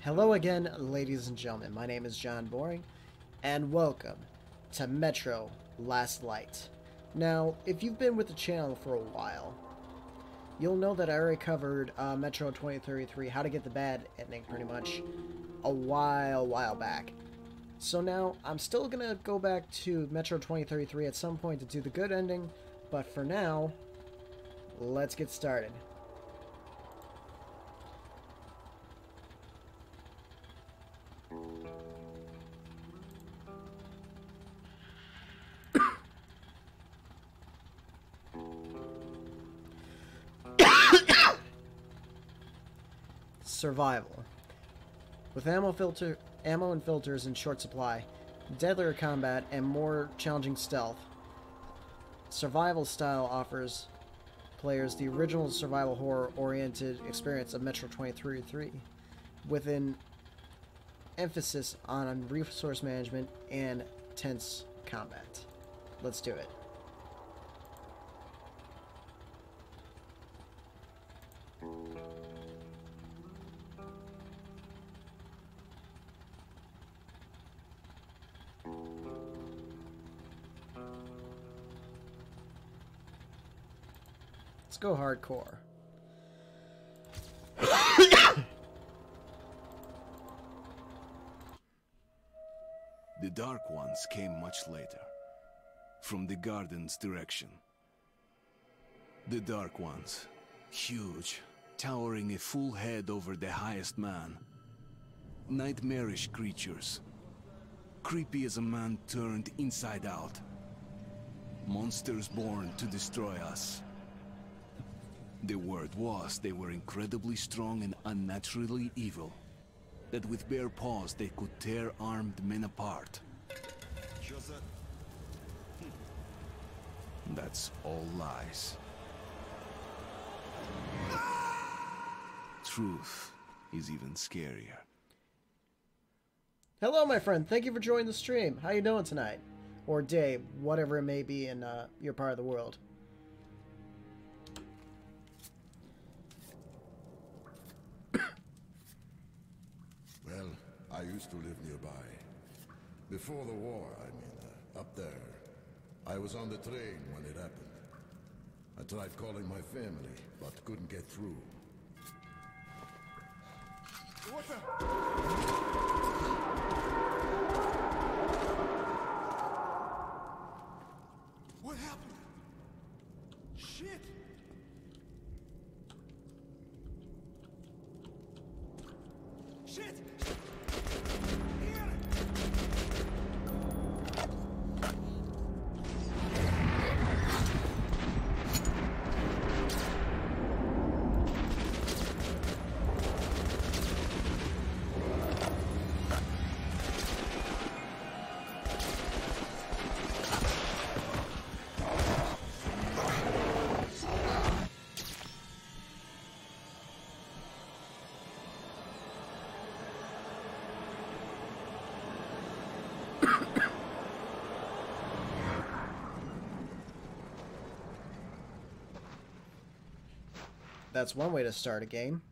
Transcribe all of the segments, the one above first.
Hello again, ladies and gentlemen. My name is John Boring, and welcome to Metro Last Light. Now, if you've been with the channel for a while, you'll know that I already covered Metro 2033, how to get the bad ending, pretty much, a while back. So now, I'm still gonna go back to Metro 2033 at some point to do the good ending, but for now, let's get started. Survival. With ammo and filters in short supply, deadlier combat, and more challenging stealth, survival style offers players the original survival horror-oriented experience of Metro 2033, with an emphasis on resource management and tense combat. Let's do it. Let's go hardcore. The Dark Ones came much later, from the garden's direction. The Dark Ones, huge, towering a full head over the highest man. Nightmarish creatures, creepy as a man turned inside out. Monsters born to destroy us. The word was they were incredibly strong and unnaturally evil. That with bare paws they could tear armed men apart. That's all lies. Truth is even scarier. Hello, my friend. Thank you for joining the stream. How you doing tonight? Or day, whatever it may be in your part of the world. Well, I used to live nearby. Before the war, I mean, up there. I was on the train when it happened. I tried calling my family, but couldn't get through. What the? What happened? Shit! Shit! Here! That's one way to start a game.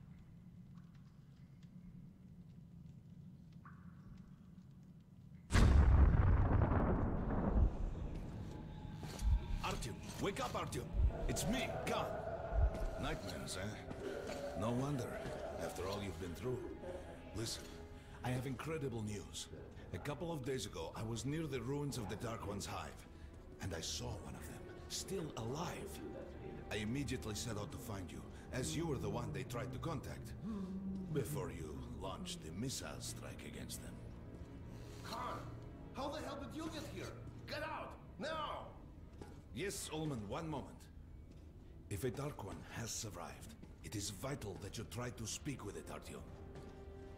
Artyom, wake up, Artyom. It's me, Khan. Nightmares, eh? No wonder, after all you've been through. Listen, I have incredible news. A couple of days ago, I was near the ruins of the Dark One's hive, and I saw one of them, still alive. I immediately set out to find you, as you were the one they tried to contact, before you launched the missile strike against them. Khan, how the hell did you get here? Get out, now! Yes, Ullman, one moment. If a Dark One has survived, it is vital that you try to speak with it, Artyom.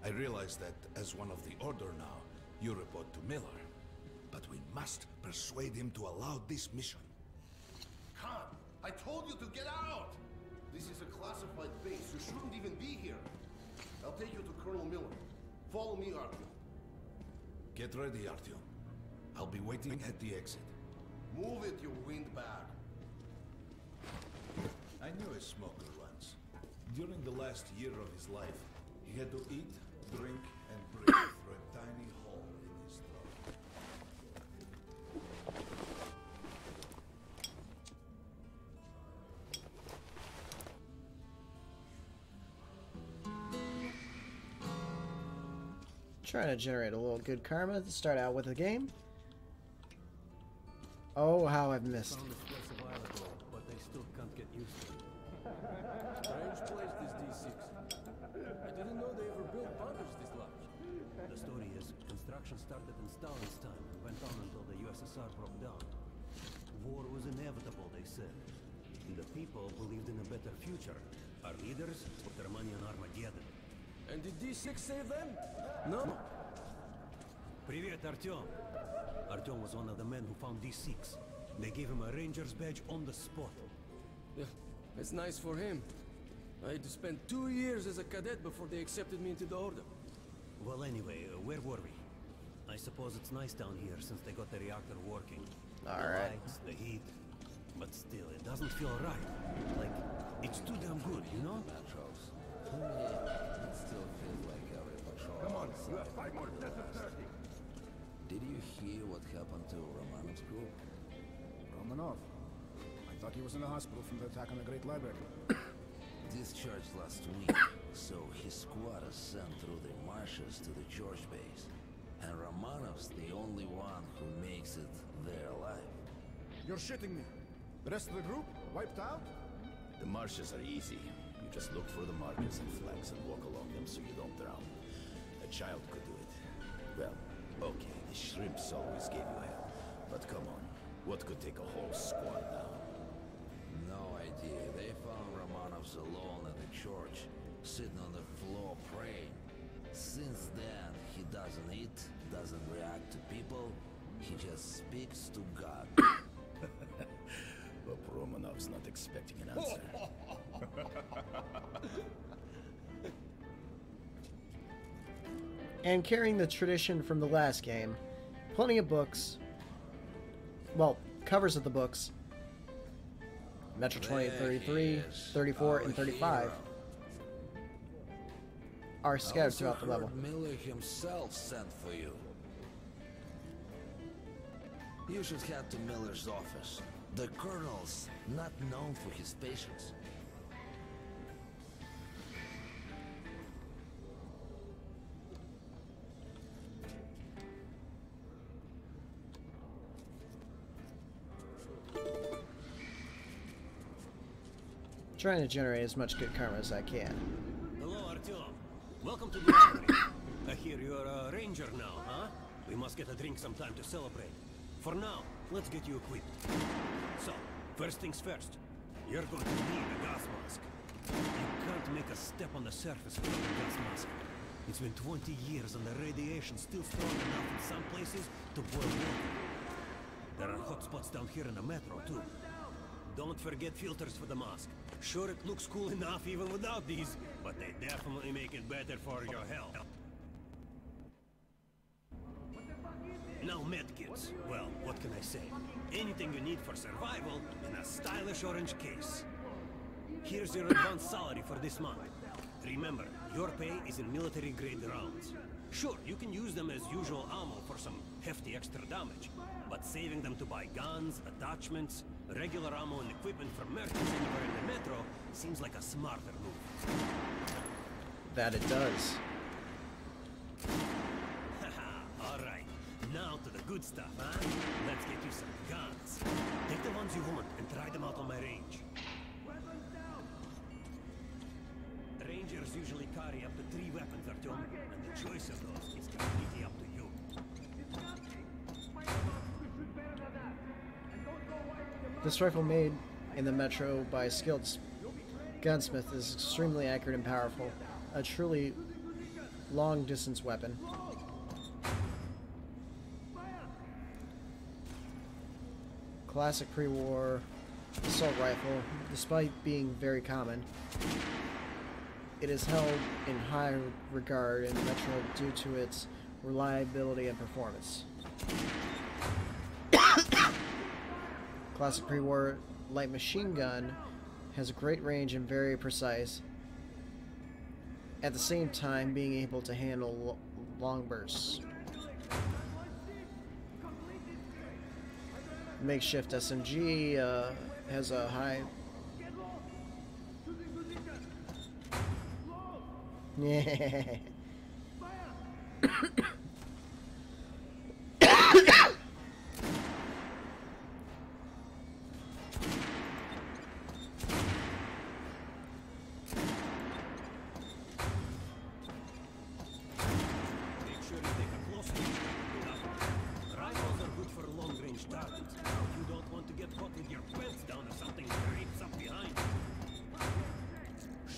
I realize that, as one of the Order now, you report to Miller. But we must persuade him to allow this mission. Khan, I told you to get out! This is a classified base. You shouldn't even be here. I'll take you to Colonel Miller. Follow me, Artyom. Get ready, Artyom. I'll be waiting at the exit. Move it, you windbag. I knew a smoker once. During the last year of his life, he had to eat, drink and breathe through a tiny hole in his throat. Trying to generate a little good karma to start out with the game. Oh, how I've missed. Found this place a while ago, but they still can't get used to it. Strange place, this D6. I didn't know they ever built bunkers this large. The story is, construction started in Stalin's time and went on until the USSR broke down. War was inevitable, they said. And the people believed in a better future. Our leaders put their money on Armageddon. And did D6 save them? No. Привет, Artyom. Artyom was one of the men who found D6. They gave him a ranger's badge on the spot. Yeah, it's nice for him. I had to spend 2 years as a cadet before they accepted me into the order. Well, anyway, where were we? I suppose it's nice down here since they got the reactor working. All The right. lights, the heat. But still, it doesn't feel right. Like, it's too damn good, you know? It still feels like every patrol. Come on, you have 5 more sets of 30. Did you hear what happened to Romanov's group? Romanov? I thought he was in the hospital from the attack on the Great Library. Discharged last week, so his squad is sent through the marshes to the George base. And Romanov's the only one who makes it there alive. You're shitting me. The rest of the group? Wiped out? The marshes are easy. You just look for the markers and flags and walk along them so you don't drown. A child could do it. Well, okay, the shrimps always gave you hell. But come on, what could take a whole squad down? No idea. They found Romanov's alone at the church, sitting on the floor praying. Since then, he doesn't eat, doesn't react to people. He just speaks to God. But Romanov's not expecting an answer. And carrying the tradition from the last game, plenty of books, well, covers of the books, Metro 2033, 34, and 35, are scattered throughout the level. Miller himself sent for you. You should head to Miller's office. The colonel's not known for his patience. Trying to generate as much good karma as I can. Hello, Artyom. Welcome to the armory. I hear you're a ranger now, huh? We must get a drink sometime to celebrate. For now, let's get you equipped. So, first things first. You're going to need a gas mask. You can't make a step on the surface without a gas mask. It's been 20 years and the radiation's still strong enough in some places to boil water. There are hot spots down here in the metro, too. Don't forget filters for the mask. Sure, it looks cool enough even without these, but they definitely make it better for your health. Now medkits. Well, what can I say? Anything you need for survival in a stylish orange case. Here's your advance salary for this month. Remember, your pay is in military-grade rounds. Sure, you can use them as usual ammo for some hefty extra damage, but saving them to buy guns, attachments, regular ammo and equipment from merchants anywhere in the metro seems like a smarter move. That it does. Haha, alright. Now to the good stuff, huh? Let's get you some guns. Take the ones you want and try them out on my range. Rangers usually carry up to 3 weapons, Artyom, and the choice of those is completely up to you. This rifle made in the Metro by a skilled gunsmith is extremely accurate and powerful. A truly long-distance weapon. Classic pre-war assault rifle, despite being very common. It is held in high regard in Metro due to its reliability and performance. Classic pre-war light machine gun has a great range and very precise, at the same time being able to handle long bursts. Makeshift SMG has a high... Yeah.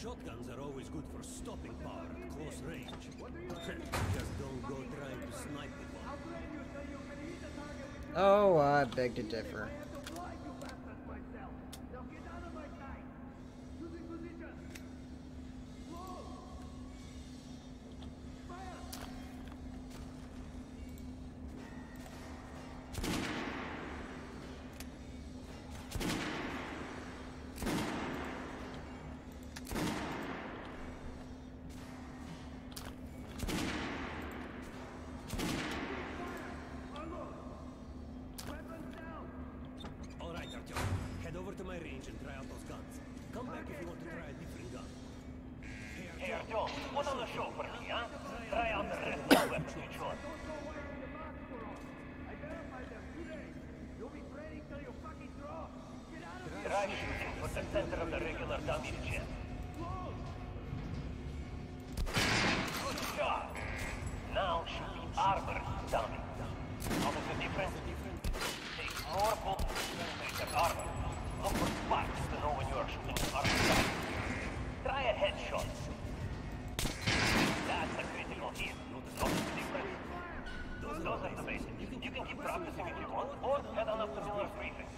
Shotguns are always good for stopping power at close range. Just don't go trying to snipe with one. Oh, I beg to differ. Alright, Artyom. Head over to my range and try out those guns. Come back if you want to try a different gun. Hey, Artyom, put on the show for me, huh? Try out the red ball weapon you chose. Try shooting for the center of the regular dummy chest. Good shot. Now shoot the armor dummy. Notice the difference? Take more bullets to penetrate that armor. Look for sparks to know when you are shooting an armor dummy. Try a headshot. That's a critical hit. Notice the difference? Those are the basics. You can keep practicing if you want, or head on up to Miller's briefing.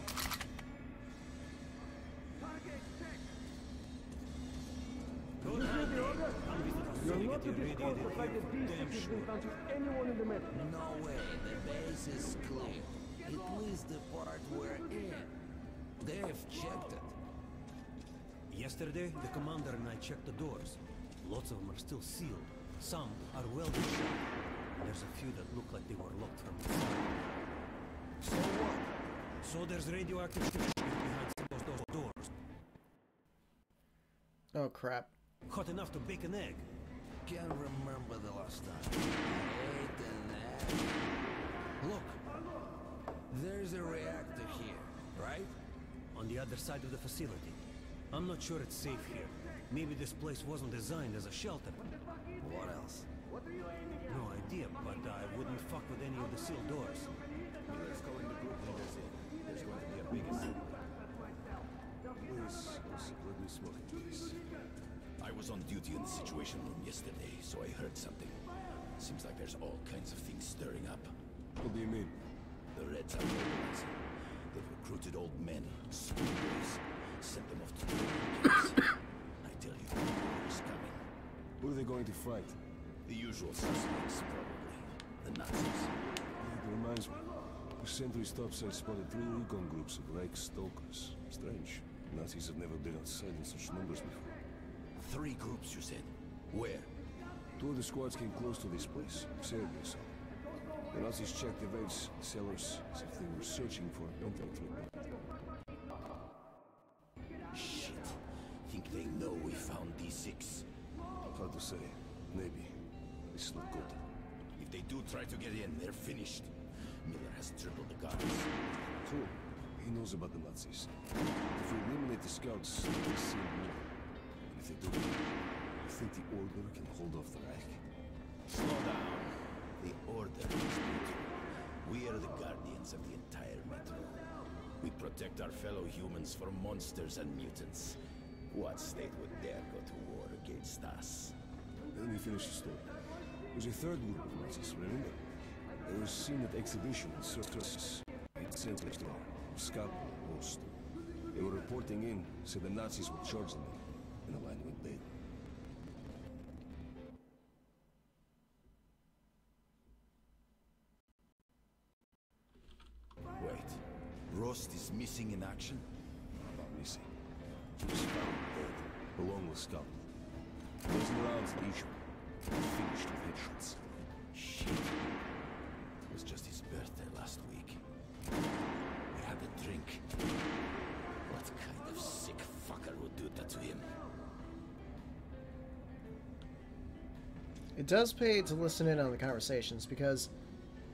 You're not to be caught like a beast in front of anyone in the metro. No way, the base is clear. At least the part we're in. They've checked it. Yesterday, the commander and I checked the doors. Lots of them are still sealed. Some are welded shut. There's a few that look like they were locked from inside. So what? So there's radioactive shit behind some of those doors. Oh crap. Hot enough to bake an egg. Can't remember the last time. I ate an egg. Look, there's a reactor here, right? On the other side of the facility. I'm not sure it's safe here. Maybe this place wasn't designed as a shelter. What else? No idea, but I wouldn't fuck with any of the sealed doors. Let's go in the group leaders in. There's going to be a big assembly. Please, let me smoke it, please. I was on duty in the Situation Room yesterday, so I heard something. Seems like there's all kinds of things stirring up. What do you mean? The Reds are mobilizing. They've recruited old men, schoolboys, sent them off to training camps. I tell you, war is coming. Who are they going to fight? The usual suspects, probably. The Nazis. It reminds me. The sentry topside spotted 3 recon groups of Reich stalkers. Strange. Nazis have never been outside in such numbers before. 3 groups, you said? Where? 2 of the squads came close to this place. Serbia, so. The Nazis checked the vents, cellars, as if they were searching for anti-equipment. Shit. Think they know we found D6? Hard to say. Maybe. It's not good. If they do try to get in, they're finished. Miller has tripled the guards. True. He knows about the Nazis. If we eliminate the scouts, they'll see more. And if they do, you think the Order can hold off the Reich? Slow down. The Order is neutral. We are the guardians of the entire Metro. We protect our fellow humans from monsters and mutants. What state would dare go to war against us? Let me finish the story. There's a 3rd group of Nazis, remember? They were seen at exhibition in circuses. It's central, scout post. They were reporting in, said the Nazis would charge them, and the line went dead. Wait, Rost is missing in action? Not missing. He was found dead, along with Scout. Dozen rounds in each one. Finished with headshots. Shit. It was just his birthday last week. We had a drink. What kind of sick fucker would do that to him? It does pay to listen in on the conversations, because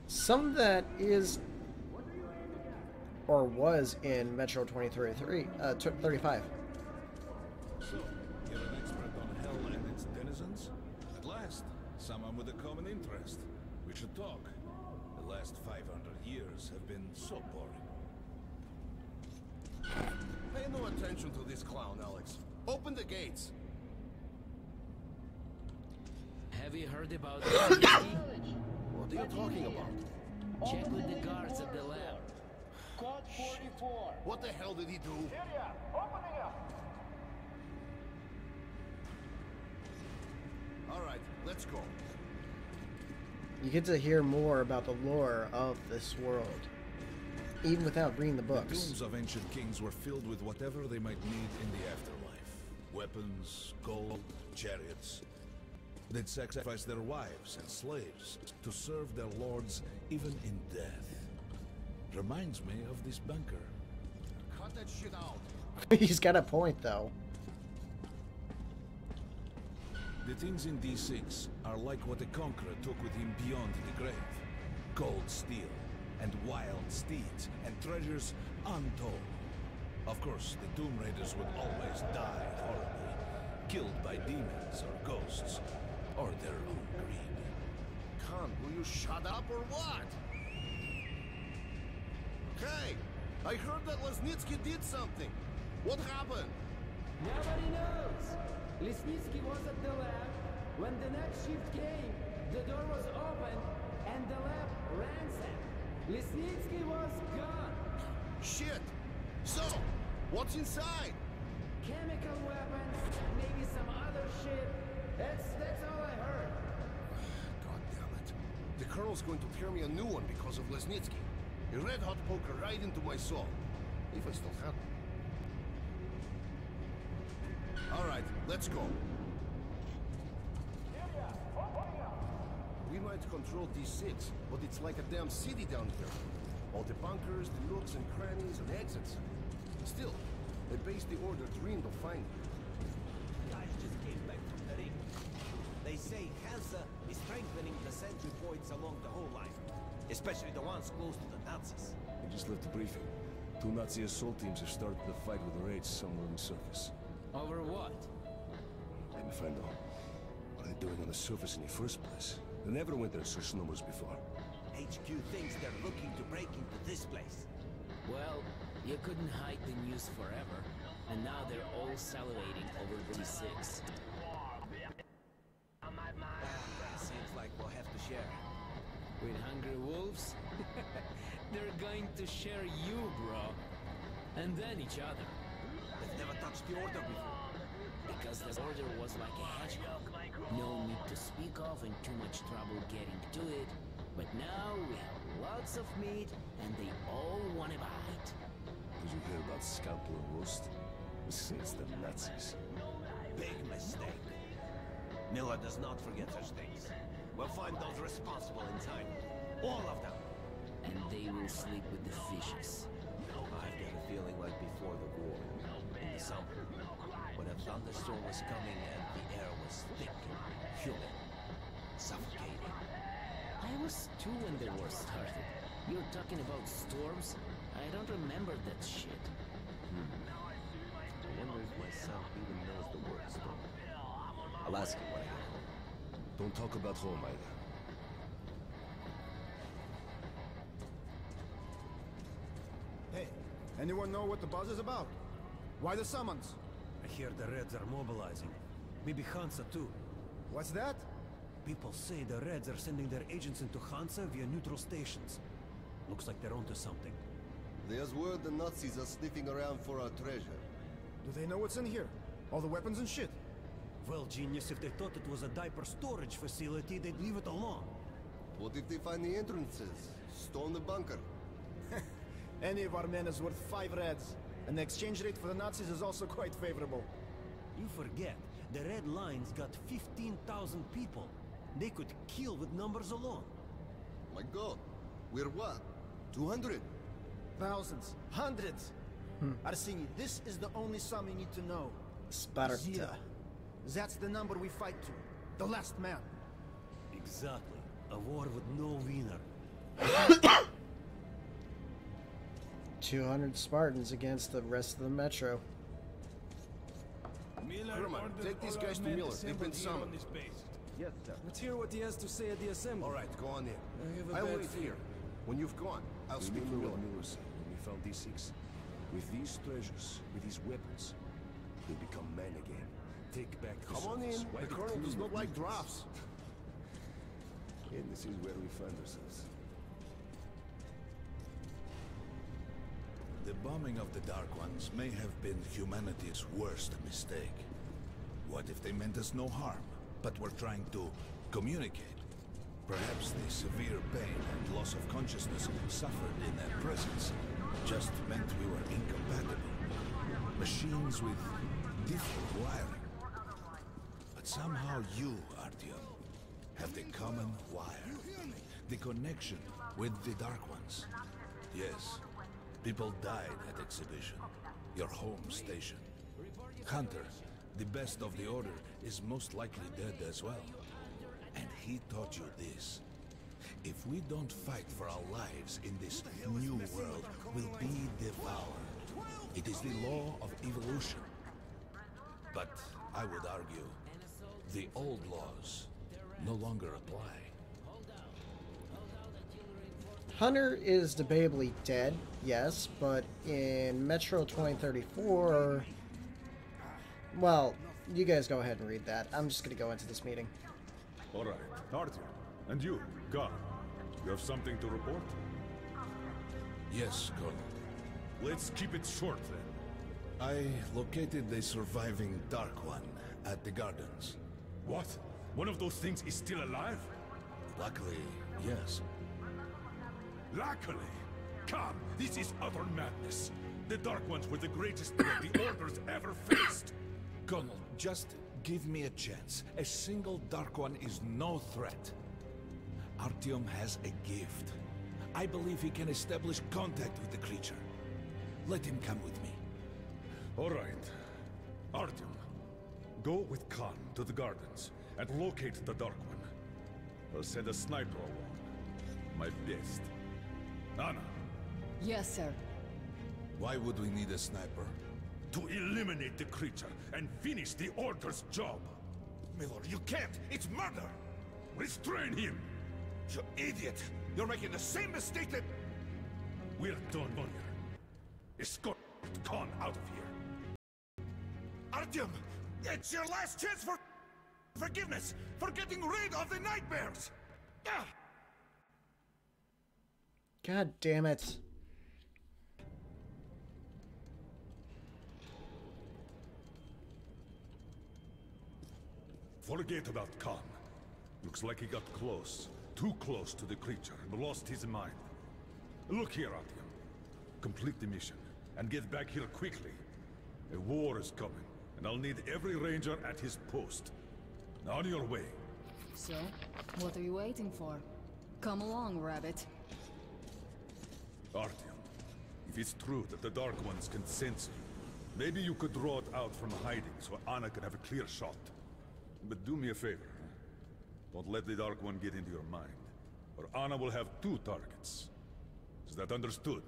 some of that is or was in Metro 2033, 35. So, you're an expert on hell and its denizens? At last, someone with a common interest. We should talk. The last 500 years have been so boring. Pay no attention to this clown, Alex. Open the gates. Have you heard about Lesnitsky? What are you talking about? Check with the guards at the lab. Code 44. What the hell did he do? Syria, opening up. All right, let's go. You get to hear more about the lore of this world, even without reading the The books. tombs of ancient kings were filled with whatever they might need in the afterlife. Weapons, gold, chariots. They'd sacrifice their wives and slaves to serve their lords even in death. Reminds me of this bunker. Cut that shit out. He's got a point, though. The things in D6 are like what the Conqueror took with him beyond the grave. Gold steel, and wild steeds, and treasures untold. Of course, the Tomb Raiders would always die horribly, killed by demons or ghosts, or their own greed. Khan, will you shut up or what? Hey, I heard that Lesnitsky did something. What happened? Nobody knows. Lesnitsky was at the lab. When the next shift came, the door was open and the lab ransacked. Lesnitsky was gone. Shit. So, what's inside? Chemical weapons, maybe some other shit. That's all I heard. God damn it. The Colonel's going to tear me a new one because of Lesnitsky. A red-hot poker right into my soul. If I still have it. All right, let's go. We might control D6, but it's like a damn city down here. All the bunkers, the nooks and crannies, and exits. Still, they based the order dreamed of finding. Guys just came back from the ring. They say Hansa is strengthening the sentry points along the whole line, especially the ones close to the Nazis. We just left the briefing. 2 Nazi assault teams have started the fight with the raids somewhere on the surface. Over what? Let me find out. What are they doing on the surface in the first place? They never went there in such numbers before. HQ thinks they're looking to break into this place. Well, you couldn't hide the news forever, and now they're all salivating over D6. Seems like we'll have to share. With hungry wolves? They're going to share you, bro. And then each other. They've never touched the order before. Because the order was like a hedgehog. No need to speak of and too much trouble getting to it. But now we have lots of meat and they all want a bite. Did you hear about scalpel and roast? It's the Nazis. Big mistake. Miller does not forget such things. We'll find those responsible in time. All of them. And they will sleep with the fishes. I've got a feeling like before the war. In the summer. When a thunderstorm was coming and the air was thick and humid. Suffocating. I was 2 when the war started. You're talking about storms? I don't remember that shit. I wonder if my son even knows the word storm. I'll ask him when I get home. Don't talk about home either. Hey, anyone know what the buzz is about? Why the summons? I hear the Reds are mobilizing. Maybe Hansa too. What's that? People say the Reds are sending their agents into Hansa via neutral stations. Looks like they're onto something. There's word the Nazis are sniffing around for our treasure. Do they know what's in here? All the weapons and shit? Well, genius, if they thought it was a diaper storage facility, they'd leave it alone. What if they find the entrances? Storm the bunker? Any of our men is worth 5 Reds. And the exchange rate for the Nazis is also quite favorable. You forget, The Red Line's got 15,000 people. They could kill with numbers alone. My god. We're what? 200? Thousands. Hundreds. Arseny, this is the only sum you need to know. Sparta. Zero. That's the number we fight to. The last man. Exactly. A war with no winner. 200 Spartans against the rest of the Metro. Herman, take these guys to Miller. They've been summoned. Yes, sir. Let's hear what he has to say at the assembly. All right, go on in. I have a I'll bad wait feeling. here. When you've gone, I'll speak to Remember Miller. what Miller said when we found these six? With these treasures, with these weapons, we'll become men again. Take back the Come on in. surface. Wipe The it Colonel does clean not of like demons. drafts. And this is where we find ourselves. The bombing of the Dark Ones may have been humanity's worst mistake. What if they meant us no harm, but were trying to communicate? Perhaps the severe pain and loss of consciousness suffered in their presence just meant we were incompatible. Machines with different wiring. But somehow you, Artyom, have the common wire. The connection with the Dark Ones. Yes, people died at exhibition. Your home station. Hunter, the best of the Order, is most likely dead as well. And he taught you this. If we don't fight for our lives in this new world, we'll be devoured. It is the law of evolution. But I would argue, the old laws no longer apply. Hunter is debatably dead, yes, but in Metro 2034... Well, you guys go ahead and read that. I'm just gonna go into this meeting. Alright, Artyom. And you, God. You have something to report? Yes, Colonel. Let's keep it short, then. I located the surviving Dark One at the gardens. What? One of those things is still alive? Luckily, yes. Luckily? Come, this is utter madness. The Dark Ones were the greatest threat the Order's ever faced. Colonel, just give me a chance. A single Dark One is no threat. Artyom has a gift. I believe he can establish contact with the creature. Let him come with me. All right. Artyom, go with Khan to the gardens and locate the Dark One. I'll send a sniper along. My best. Anna. Yes, sir. Why would we need a sniper? To eliminate the creature and finish the Order's job. Miller, you can't! It's murder! Restrain him! You idiot! You're making the same mistake that... We're done here. Escort Khan out of here. Artyom! It's your last chance for forgiveness! For getting rid of the nightmares! Ah! God damn it. Forget about Khan. Looks like he got close. Too close to the creature and lost his mind. Look here, Artyom. Complete the mission and get back here quickly. A war is coming, and I'll need every ranger at his post. On your way. So, what are you waiting for? Come along, Rabbit. Artyom, if it's true that the Dark Ones can sense you, maybe you could draw it out from hiding so Anna can have a clear shot. But do me a favor. Don't let the Dark One get into your mind, or Anna will have 2 targets. Is that understood?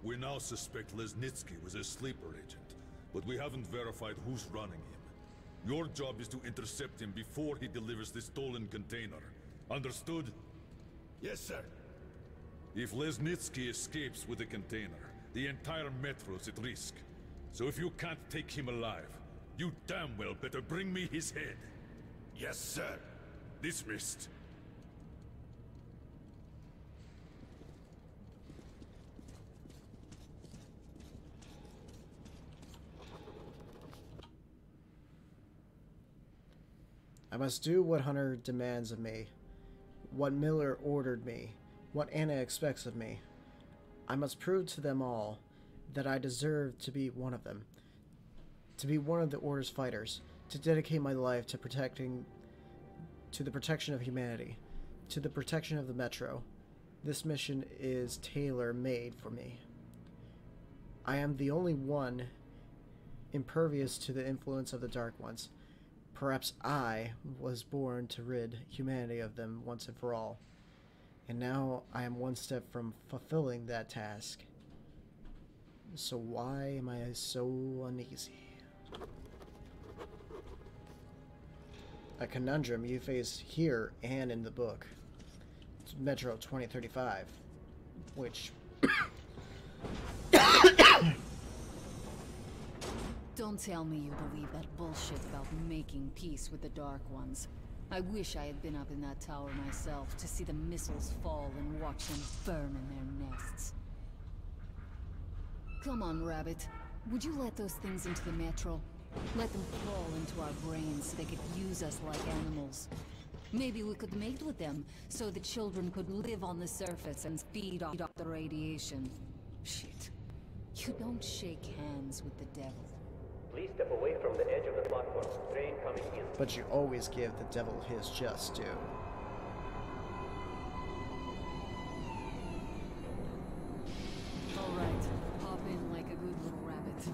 We now suspect Lesnitsky was a sleeper agent, but we haven't verified who's running him. Your job is to intercept him before he delivers the stolen container. Understood? Yes, sir. If Lesnitsky escapes with the container, the entire Metro's at risk. So if you can't take him alive, you damn well better bring me his head. Yes, sir. Dismissed. I must do what Hunter demands of me, what Miller ordered me, what Anna expects of me. I must prove to them all that I deserve to be one of them. to be one of the Order's fighters, to dedicate my life to the protection of humanity, to the protection of the Metro. This mission is tailor-made for me. I am the only one impervious to the influence of the Dark Ones. Perhaps I was born to rid humanity of them once and for all. And now I am one step from fulfilling that task. So why am I so uneasy? A conundrum you face here and in the book. It's Metro 2035, which... Don't tell me you believe that bullshit about making peace with the Dark Ones. I wish I had been up in that tower myself to see the missiles fall and watch them burn in their nests. Come on, Rabbit. Would you let those things into the Metro? Let them crawl into our brains so they could use us like animals. Maybe we could mate with them so the children could live on the surface and feed off the radiation. Shit. You don't shake hands with the devil. Please step away from the edge of the platform. Train coming in. But you always give the devil his just due. Alright, hop in like a good little rabbit.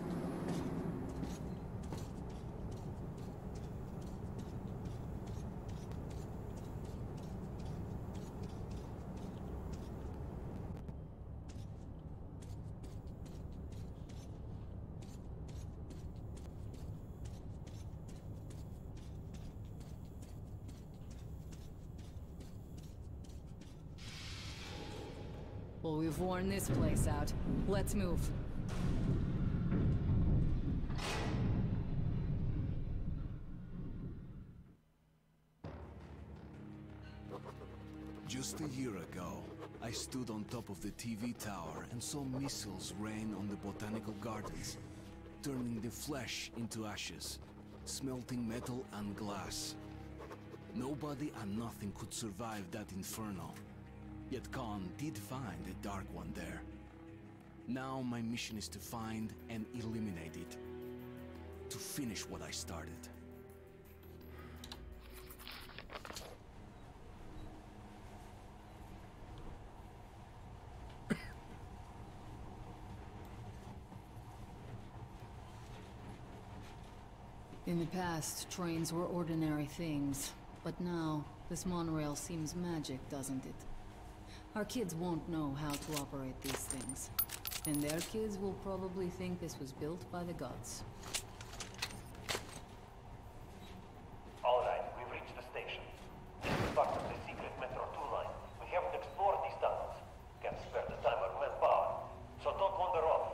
Well, we've worn this place out. Let's move. Just a year ago, I stood on top of the TV tower and saw missiles rain on the botanical gardens, turning the flesh into ashes, smelting metal and glass. Nobody and nothing could survive that inferno. Yet Khan did find a Dark One there. Now my mission is to find and eliminate it. To finish what I started. In the past, trains were ordinary things. But now, this monorail seems magic, doesn't it? Our kids won't know how to operate these things. And their kids will probably think this was built by the gods. Alright, we've reached the station. This is part of the secret Metro 2 line. We haven't explored these tunnels. Can't spare the time or manpower. So don't wander off.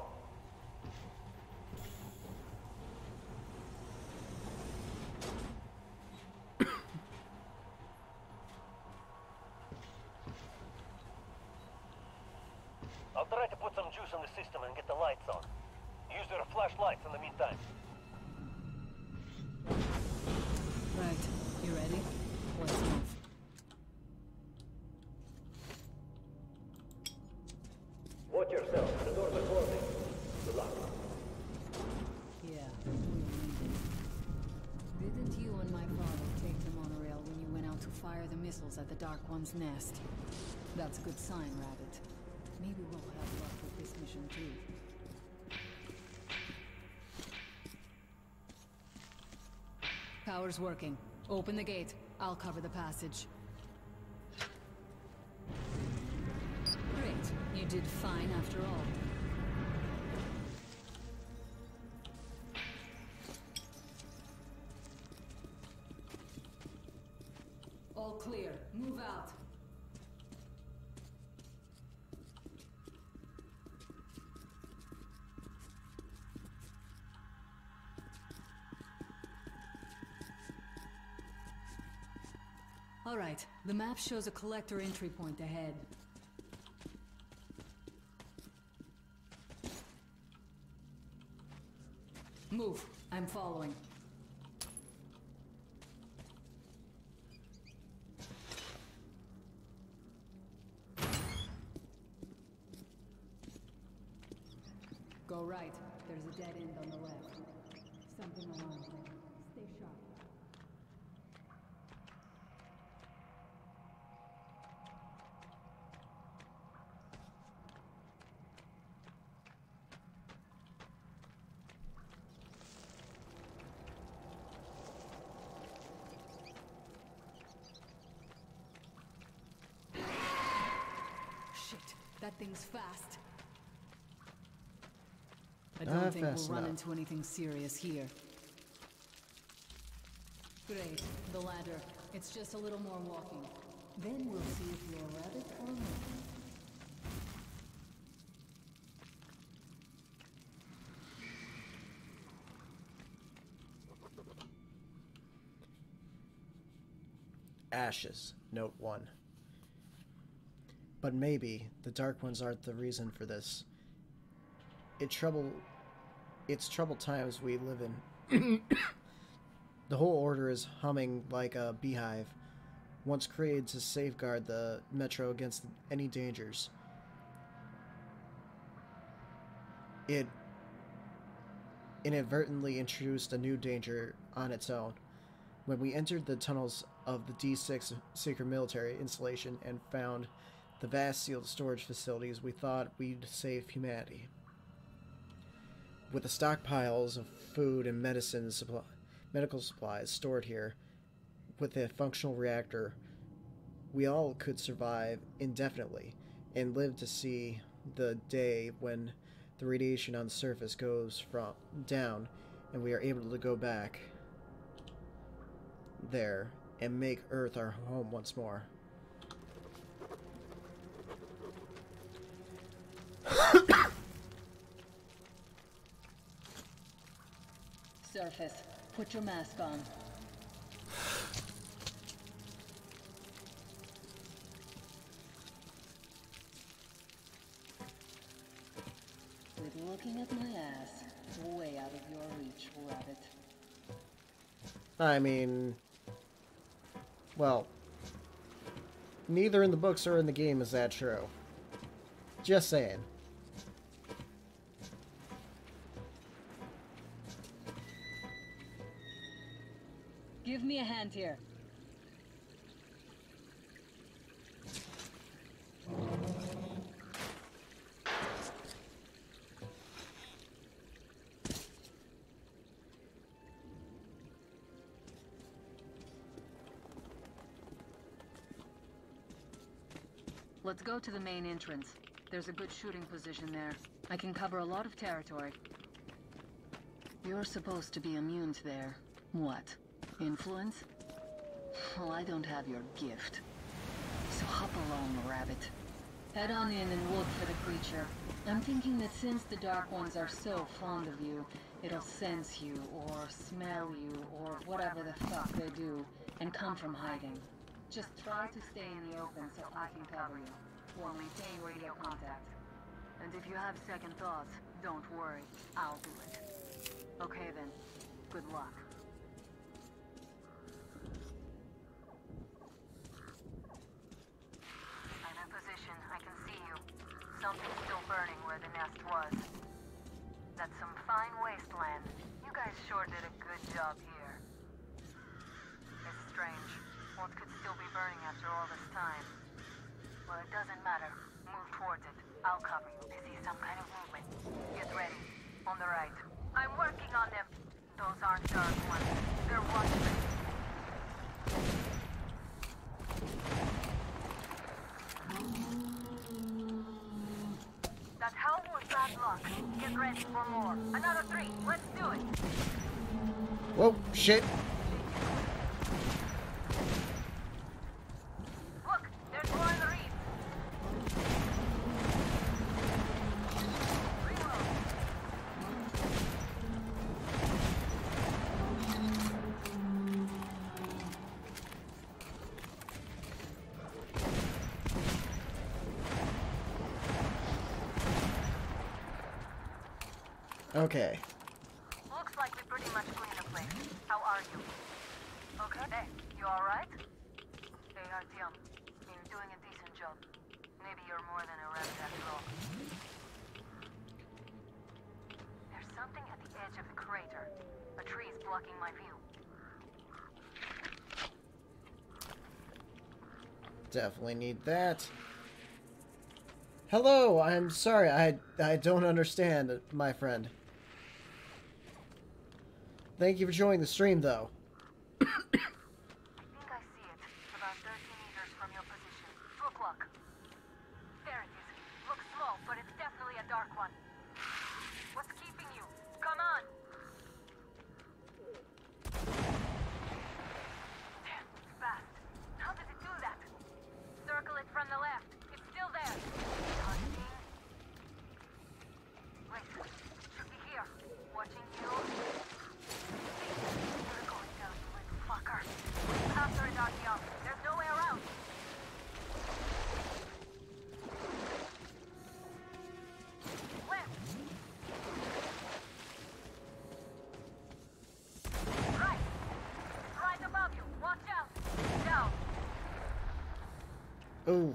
I'll try to put some juice on the system and get the lights on. Use your flashlights in the meantime. Right. You ready? Let's move. Watch yourself. The doors are closing. Good luck. Yeah, we need it. Didn't you and my father take the monorail when you went out to fire the missiles at the Dark One's nest? That's a good sign, Rabbit. Maybe we'll have luck with this mission too. Power's working. Open the gate. I'll cover the passage. Great. You did fine after all. All clear. Move out. All right, the map shows a collector entry point ahead. Move. I'm following. Go right. There's a dead end on the left. something along there. Stay sharp. Shit, that thing's fast. I don't think we'll run into anything serious here. Great, the ladder. It's just a little more walking. Then we'll see if you're a rabbit or not. Ashes, note 1. But maybe the Dark Ones aren't the reason for this. It's troubled times we live in. The whole order is humming like a beehive, once created to safeguard the Metro against any dangers. It inadvertently introduced a new danger on its own. When we entered the tunnels of the D6 secret military installation and found the vast sealed storage facilities, we thought we'd save humanity. With the stockpiles of food and medical supplies stored here, with a functional reactor, we all could survive indefinitely and live to see the day when the radiation on the surface goes down and we are able to go back there and make Earth our home once more. Surface, put your mask on. Quit looking at my ass. It's way out of your reach, rabbit. I mean, well, neither in the books or in the game is that true. Just saying. Give me a hand here. Let's go to the main entrance. There's a good shooting position there. I can cover a lot of territory. You're supposed to be immune to their... what? Influence? Well, I don't have your gift. So hop along, rabbit. Head on in and look for the creature. I'm thinking that since the Dark Ones are so fond of you, it'll sense you, or smell you, or whatever the fuck they do, and come from hiding. Just try to stay in the open so I can cover you. We'll maintain radio contact. And if you have second thoughts, don't worry. I'll do it. Okay then. Good luck. I'm in position. I can see you. Something's still burning where the nest was. That's some fine wasteland. You guys sure did a good job here. It's strange. What could still be burning after all this time? Well, it doesn't matter. Move towards it. I'll cover you. I see some kind of movement. Get ready. On the right. I'm working on them. Those aren't Dark Ones. They're watchmen. That hell was bad luck. Get ready for more. Another 3. Let's do it. Whoa, shit. Look, there's more in the reef. Okay. Looks like we pretty much cleaned the place. How are you? Okay. Hey, you alright? Hey, Artyom. You're doing a decent job. Maybe you're more than a rabbit after all. There's something at the edge of the crater. A tree blocking my view. Definitely need that. Hello, I'm sorry, I don't understand, my friend. Thank you for joining the stream, though. I think I see it. About 30 meters from your position. 2 o'clock. There it is. Looks small, but it's definitely a dark one. What's keeping you? Come on! Damn, it's fast. How does it do that? Circle it from the left. It's still there. Hunting. Wait. Should be here. Watching you. You're going down, you little fucker. After it, Artyom. There's no way around. Left. Right. Right above you. Watch out. Down. Ooh.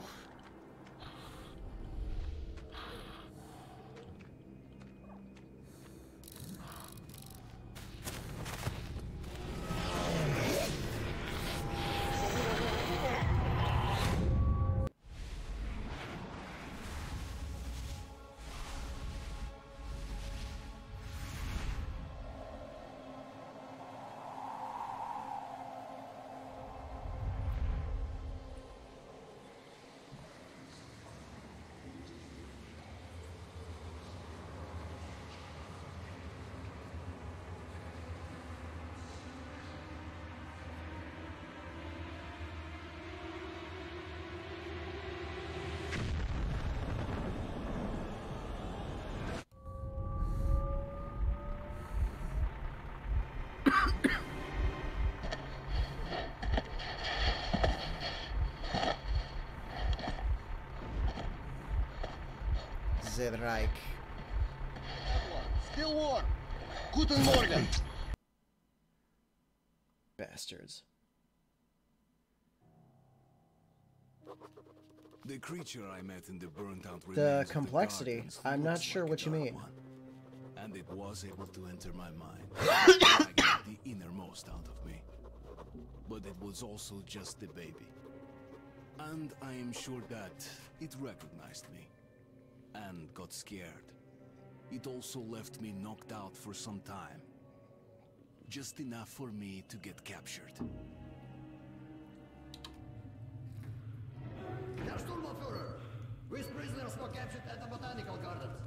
Zedreich. Still warm. Guten Morgen. Bastards. The creature I met in the burnt-out The remains of complexity. gardens I'm not looks sure like what a you dark mean. one, and it was able to enter my mind. I got the innermost out of me. But it was also just a baby. And I am sure that it recognized me. And got scared. It also left me knocked out for some time. Just enough for me to get captured. Herr Sturmbannführer, these prisoners were captured at the botanical gardens.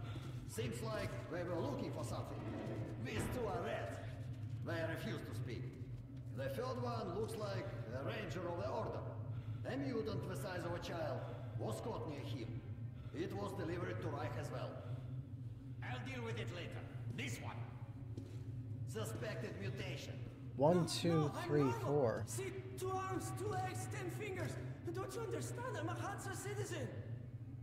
Seems like they were looking for something. These two are red. They refuse to speak. The third one looks like a ranger of the order. A mutant the size of a child was caught near him. It was delivered to Reich as well. I'll deal with it later. This one. Suspected mutation. 1, 2, 3, 4. See, 2 arms, 2 legs, 10 fingers. Don't you understand? I'm a Hansa citizen.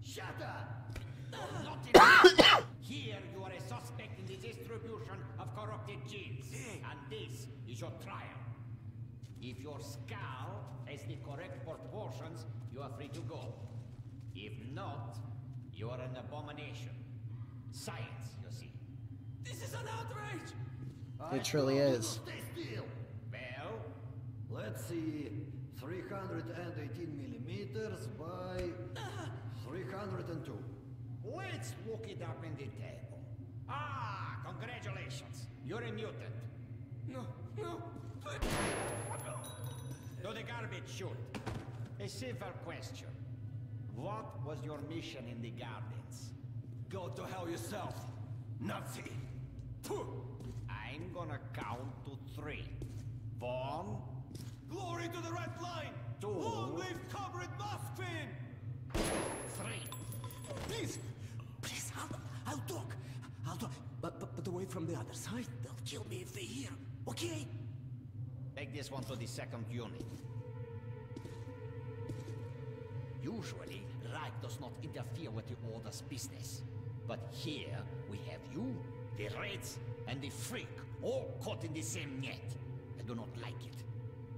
Shut up! Not enough. Here you are a suspect in the distribution of corrupted genes. And this is your trial. If your skull has the correct proportions, you are free to go. If not, you are an abomination. Science, you see. This is an outrage! It truly is. Stay still. Well? Let's see. 318 millimeters by 302. Let's look it up in the table. Ah, congratulations. You're a mutant. No, no. To the garbage chute. A simple question. What was your mission in the gardens? Go to hell yourself, Nazi. I'm gonna count to 3. 1. Glory to the Red Line! 2. Long live Comrade Mothpin! 3. Please, I'll talk. But away from the other side. They'll kill me if they hear. Okay? Take this one to the 2nd unit. Usually, Reich does not interfere with the Order's business. But here, we have you, the Reds, and the Freak, all caught in the same net. I do not like it.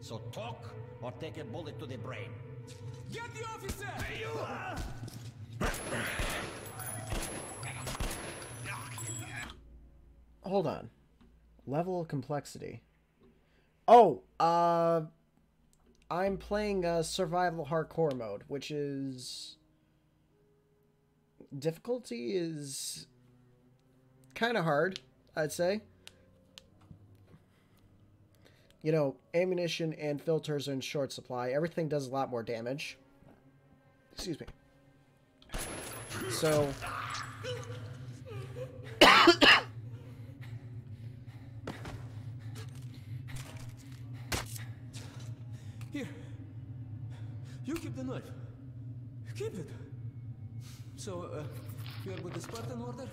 So talk, or take a bullet to the brain. Get the officer! Hey, you! Hold on. Level of complexity. Oh, I'm playing survival hardcore mode, which is difficulty is kind of hard, I'd say. You know, ammunition and filters are in short supply. Everything does a lot more damage. Excuse me. So... Here. You keep the knife. Keep it. So, you're with the Spartan Order?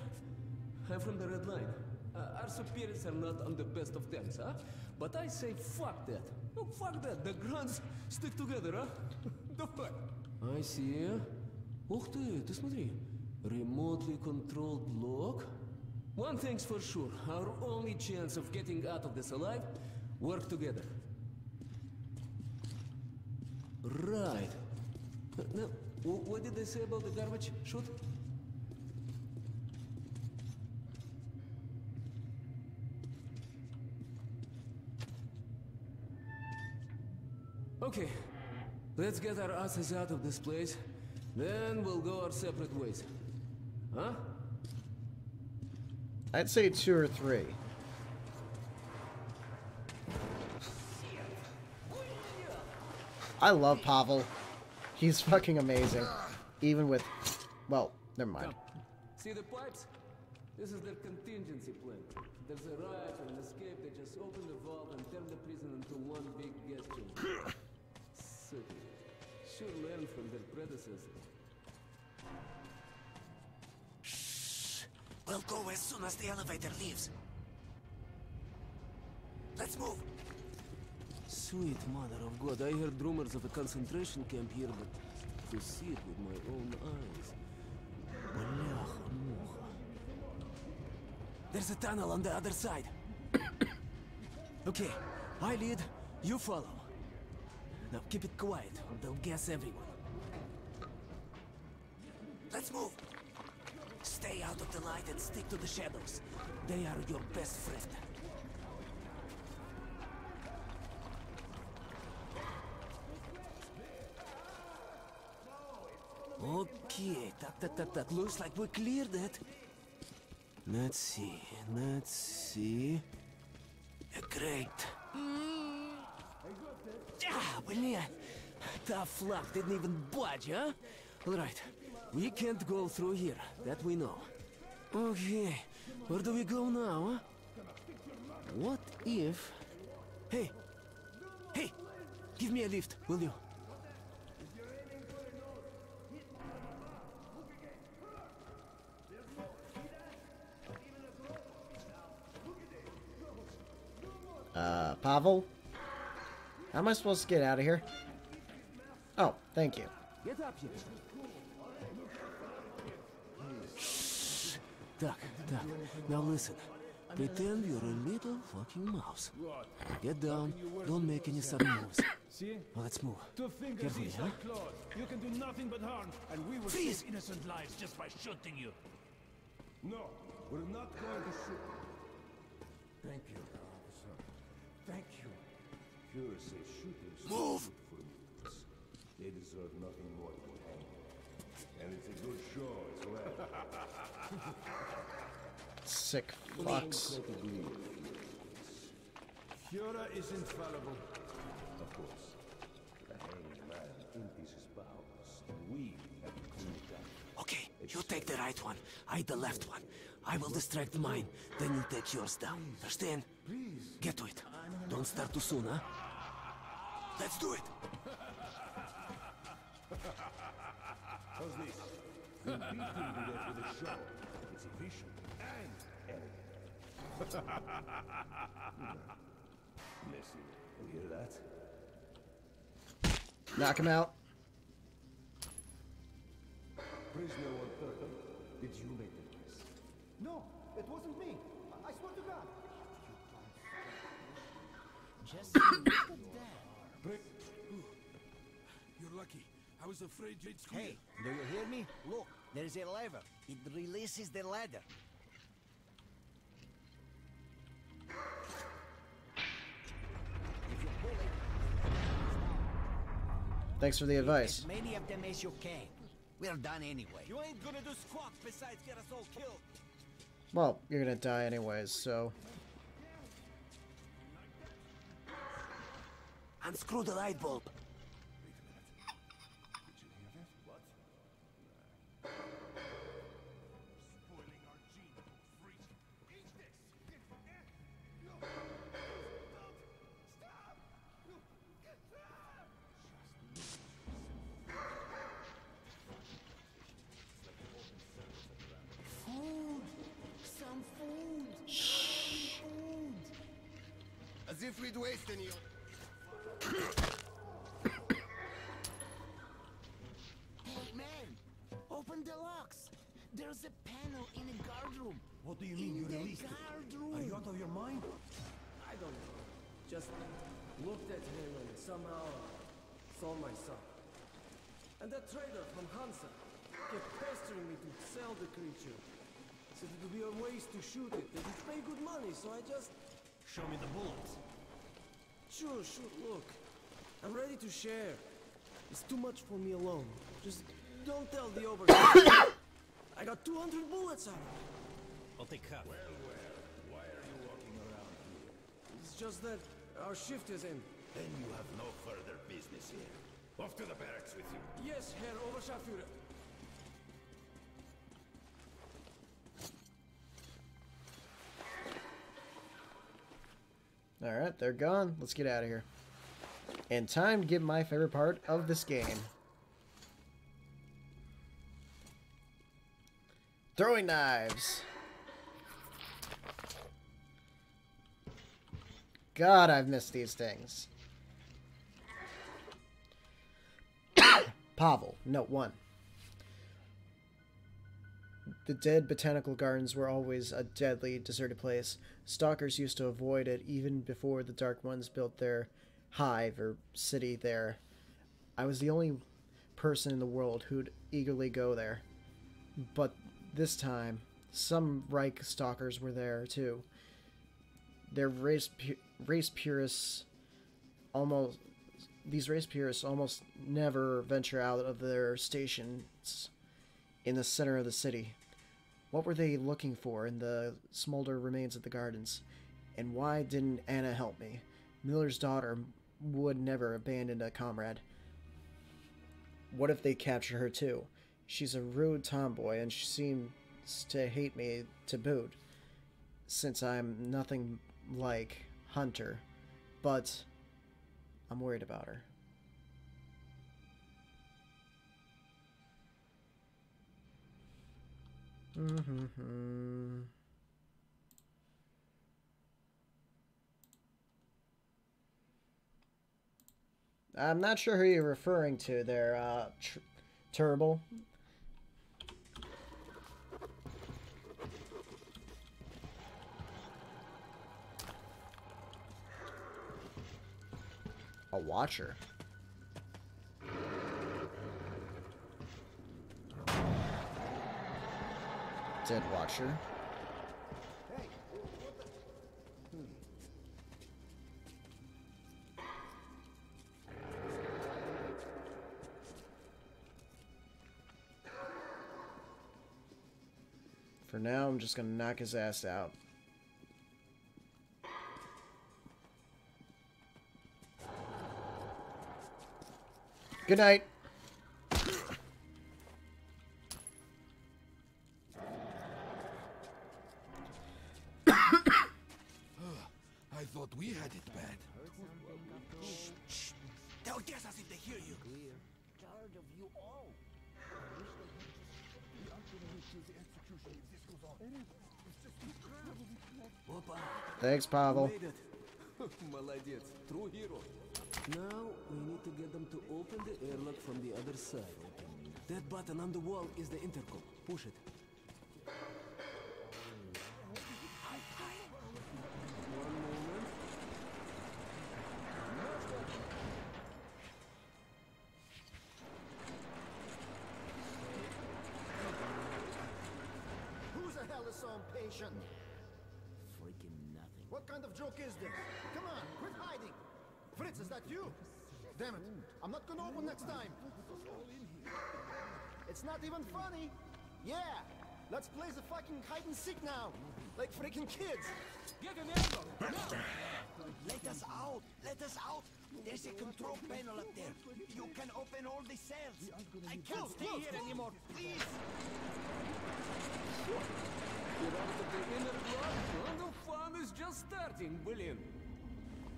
I'm from the Red Line. Our superiors are not on the best of terms, huh? But I say fuck that. No, fuck that. The Grunts stick together, huh? The fuck? I see. Ух ты, ты смотри. Remotely controlled block. One thing's for sure. Our only chance of getting out of this alive, work together. Right. Now, what did they say about the garbage chute? Okay, let's get our asses out of this place. Then we'll go our separate ways. Huh? I'd say 2 or 3. I love Pavel. He's fucking amazing. Even with... Well, never mind. See the pipes? This is their contingency plan. There's a riot or an escape, they just open the vault and turn the prison into one big gas chamber. City. Sure learned from their predecessors. Shh. We'll go as soon as the elevator leaves. Let's move. Sweet mother of God, I heard rumors of a concentration camp here, but to see it with my own eyes. Бляха-муха. There's a tunnel on the other side. Okay, I lead, you follow. Now keep it quiet, or they'll guess everyone. Let's move. Stay out of the light and stick to the shadows. They are your best friend. Okay, tak. Looks like we cleared it. Let's see. Great. Блин, tough luck, didn't even budge, huh? Alright, we can't go through here, that we know. Okay, where do we go now, huh? What if... Hey, give me a lift, will you? Pavel? How am I supposed to get out of here? Oh, thank you. Get up here. Так. Now listen. Pretend you're a little fucking mouse. Get down. Don't make any sudden moves. Well, let's move. Carefully, huh? You can do nothing but harm, and we will Freeze! save innocent lives just by shooting you. No, we're not going to shoot. Thank you, officer. Thank you. Here say shooters. Move! For mutants. They deserve nothing more than hanging. And it's a good show as well. Sick fucks. Führer is infallible. Of course. The hanged man empties his bowels, and we have to clean it up. Okay, you take the right one. I the left one. I will distract mine. Then you take yours down. Understand? Please. Get to it. Don't start too soon, huh? Let's do it. How's this? When people do that with a show, it's efficient and elegant. Listen, you hear that? Knock him out. Prisoner 130, did you make the noise? No, it wasn't me. I swear to God. Just look at that. You're lucky. I was afraid you'd squeal. Hey, do you hear me? Look, there's a lever. It releases the ladder. Thanks for the advice. As many of them as you can. We're done anyway. You ain't gonna do squat besides get us all killed. Well, you're gonna die anyways, so... Unscrew the light bulb. As if we'd waste any. Hey, man! Open the locks! There's a panel in a guard room. What do you mean you released it? Are you out of your mind? I don't know. Just looked at him and somehow saw my son. And that trader from Hansa kept pestering me to sell the creature. Said it would be a waste to shoot it, that it'd pay good money, so I just... Show me the bullets. Sure, look. I'm ready to share. It's too much for me alone. Just don't tell the overseer. I got 200 bullets out of it. I'll take half. Well, why are you walking around here? It's just that our shift is in. Then you have no further business here. Off to the barracks with you. Yes, Herr Oberscharführer. Alright, they're gone. Let's get out of here. And time to get my favorite part of this game. Throwing knives. God, I've missed these things. Pavel, note 1. The dead botanical gardens were always a deadly, deserted place. Stalkers used to avoid it even before the Dark Ones built their hive or city there. I was the only person in the world who'd eagerly go there. But this time, some Reich stalkers were there too. Their race purists almost never venture out of their stations in the center of the city. What were they looking for in the smolder remains of the gardens? And why didn't Anna help me? Miller's daughter would never abandon a comrade. What if they captured her too? She's a rude tomboy and she seems to hate me to boot, since I'm nothing like Hunter. But I'm worried about her. I'm not sure who you're referring to there, Turble. A watcher. Dead watcher. Hey, what the... For now, I'm just gonna knock his ass out. Good night. I thought we had it bad. Shh. They'll guess us if they hear you. We're tired of you all. Thanks, Pavel. Молодец, true hero. Now we need to get them to open the airlock from the other side. That button on the wall is the intercom. Push it. One moment. Who the hell is so impatient? Freaking nothing. What kind of joke is this? Come on, quit hiding! Fritz, is that you? Damn it! I'm not gonna open next time! It's not even funny! Yeah! Let's play the fucking hide and seek now! Like freaking kids! Get an angle! Let us out! Let us out! There's a control panel up there. You can open all the cells. I can't stay here anymore. Please! Get out of the inner blood, and the fun is just starting, William.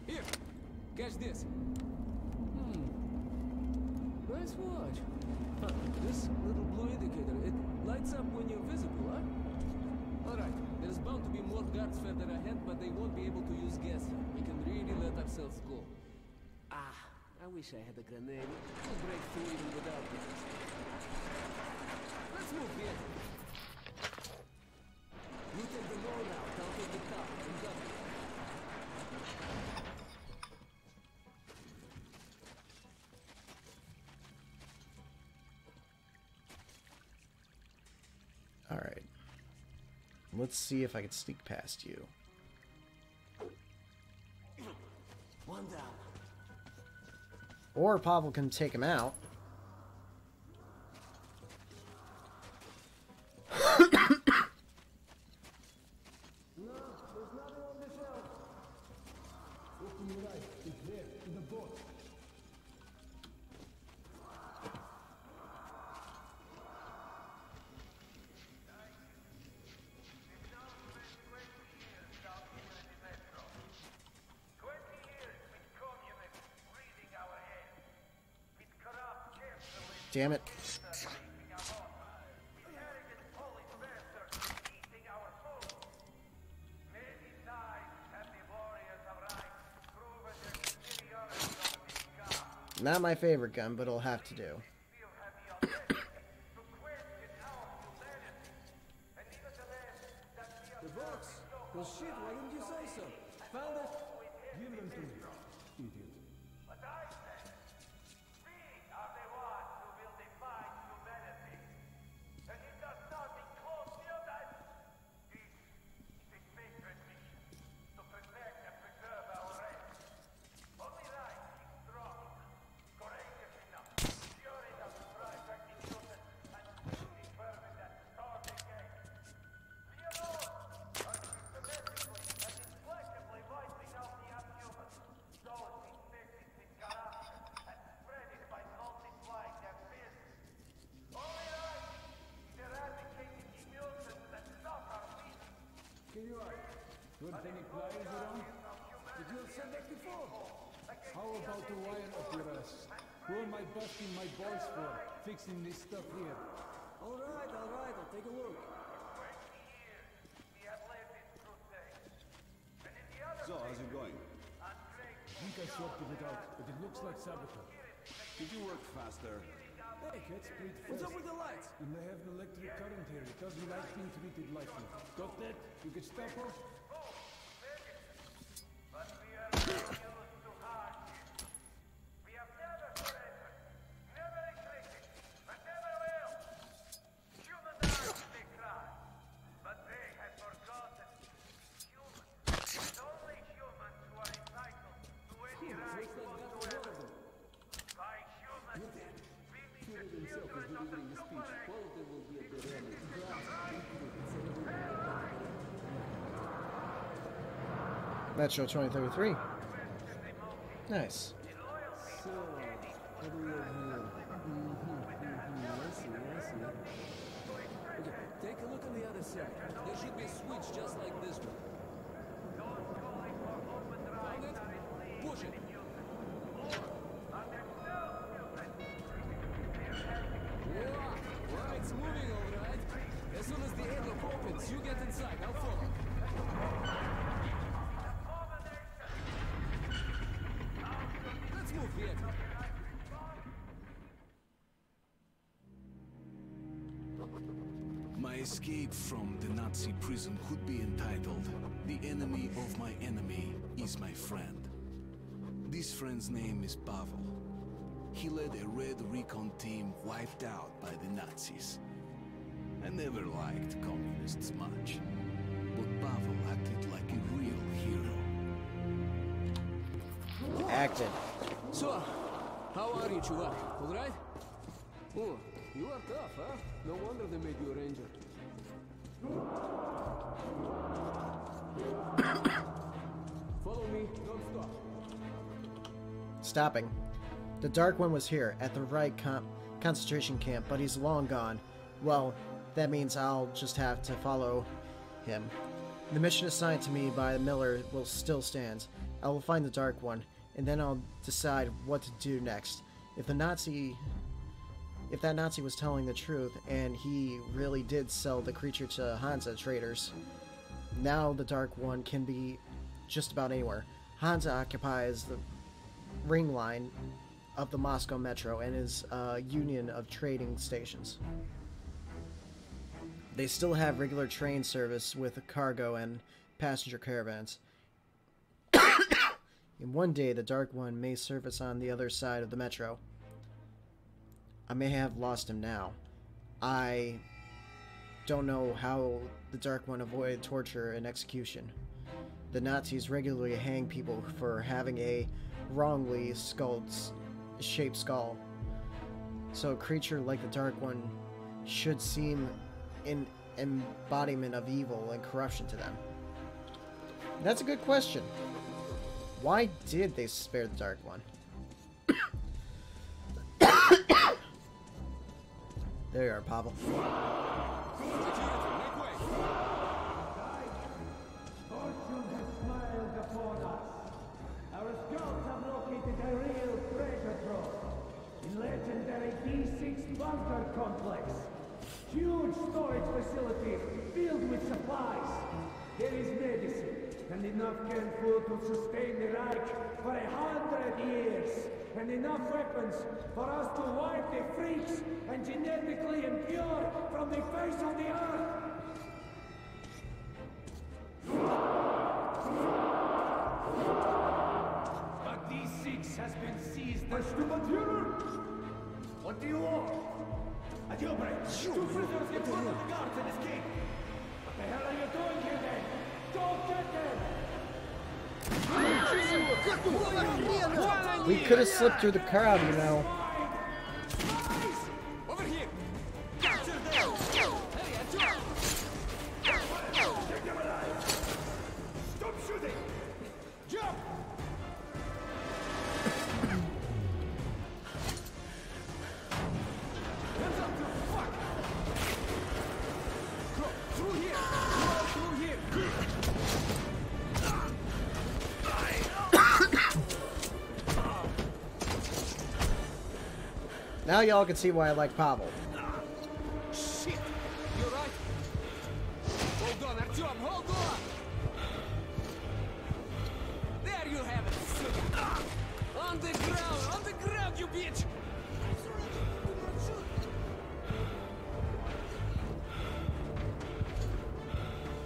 Here, catch this. Nice watch. Huh, this little blue indicator, it lights up when you're visible, huh? Alright, there's bound to be more guards further ahead, but they won't be able to use gas. We can really let ourselves go. Ah, I wish I had a grenade. We'll break through even without gas. Let's move here. You take the low route, I'll take the top, and double. Alright. Let's see if I can sneak past you. One down. Or Pavel can take him out. Damn it. Not my favorite gun, but it'll have to do. The box! Well, shit, why didn't you say so? Found it? Give them to me. Idiot. Good any pliers around? Did you said that before? How about the wire up your ass? Who am I busting my balls for? Fixing this stuff here. Alright, I'll take a look. So, how's it going? I think I sorted it out, but it looks like sabotage. Could you work faster? Hey, cat's pretty fast. What's up with the lights? And I have an electric current here. It doesn't like being treated lightly. Got that? You can stop off? Metro 2033. Nice. So, what do we have here? I see. Okay, take a look on the other side. There should be a switch just like this one. Found it? Push it. Yeah, it's moving all right. As soon as the airlock opens, you get inside. I'll follow. Let's move here. My escape from the Nazi prison could be entitled "The Enemy of My Enemy is My Friend." This friend's name is Pavel. He led a Red Recon team wiped out by the Nazis. I never liked communists much, but Pavel acted like a real hero. Acted. So, How are you, Chuvak? All right? Oh, you are tough, huh? No wonder they made you a ranger. Follow me, don't stop. Stopping. The Dark One was here, at the right concentration camp, but he's long gone. Well, that means I'll just have to follow him. The mission assigned to me by the Miller will still stand. I will find the Dark One, and then I'll decide what to do next. If that Nazi was telling the truth, and he really did sell the creature to Hansa traders, now the Dark One can be just about anywhere. Hansa occupies the ring line of the Moscow Metro and is a union of trading stations. They still have regular train service with cargo and passenger caravans. And one day the Dark One may surface on the other side of the metro. I may have lost him now. I don't know how the Dark One avoided torture and execution. The Nazis regularly hang people for having a wrongly shaped skull. So a creature like the Dark One should seem an embodiment of evil and corruption to them. That's a good question. Why did they spare the Dark One? There you are, Pavel. Our scouts have located a real treasure trove in legendary D6 bunker complex. Huge storage facility filled with supplies. There is medicine and enough canned food to sustain the Reich for 100 years. And enough weapons for us to wipe the freaks and genetically impure from the face of the earth. But D6 has been seized. What do you want? A jailbreak. Two prisoners get one of the guards and escape. What the hell are you doing here then? Don't get them! We could have slipped through the crowd, you know. Over here! Capture them! Hey, Artyom! Take them alive! Stop shooting! Jump! Hands up, you fuck! Go through here! Go through here! Now y'all can see why I like Pavel. Shit! You right? Hold on, Artyom, hold on! There you have it! On the ground, you bitch!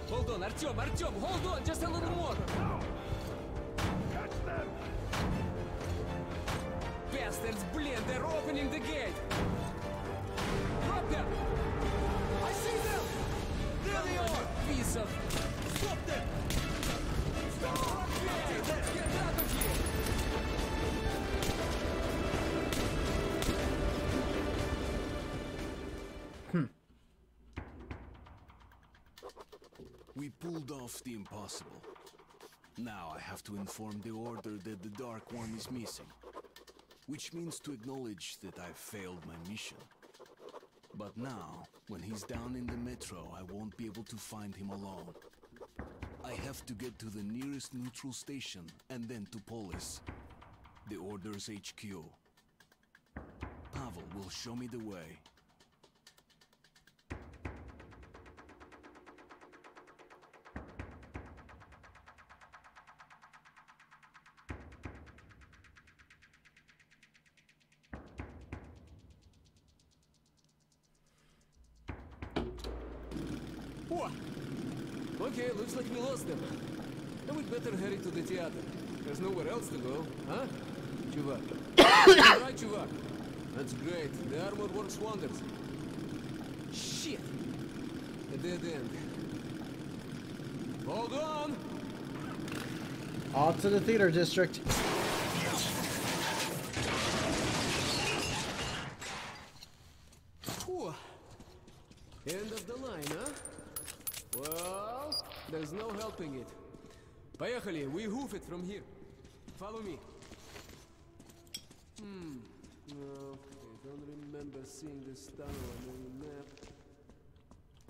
Hold on, Artyom, hold on, just a little more! Catch them! Bastards, blin, they're opening the gate! Drop them! I see them! There they are! Piece of... Stop them! Stop! Okay, let's get out of here! We pulled off the impossible. Now I have to inform the Order that the Dark One is missing. Which means to acknowledge that I've failed my mission. But now, when he's down in the metro, I won't be able to find him alone. I have to get to the nearest neutral station, and then to Polis, the Order's HQ. Pavel will show me the way. Okay, looks like we lost them. Then we'd better hurry to the theater. There's nowhere else to go, huh? Chuvak. Right, Chuvak. That's great. The armor works wonders. Shit! A dead end. Hold on! Off to the theater district. There's no helping it. Поехали, we hoof it from here. Follow me. Okay, don't remember seeing this tunnel on any map.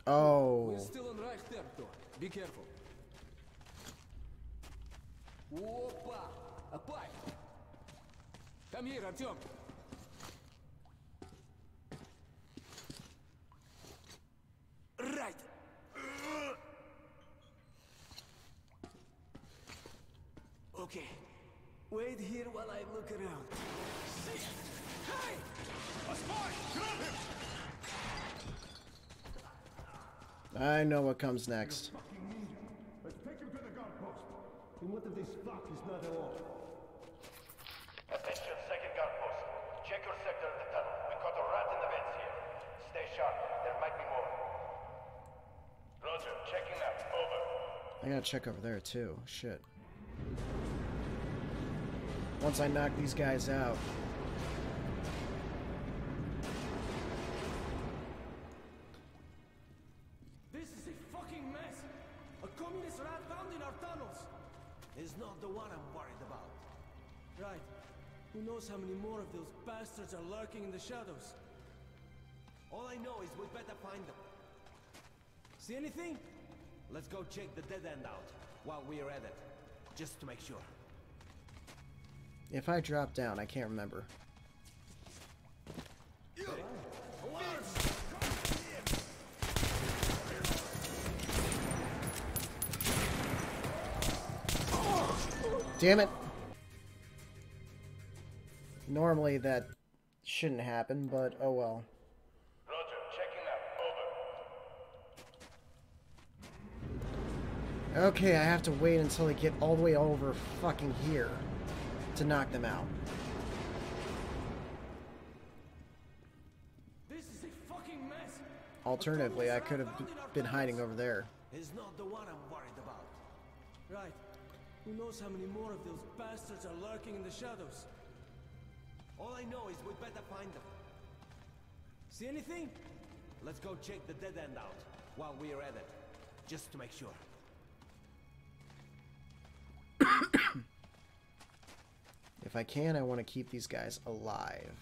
Oh. We're still on right territory. Be careful. Опа! A pipe! Come here, Artyom! Right! Okay. Wait here while I look around. Shit! Hey! A spy! Grab him! I know what comes next. Let's take him to the guard post. And what if this fuck is not alone? Attention, second guard post. Check your sector of the tunnel. We caught a rat in the vents here. Stay sharp. There might be more. Roger. Checking up. Over. I gotta check over there too. Shit. Once I knock these guys out. This is a fucking mess! A communist rat found in our tunnels! Is not the one I'm worried about. Right. Who knows how many more of those bastards are lurking in the shadows? All I know is we better find them. See anything? Let's go check the dead end out while we're at it. Just to make sure. If I drop down, I can't remember. Damn it! Normally that shouldn't happen, but oh well. Roger. Checking up. Over. Okay, I have to wait until they get all the way over fucking here to knock them out. This is a fucking mess! Alternatively, I could have been hiding over there. Is not the one I'm worried about. Right. Who knows how many more of those bastards are lurking in the shadows? All I know is we better find them. See anything? Let's go check the dead end out while we're at it. Just to make sure. If I can, I want to keep these guys alive.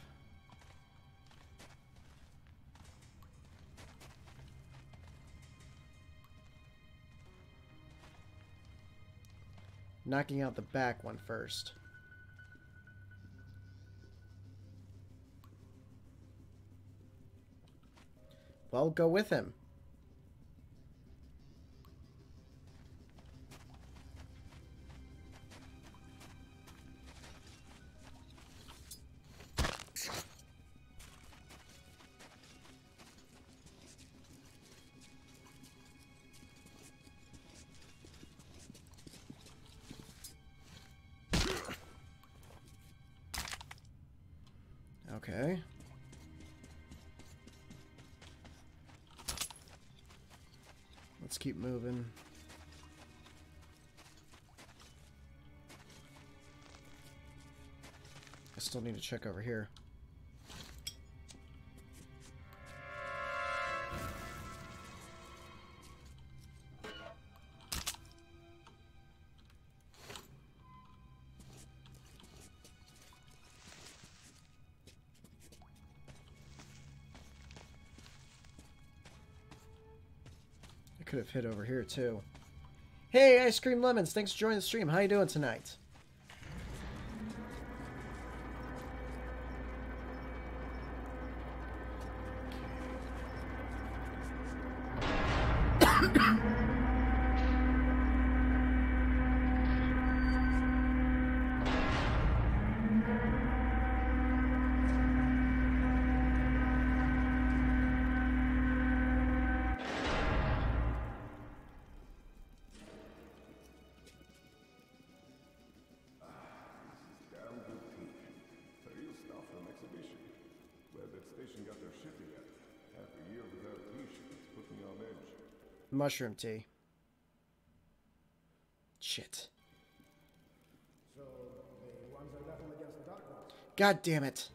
Knocking out the back one first. Well, go with him. Okay. Let's keep moving. I still need to check over here. Could have hit over here too. Hey, Ice Cream Lemons, thanks for joining the stream. How you doing tonight? Mushroom tea. Shit. So, the ones are level against the Dark Ones. God damn it.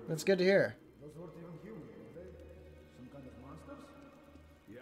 That's good to hear. Those weren't even human, were they? Some kind of monsters? Yeah,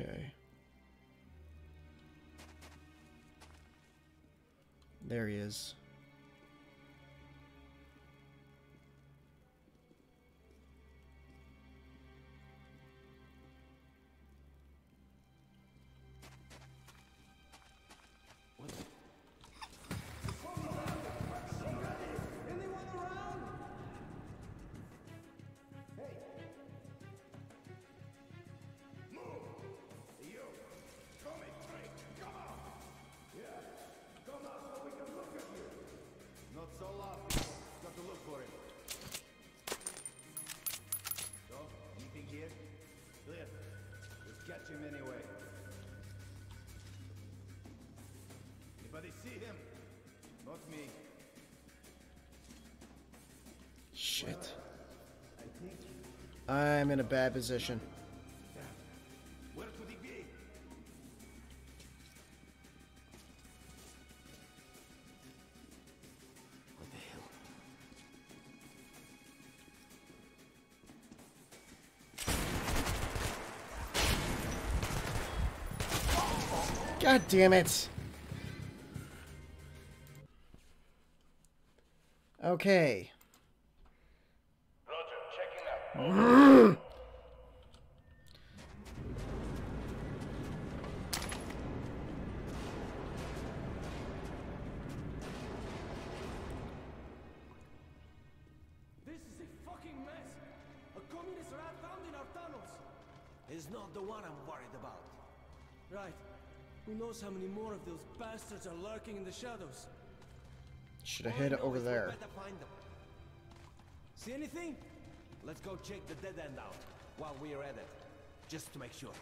Okay. There he is. Catch him anyway. Anybody see him? Not me. Shit. I'm in a bad position. Where could he be? What the hell? God damn it. Okay. Roger, checking out. This is a fucking mess. A communist rat found in our tunnels. Is not the one I'm worried about. Right. Who knows how many more of those bastards are lurking in the shadows? Should have hid over there. Better find them. See anything? Let's go check the dead end out while we're at it, just to make sure.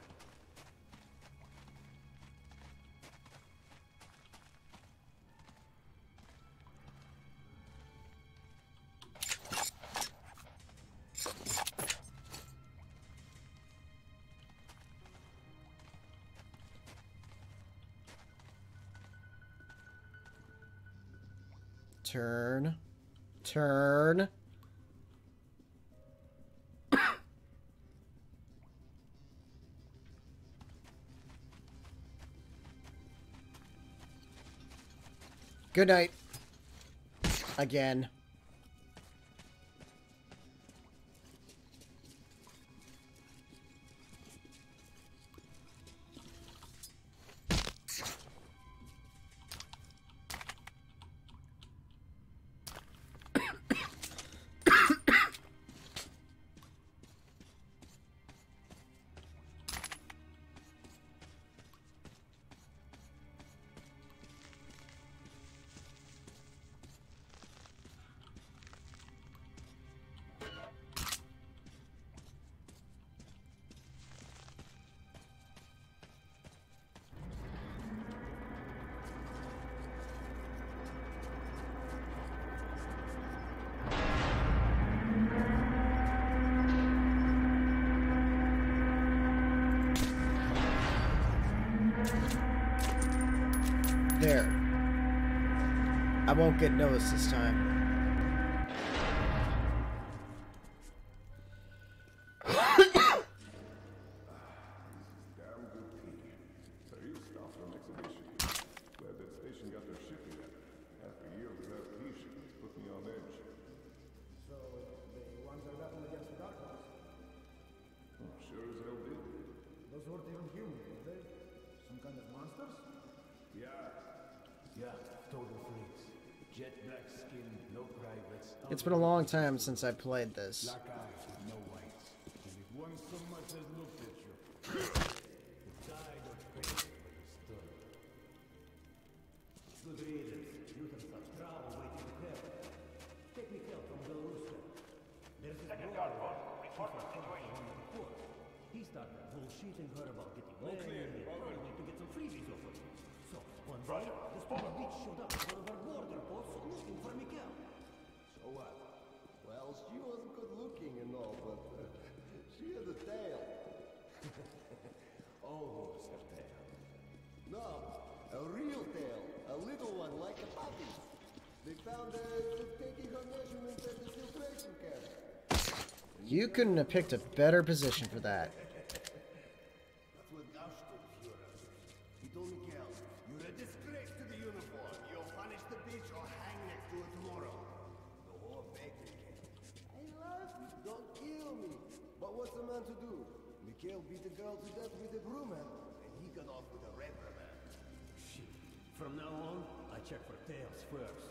Turn. Turn. Good night. Again. There. I won't get noticed this time. Damn good tea. So you stopped for an exhibition. Glad that station got their shit together. After a year without tea, she put me on edge. So, the ones are battling against the Dark Ones? Oh, sure as hell did. Those weren't even human, were they? Some kind of monsters? Yeah, total freaks. Jet black skin, no privates. It's been a long time since I played this. Black eyes with no whites. And if one so much as looked at you, died of pain when you stood. Good riddance. You can stop trouble waiting to happen. Technical from Belarusia. There's this boy, report the situation. He started bullshitting her about getting married and probably to get some freebies off of it. So, one day, this poor bitch showed up at one of our border posts looking for Miguel. So what? Well, she wasn't good looking and all, but she had a tail. Almost a tail. No, a real tail. A little one like a puppy. They found her taking her measurements at the filtration camp. You couldn't have picked a better position for that. That's what Mikhail beat the girl to death with a broom handle, and he got off with a reprimand. Shit. From now on, I check for tails first.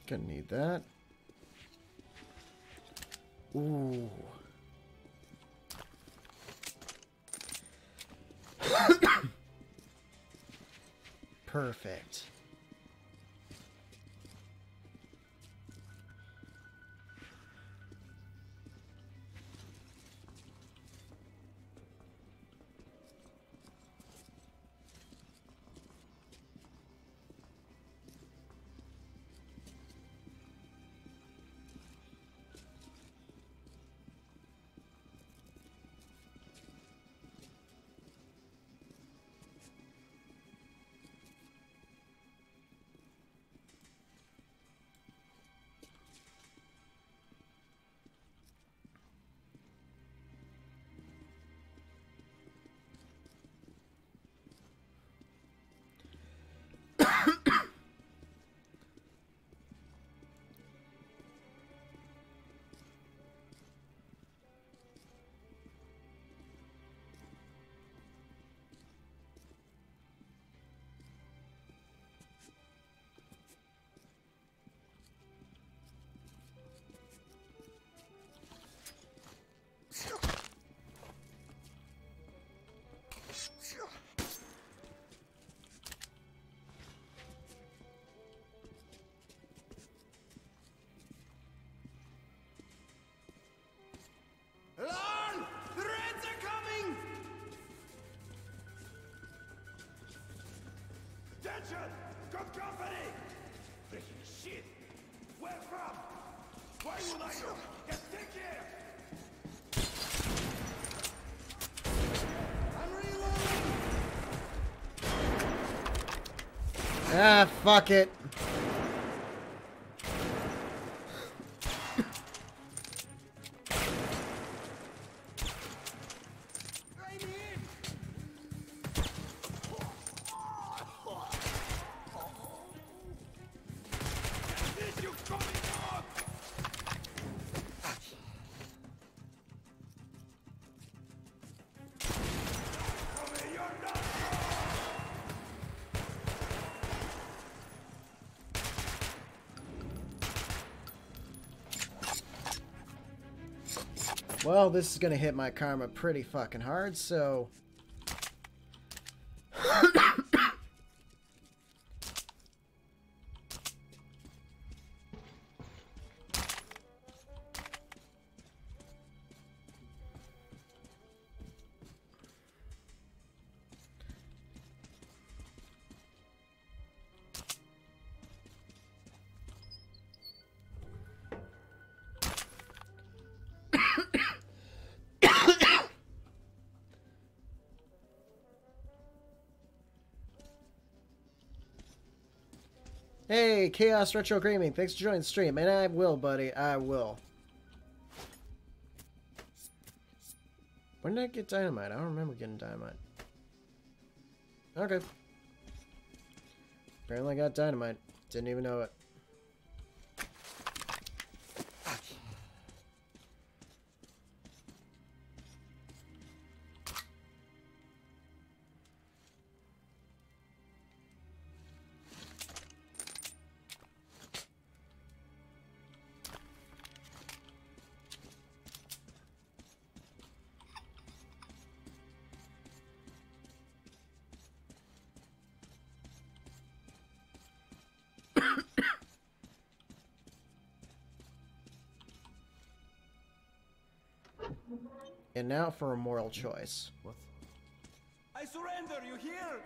Gonna need that. Ooh. Perfect. Alarm! The Reds are coming! Attention! Good company! Freaking shit! Where from? Why would I know? Get stick here! I'm reloading! Ah, fuck it. Well, this is gonna hit my karma pretty fucking hard, so... Hey, Chaos Retro Gaming, thanks for joining the stream. And I will, buddy, I will. When did I get dynamite? I don't remember getting dynamite. Okay. Apparently I got dynamite. Didn't even know it. And now for a moral choice. What? I surrender, you hear?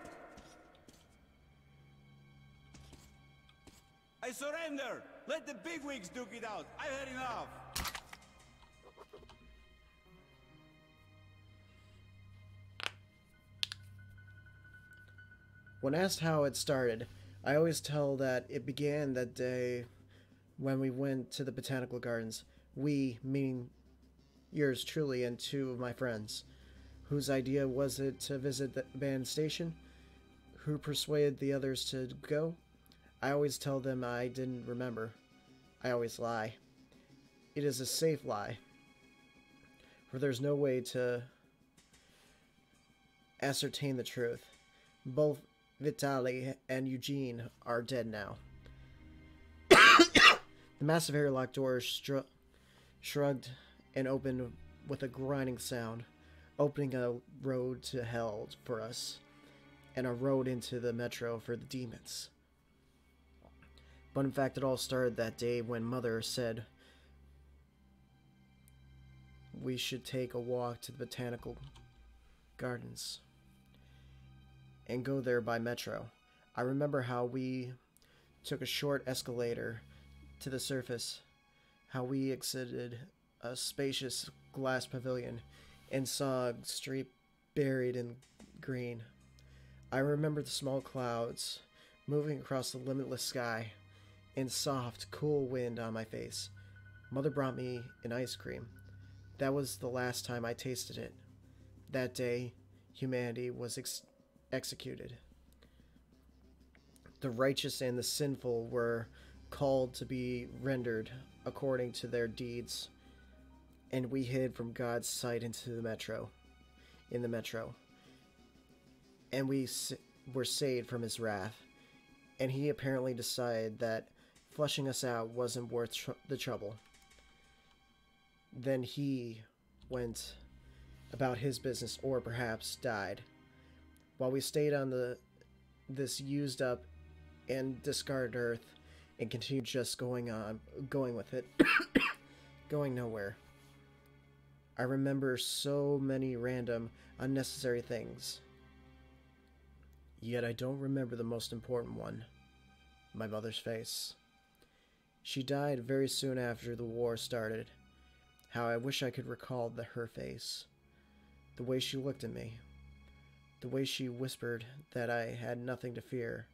I surrender! Let the bigwigs duke it out! I've had enough! When asked how it started, I always tell that it began that day when we went to the botanical gardens. We, meaning yours truly and two of my friends. Whose idea was it to visit the abandoned station? Who persuaded the others to go? I always tell them I didn't remember. I always lie. It is a safe lie, for there's no way to ascertain the truth. Both Vitaly and Eugene are dead now. The massive airlock door shrugged and opened with a grinding sound, opening a road to hell for us, and a road into the metro for the demons. But in fact, it all started that day when Mother said we should take a walk to the botanical gardens and go there by metro. I remember how we took a short escalator to the surface, how we exited a spacious glass pavilion and saw a street buried in green. I remember the small clouds moving across the limitless sky and soft, cool wind on my face. Mother brought me an ice cream. That was the last time I tasted it. That day, humanity was executed. The righteous and the sinful were called to be rendered according to their deeds, and we hid from God's sight in the metro, and we were saved from his wrath. And he apparently decided that flushing us out wasn't worth the trouble. Then he went about his business, or perhaps died, while we stayed on this used up and discarded earth and continued just going with it, going nowhere. I remember so many random, unnecessary things. Yet I don't remember the most important one. My mother's face. She died very soon after the war started. How I wish I could recall her face. The way she looked at me. The way she whispered that I had nothing to fear.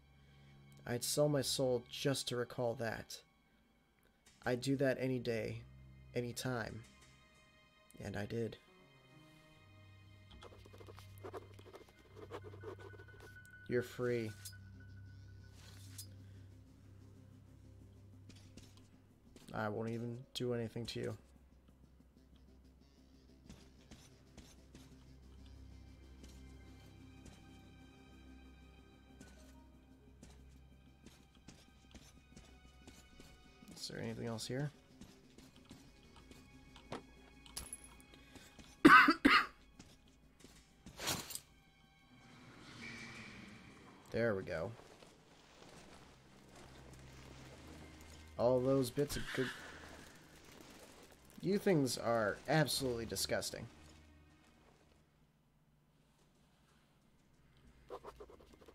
I'd sell my soul just to recall that. I'd do that any day, any time. And I did. You're free. I won't even do anything to you. Is there anything else here? There we go. All those bits of good... You things are absolutely disgusting.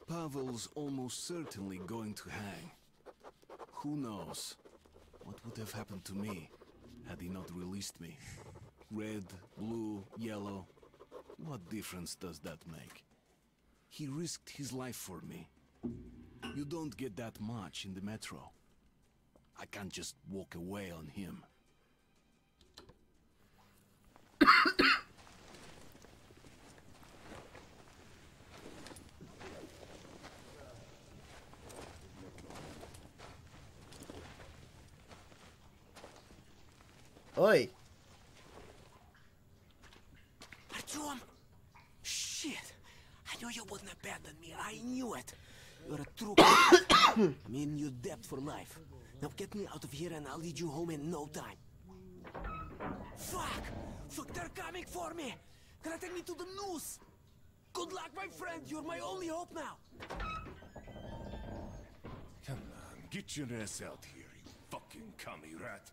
Pavel's almost certainly going to hang. Who knows what would have happened to me had he not released me? Red, blue, yellow, what difference does that make? He risked his life for me. You don't get that much in the metro. I can't just walk away on him. Oi! Artyom! Shit! I knew you wouldn't abandon me. I knew it. You're a true I'm in your debt for life. Now get me out of here and I'll lead you home in no time. Fuck! Fuck, they're coming for me! Gonna take me to the noose! Good luck, my friend! You're my only hope now! Come on, get your ass out here, you fucking commie rat.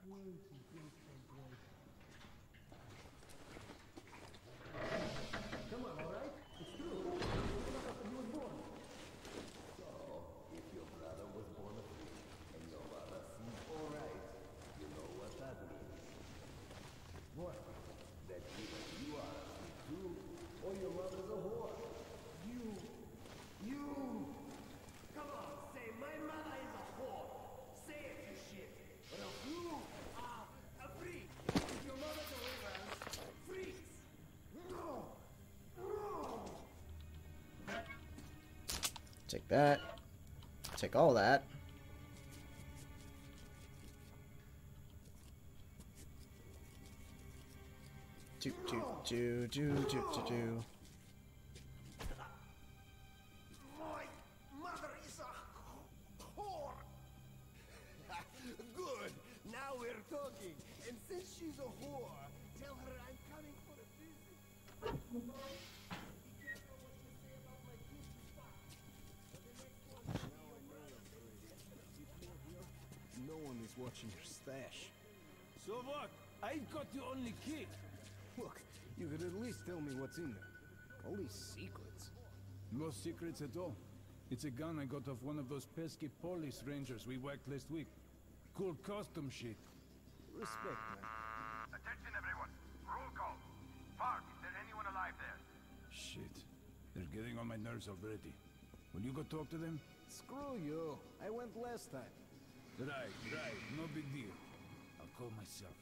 Take that. Take all that. Do. My mother is a whore. Good. Now we're talking. And since she's a whore, tell her I'm coming for a visit. Be careful what you say about my kids' spot. Or the next one will be your brother. No one is watching your stash. So what? I've got the only key. Look, you could at least tell me what's in there. All these secrets. No secrets at all. It's a gun I got off one of those pesky police rangers we whacked last week. Cool custom shit. Respect, man. Attention everyone. Roll call. Park, is there anyone alive there? Shit. They're getting on my nerves already. Will you go talk to them? Screw you. I went last time. Right. No big deal. I'll call myself.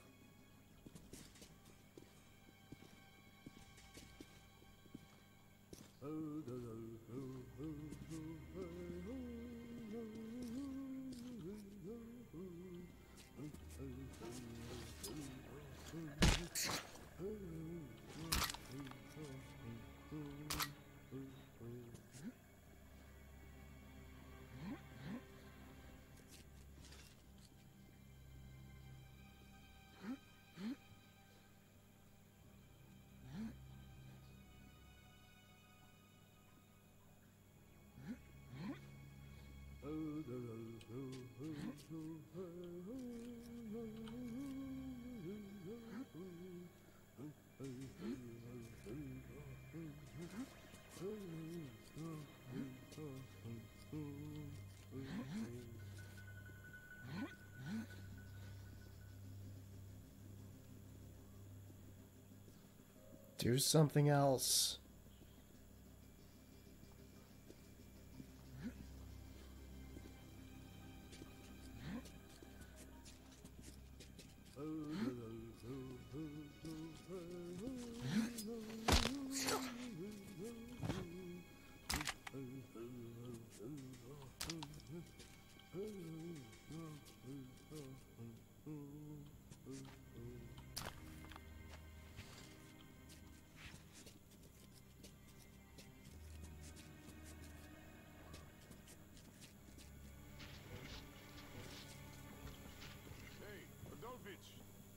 Do something else.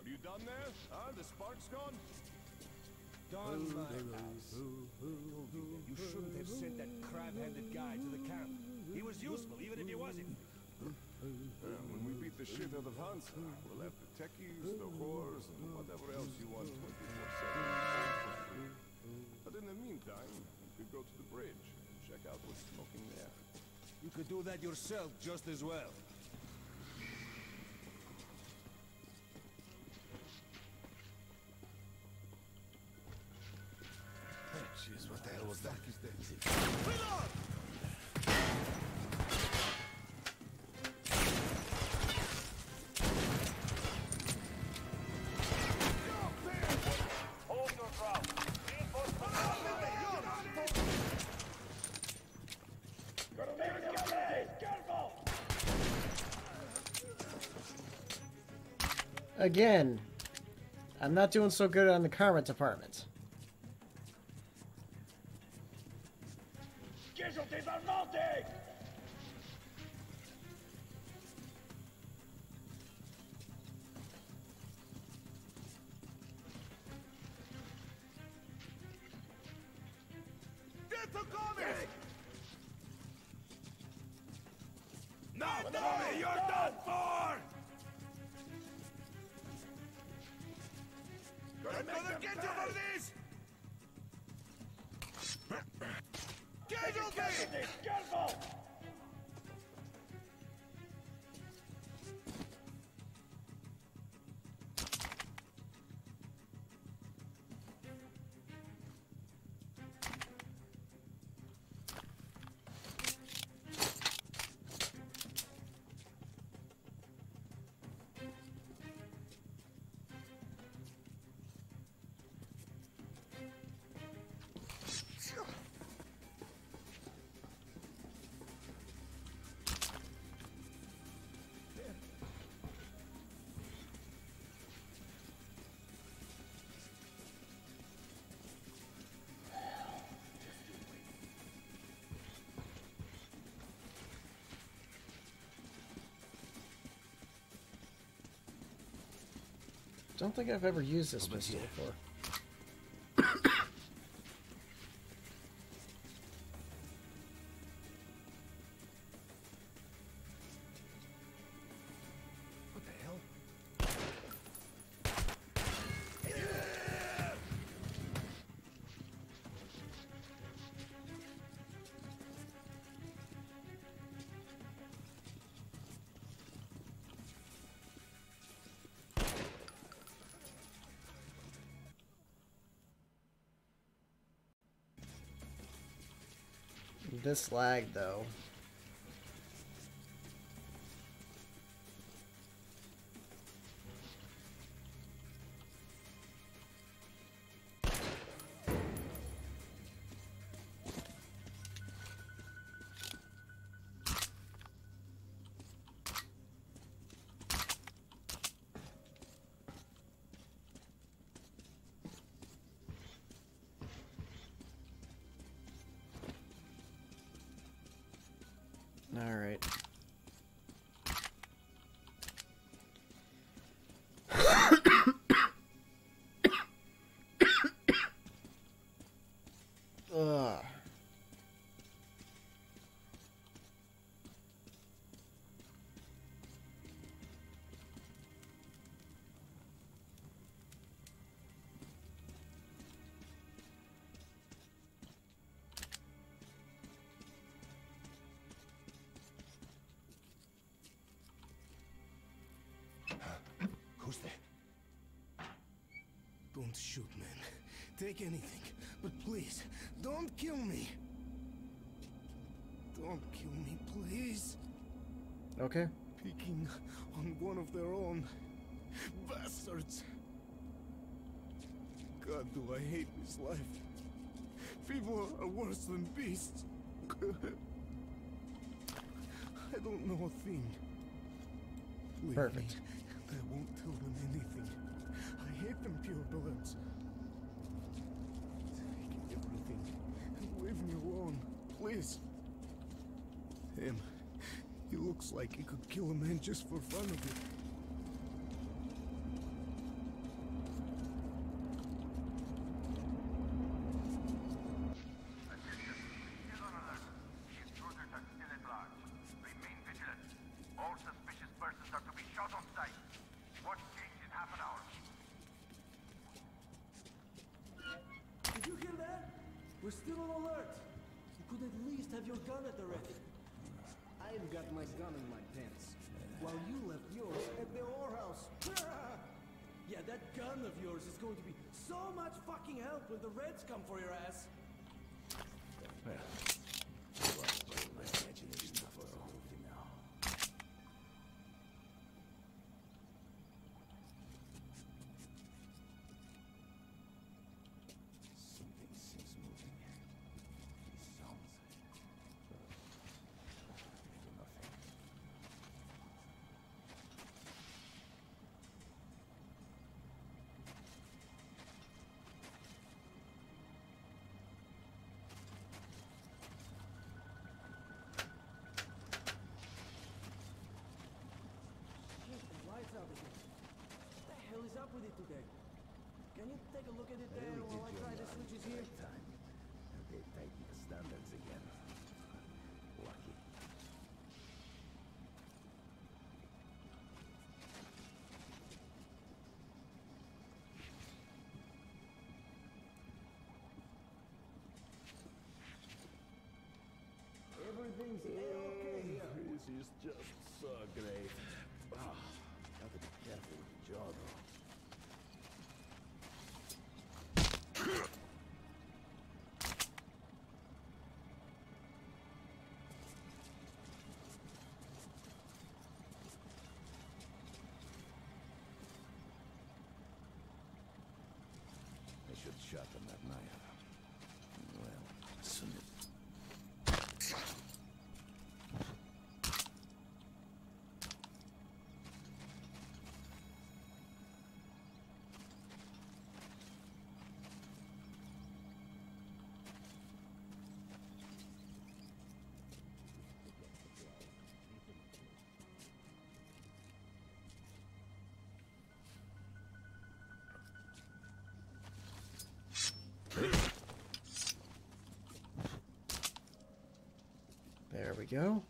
Are you done there? Huh? The spark's gone? Darn my ass. I told you that you shouldn't have sent that crab-handed guy to the camp. He was useful, even if he wasn't. When we beat the shit out of Hansa, we'll have the techies, the whores, and whatever else you want 24/7. But in the meantime, you could go to the bridge and check out what's smoking there. You could do that yourself just as well. Jeez, what the hell was that? Hold your ground. Reinforcements are on the way. Again, I'm not doing so good on the karma department. Casualties are mounting! Get to coming! No, Tommy, you're done for! I'm gonna get you for this! Casualties! Careful! Don't think I've ever used this pistol before. What the hell? This lag, though. All right. Ugh. Who's there? Don't shoot, man. Take anything, but please, don't kill me. Don't kill me, please. Okay. Picking on one of their own. Bastards. God, do I hate this life. People are worse than beasts. I don't know a thing. Leave Perfect. me. I won't tell them anything. I hate them purebloods. Take everything and leave me alone, please. Him. He looks like he could kill a man just for fun of it. All suspicious persons are to be shot on sight. Watch gates in half an hour. Did you hear that? We're still on alert. You could at least have your gun at the ready. I've got my gun in my pants, while you left yours at the whorehouse. Yeah, that gun of yours is going to be so much fucking help when the Reds come for your ass. Well, my imagination is for a movie now. Something seems moving. These sounds. Nothing. Shit, the lights out again. What the hell is up with it today? Can you take a look at it there while I try the switches here? Time. They tighten the standards again. Lucky. Everything's A-okay here. This is just so great. Ah, gotta be careful with the jaw, though. I should sharpen that knife. Well, soon. we go.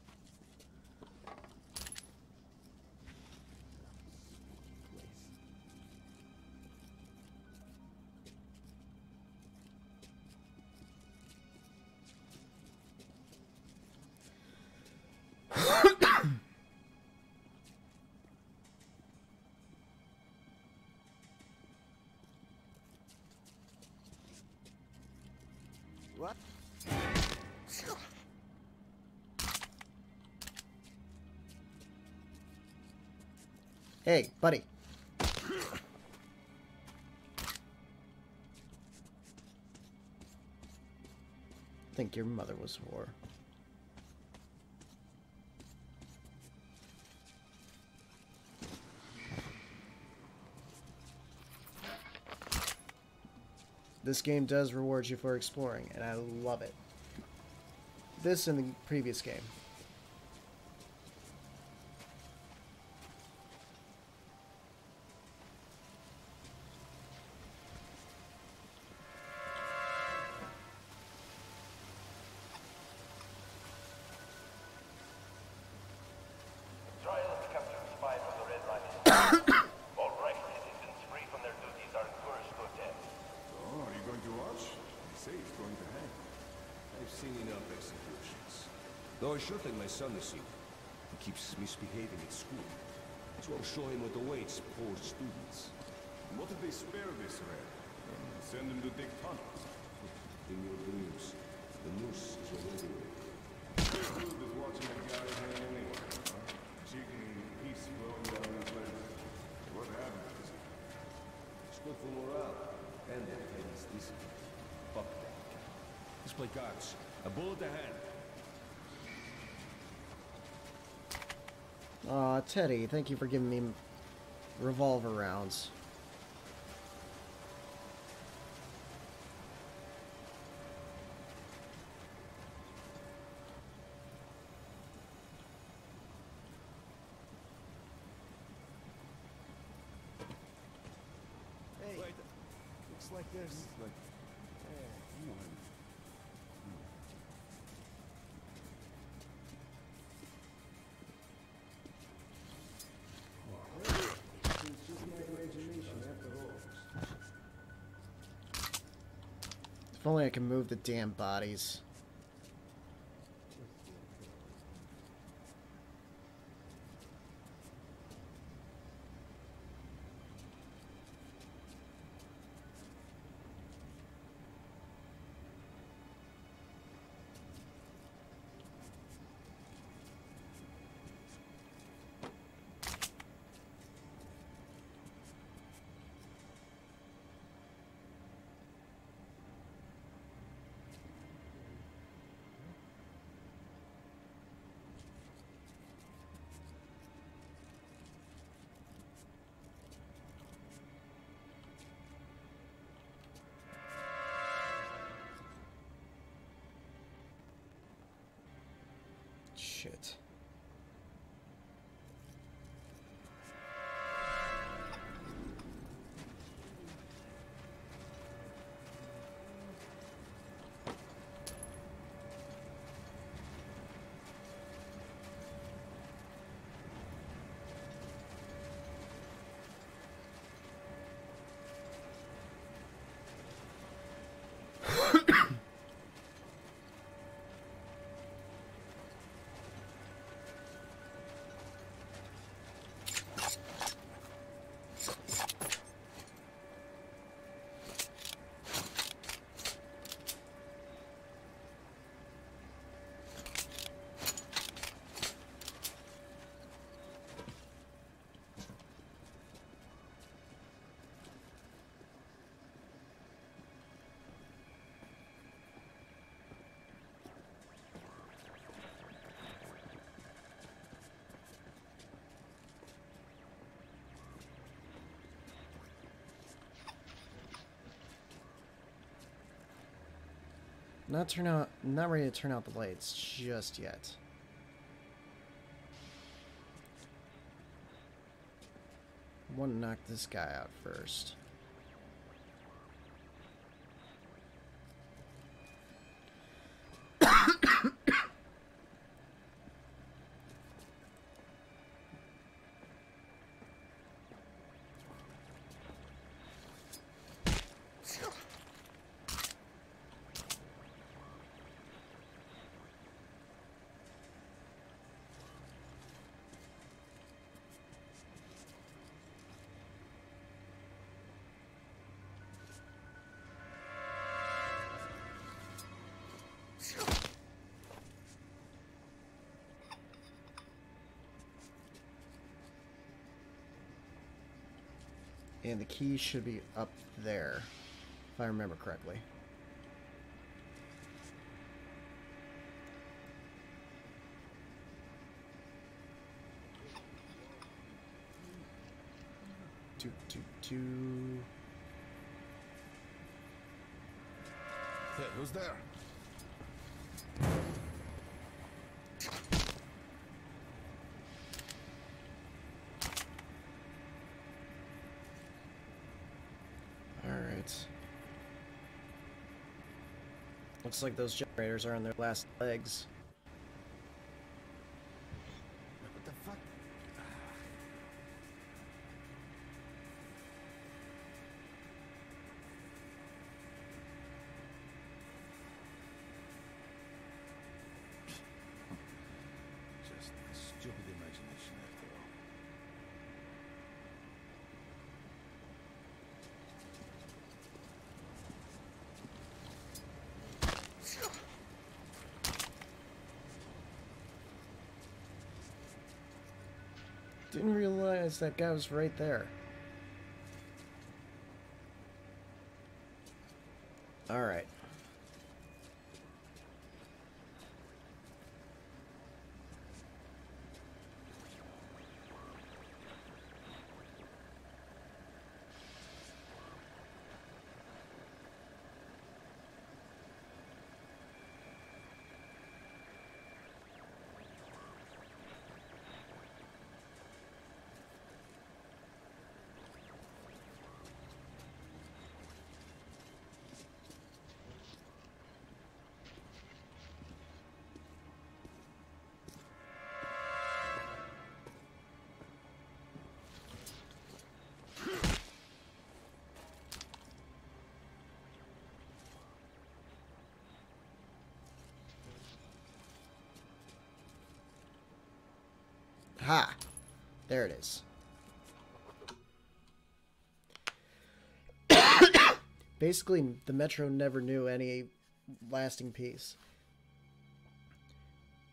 What? Hey, buddy. Think your mother was a whore. This game does reward you for exploring, and I love it. This and the previous game. Trial of the captured spy from the Red Line. All right citizens free from their duties are encouraged to attend. Oh, are you going to watch? They say he's going to hang. I've seen enough executions. Though I sure think my son is seen. He keeps misbehaving at school. So I'll show him what awaits poor students. What if they spare this red? And send him to dig tunnels? In your dreams, the noose is already ready. Who is watching a guy hang anyway, huh? Chicken piece flowing down his legs. What happened? It's good for morale. And it pays decent. Fuck that. Let's play cards. A bullet to hand. Aw, Teddy, thank you for giving me revolver rounds. Hey, wait. Looks like there's... It's just my imagination after all. If only I can move the damn bodies. Shit. Not ready to turn out the lights just yet. I want to knock this guy out first. And the key should be up there, if I remember correctly. Hey, who's there? Alright. Looks like those generators are on their last legs. What the fuck? Just a stupid imagination after all. Didn't realize that guy was right there. Alright. Ha! There it is. Basically, the Metro never knew any lasting peace.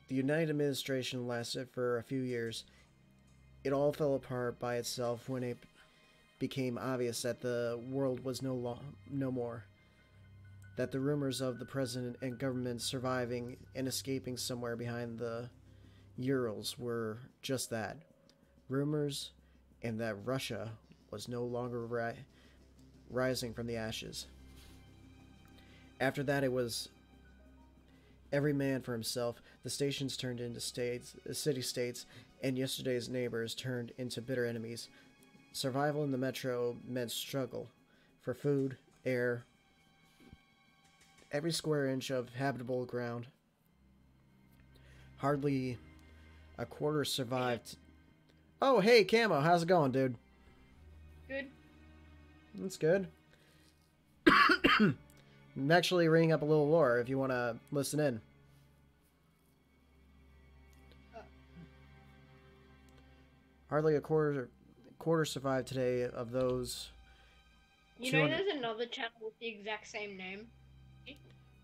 The United Administration lasted for a few years. It all fell apart by itself when it became obvious that the world was no more. That the rumors of the president and government surviving and escaping somewhere behind the Urals were just that, rumors, and that Russia was no longer rising from the ashes. After that, it was every man for himself. The stations turned into city-states, and yesterday's neighbors turned into bitter enemies. Survival in the Metro meant struggle for food, air, every square inch of habitable ground. Hardly a quarter survived. Oh, hey, Camo. How's it going, dude? Good. That's good. I'm actually reading up a little lore if you want to listen in. Hardly a quarter survived today of those. You know, there's another channel with the exact same name.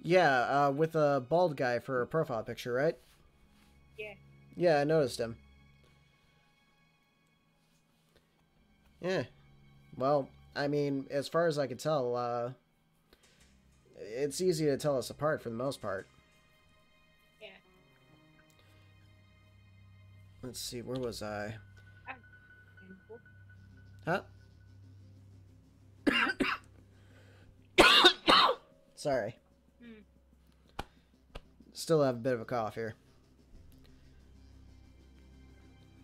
Yeah, with a bald guy for a profile picture, right? Yeah. Yeah, I noticed him. Yeah. Well, I mean, as far as I can tell, it's easy to tell us apart for the most part. Yeah. Let's see, where was I? Huh? Sorry. Still have a bit of a cough here.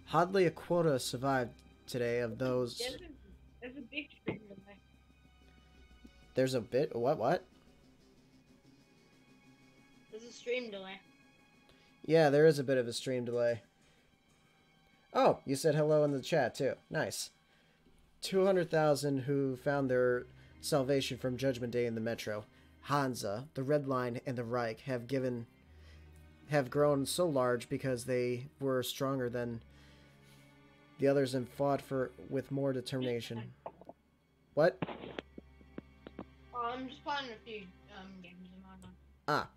Hardly a quota survived today of those. There's a big stream delay. There's a bit. What? There's a stream delay. Yeah, there is a bit of a stream delay. Oh, you said hello in the chat too. Nice. 200,000 who found their salvation from Judgment Day in the Metro. Hansa, the Red Line, and the Reich have grown so large because they were stronger than the others and fought with more determination. What? Oh, I'm just playing a few games in my mind. Ah.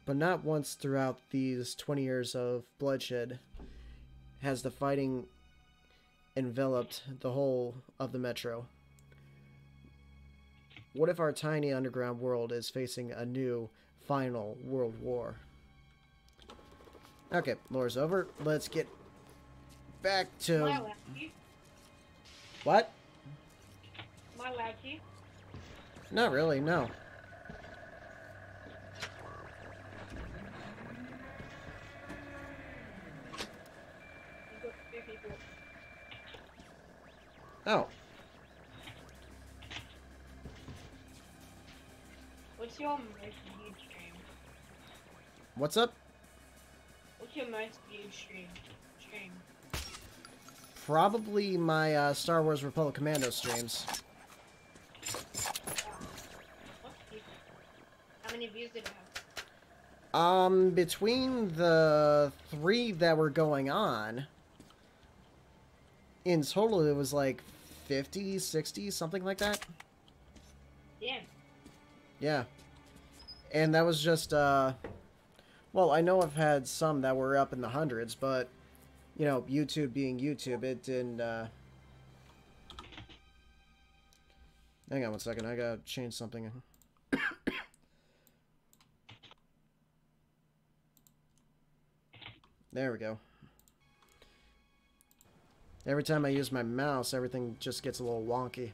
But not once throughout these 20 years of bloodshed has the fighting enveloped the whole of the metro. What if our tiny underground world is facing a new, final world war? Okay, lore's over. Let's get back to... Am I allowed to? What? Am I allowed to? Not really, no. You've got 2 people. Oh. What's your most viewed stream? What's up? What's your most viewed stream? Probably my Star Wars Republic Commando streams. How many views did it have? Between the 3 that were going on, in total it was like 50, 60, something like that. Yeah. Yeah. And that was just, well, I know I've had some that were up in the hundreds, but, you know, YouTube being YouTube, it didn't, Hang on one second, I gotta change something. There we go. Every time I use my mouse, everything just gets a little wonky.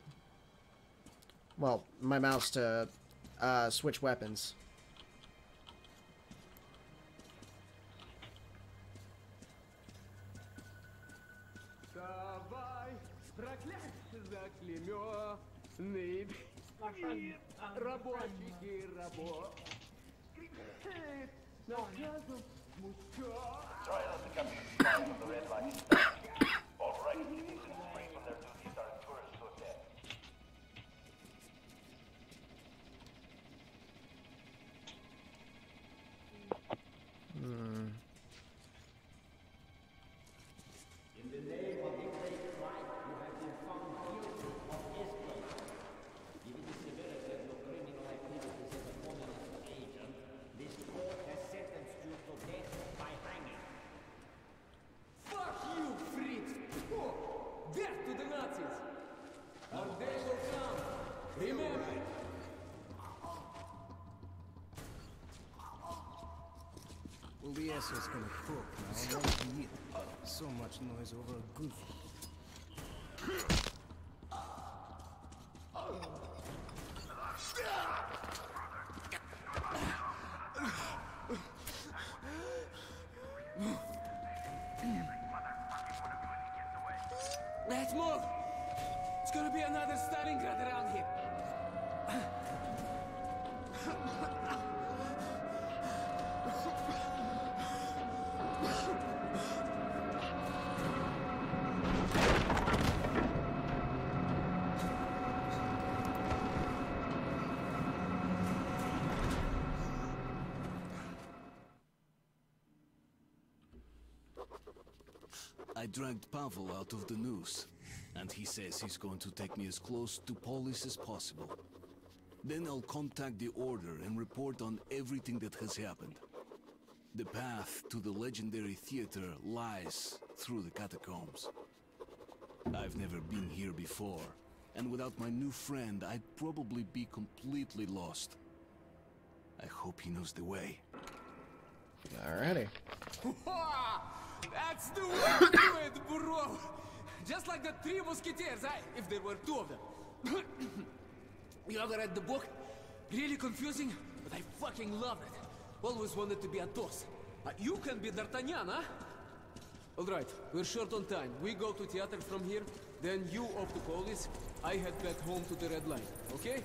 Well, my mouse to switch weapons. Try not to capture the spy on the red line. All right, citizens free from their duties are tourist hotel. In the name of the great light, you have been found guilty of espionage. Given the severity of your criminal activities as a communist agent, this court has sentenced you to death by hanging. Fuck you, Fritz! Oh, death to the Nazis! Our day will come. Remember it. Well, the asshole's gonna cook now. What do you need? So much noise over a goofy. Let's move! It's gonna be another Stalingrad around here. I dragged Pavel out of the noose, and he says he's going to take me as close to Polis as possible. Then I'll contact the Order and report on everything that has happened. The path to the legendary theater lies through the catacombs. I've never been here before, and without my new friend, I'd probably be completely lost. I hope he knows the way. Alrighty. That's the way to do it, bro! Just like the 3 Musketeers, if there were 2 of them. You ever read the book? Really confusing, but I fucking loved it. Always wanted to be Athos. You can be D'Artagnan, huh? Alright, we're short on time. We go to theater from here, then you off to Polis. I head back home to the Red Line, okay?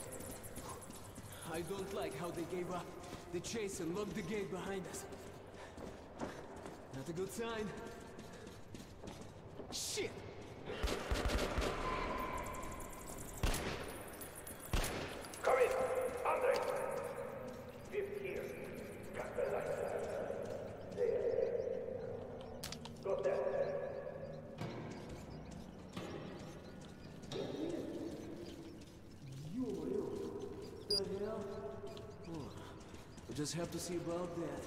I don't like how they gave up the chase and locked the gate behind us. Not a good sign. Shit! Come in, Andre. Fifth here. Got the lights. There. Got that. The hell? Oh, we just have to see about that.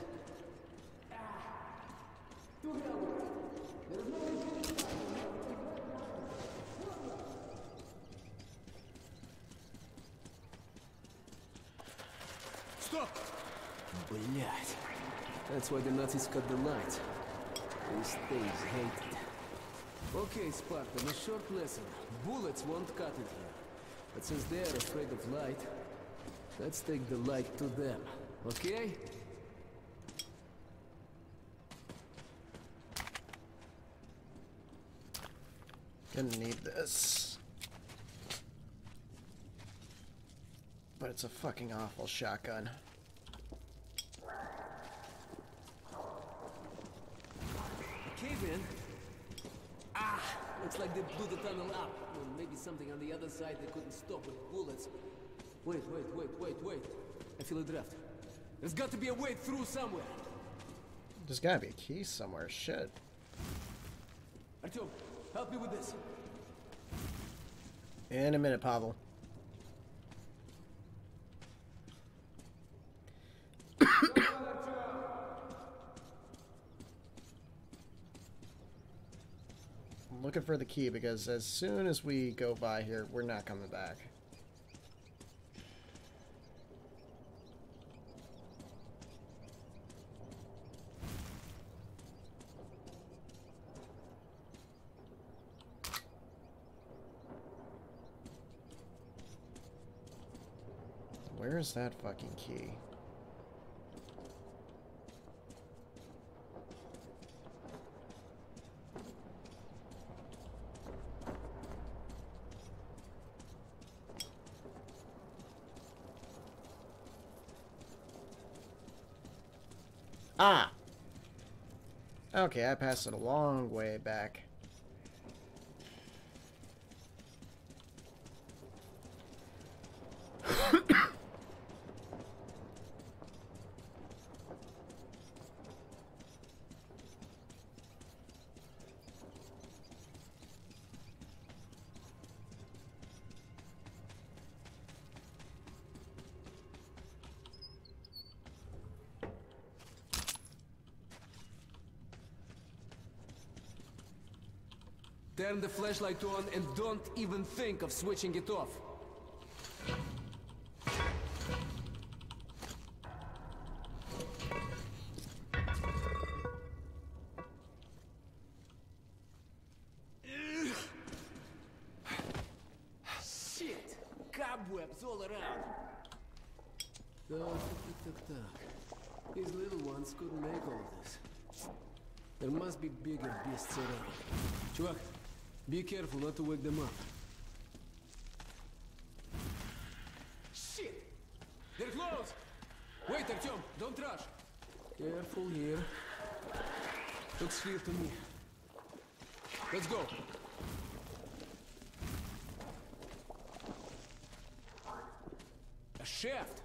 To hell with it. There's no stop! Блять. That's why the Nazis cut the lights. These things hate it. Okay, Spartan, a short lesson. Bullets won't cut it here. But since they're afraid of light, let's take the light to them, okay? Gonna need this. But it's a fucking awful shotgun. Cave in. Ah! Looks like they blew the tunnel up. Well, maybe something on the other side they couldn't stop with bullets. Wait. I feel a draft. There's got to be a way through somewhere. There's gotta be a key somewhere. Shit. Artyom, help me with this. In a minute, Pavel. I'm looking for the key because as soon as we go by here, we're not coming back. Where's that fucking key? Ah! Okay, I passed it a long way back. Turn the flashlight on and don't even think of switching it off. Shit! Cobwebs all around. These little ones couldn't make all this. There must be bigger beasts around. Чувак, be careful not to wake them up. Shit! They're close! Wait, Artyom, don't rush. Careful here. Looks clear to me. Let's go. A shaft.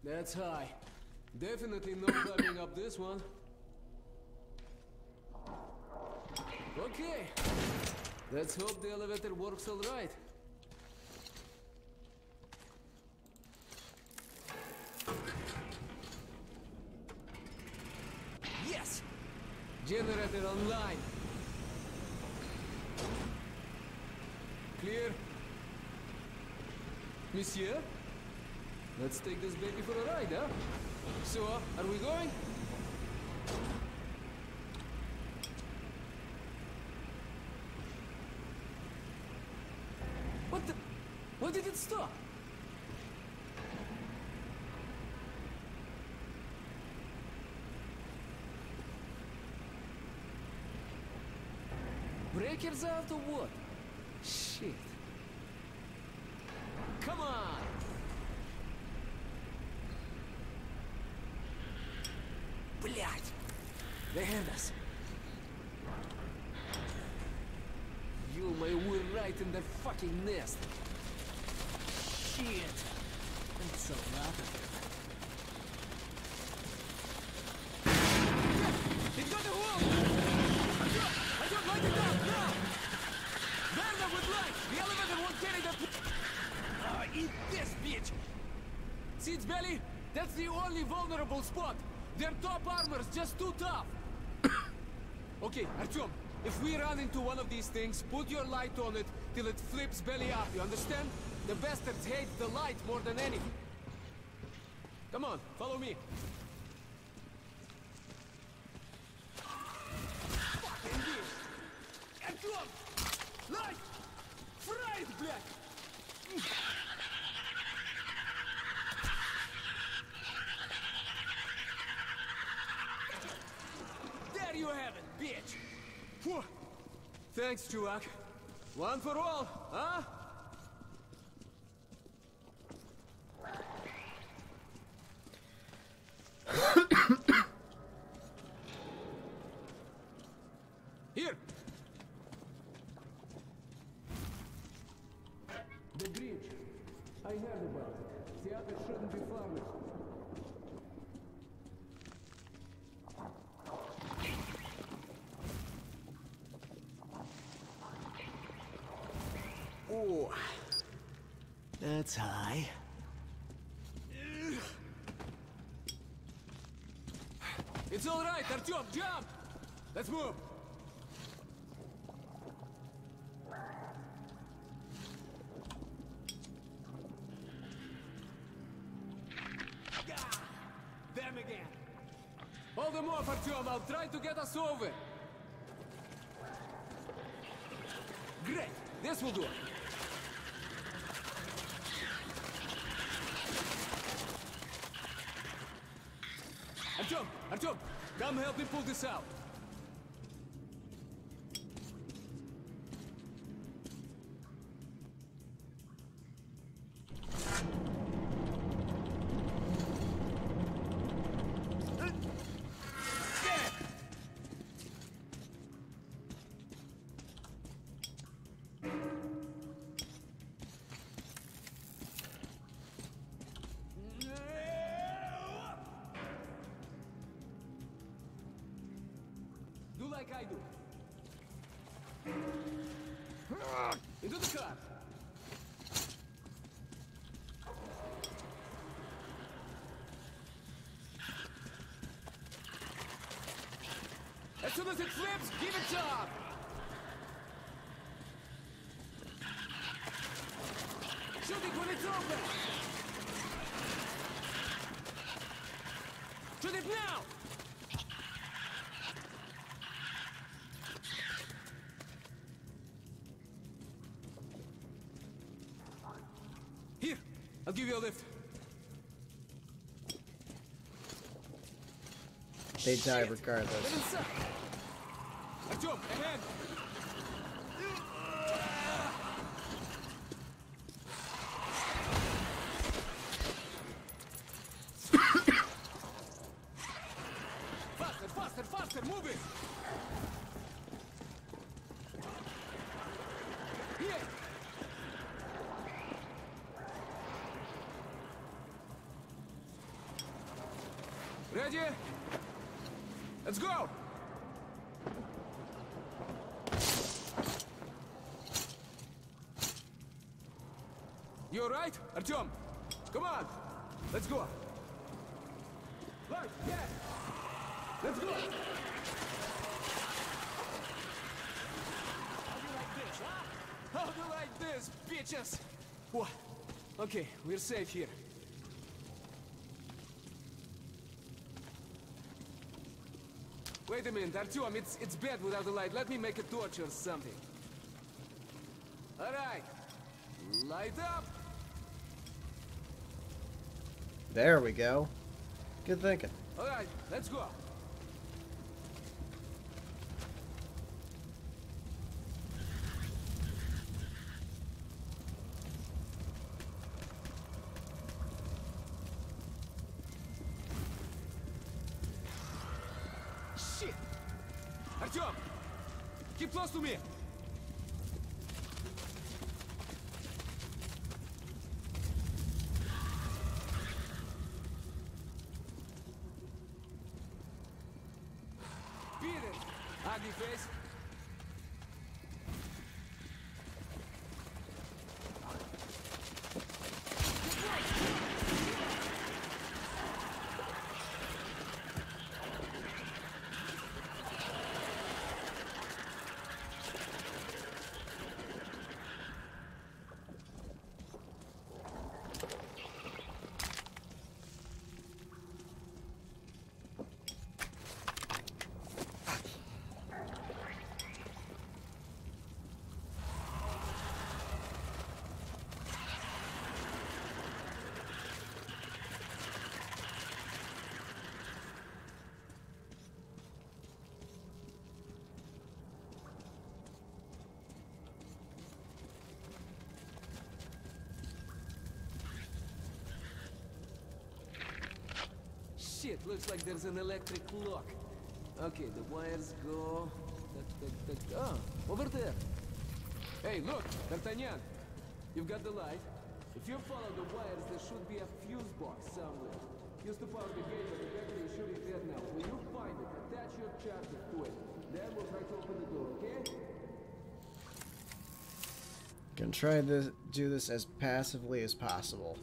That's high. Definitely no climbing up this one. Okay. Let's hope the elevator works all right. Yes! Generator online. Clear. Monsieur? Let's take this baby for a ride, huh? So, are we going? What the? Why did it stop? Breakers out or what? Shit. Come on! Блять! They hand us. You, we're right in their fucking nest. Shit! That's a lot of them. It got a wall! I don't light it up now! Burn them with light! The elevator won't carry the... eat this, bitch! See its belly? That's the only vulnerable spot! Their top armor's just too tough! Okay, Artyom, if we run into one of these things, put your light on it till it flips belly up, you understand? The bastards hate the light more than anything. Come on, follow me. Fucking bitch! Artyom! Light! Fried, блядь! There you have it, bitch! Whew. Thanks, чувак. One for all, huh? Here! The bridge. I heard about it. The others shouldn't be far now. Oh, that's high. It's all right, Artyom, jump! Let's move! Them again! Hold them off, Artyom, I'll try to get us over! Great! This will do it! Artyom, come help me pull this out. Do like I do. Into the car. As soon as it flips, give it job. Shoot it when it's open. Shoot it now. Here, I'll give you a lift. They die regardless. Get inside. Artyom, ahead. Faster, move it. Here. Ready? Let's go! You alright, Artyom? Come on! Let's go! Right, yeah! Let's go! How do you like this, bitches? Whoa. Okay, we're safe here. Wait a minute, Artyom, it's bad without the light. Let me make a torch or something. Alright. Light up! There we go. Good thinking. Alright, let's go. Shit! Artyom! Keep close to me! Beat it! Ugly face! Shit, looks like there's an electric lock. Okay, the wires go... Ah, over there. Hey, look, D'Artagnan. You've got the light. If you follow the wires, there should be a fuse box somewhere. Use the power of the gate, but the battery should be there now. When you find it, attach your charger to it. Then we'll try to open the door, okay? Gonna try to do this as passively as possible.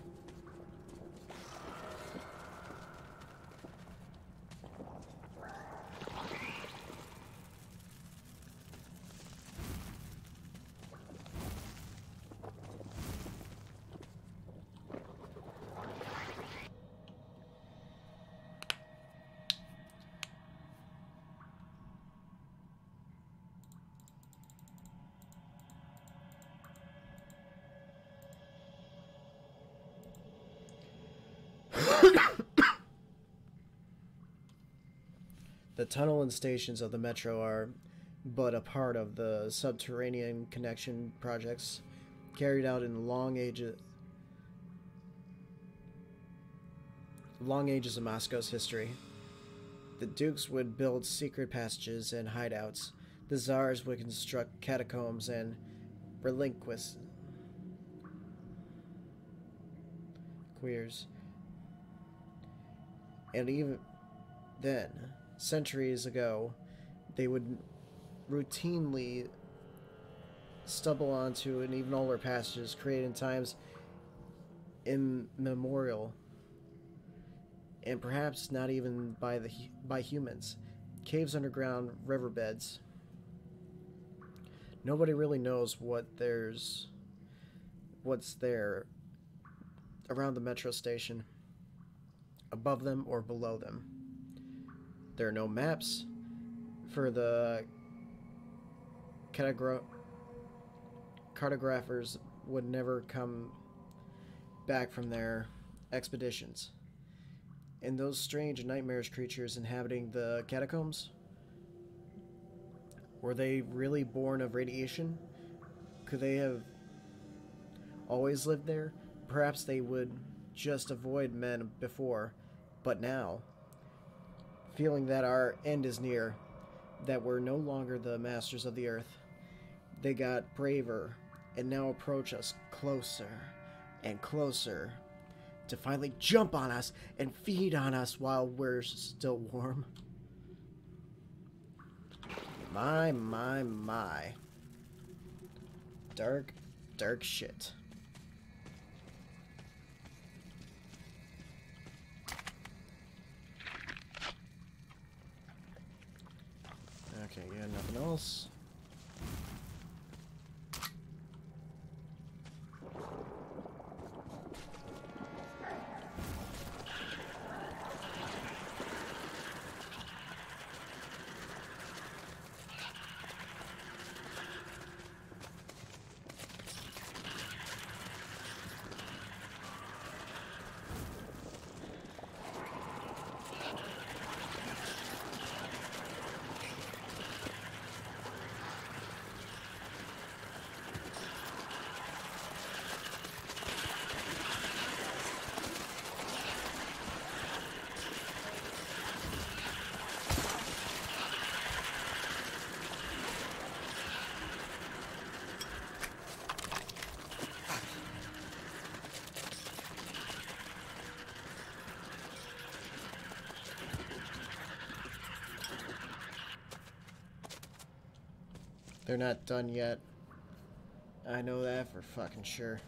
The tunnel and stations of the Metro are but a part of the subterranean connection projects carried out in long ages of Moscow's history. The dukes would build secret passages and hideouts. The czars would construct catacombs and relinquish queers. And even then, centuries ago, they would routinely stumble onto and even older passages created in times immemorial, and perhaps not even by humans. Caves underground, riverbeds. Nobody really knows what's there around the metro station, above them or below them. There are no maps, for the cartographers would never come back from their expeditions. And those strange nightmarish creatures inhabiting the catacombs, were they really born of radiation? Could they have always lived there? Perhaps they would just avoid men before, but now, feeling that our end is near, that we're no longer the masters of the earth, they got braver and now approach us closer and closer to finally jump on us and feed on us while we're still warm. My, my, my. Dark, dark shit. Okay, yeah, nothing else. They're not done yet. I know that for fucking sure.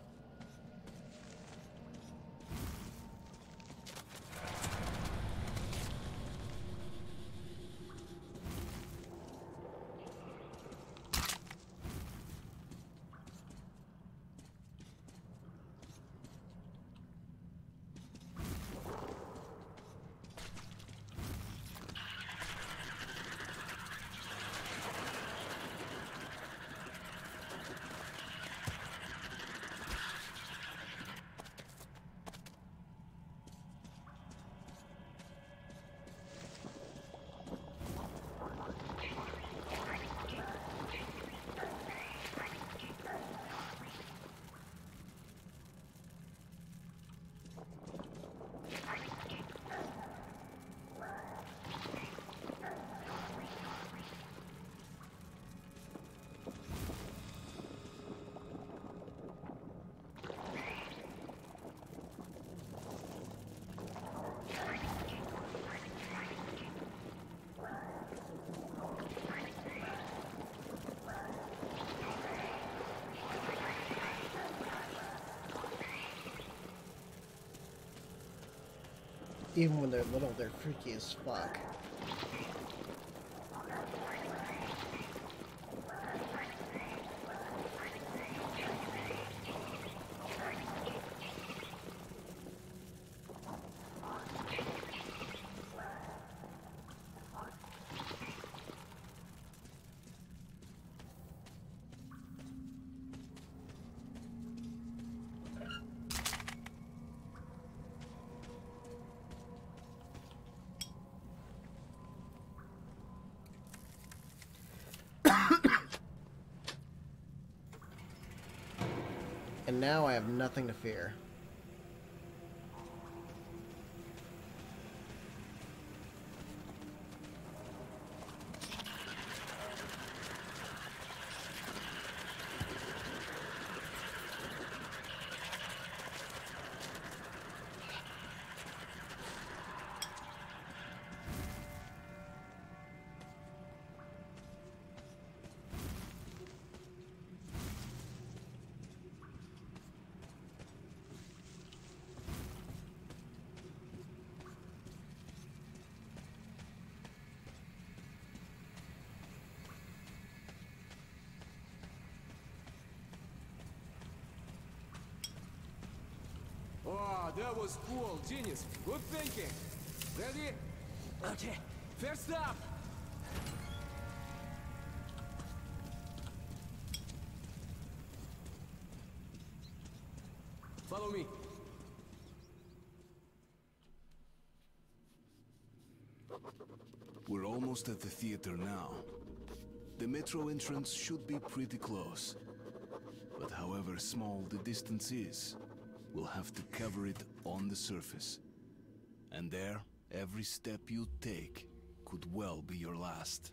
Even when they're little, they're freaky as fuck. And now I have nothing to fear. Oh, that was cool. Genius. Good thinking. Ready? Okay. First up. Follow me. We're almost at the theater now. The metro entrance should be pretty close. But however small the distance is, we'll have to cover it on the surface. And there, every step you take could well be your last.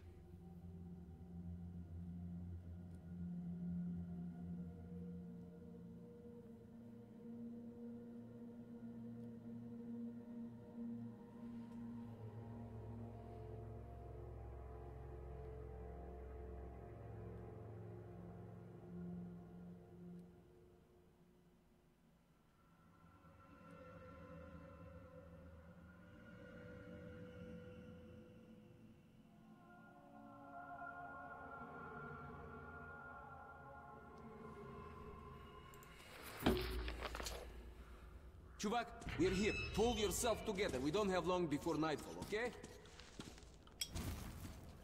Chuvak, we're here. Pull yourself together. We don't have long before nightfall, okay?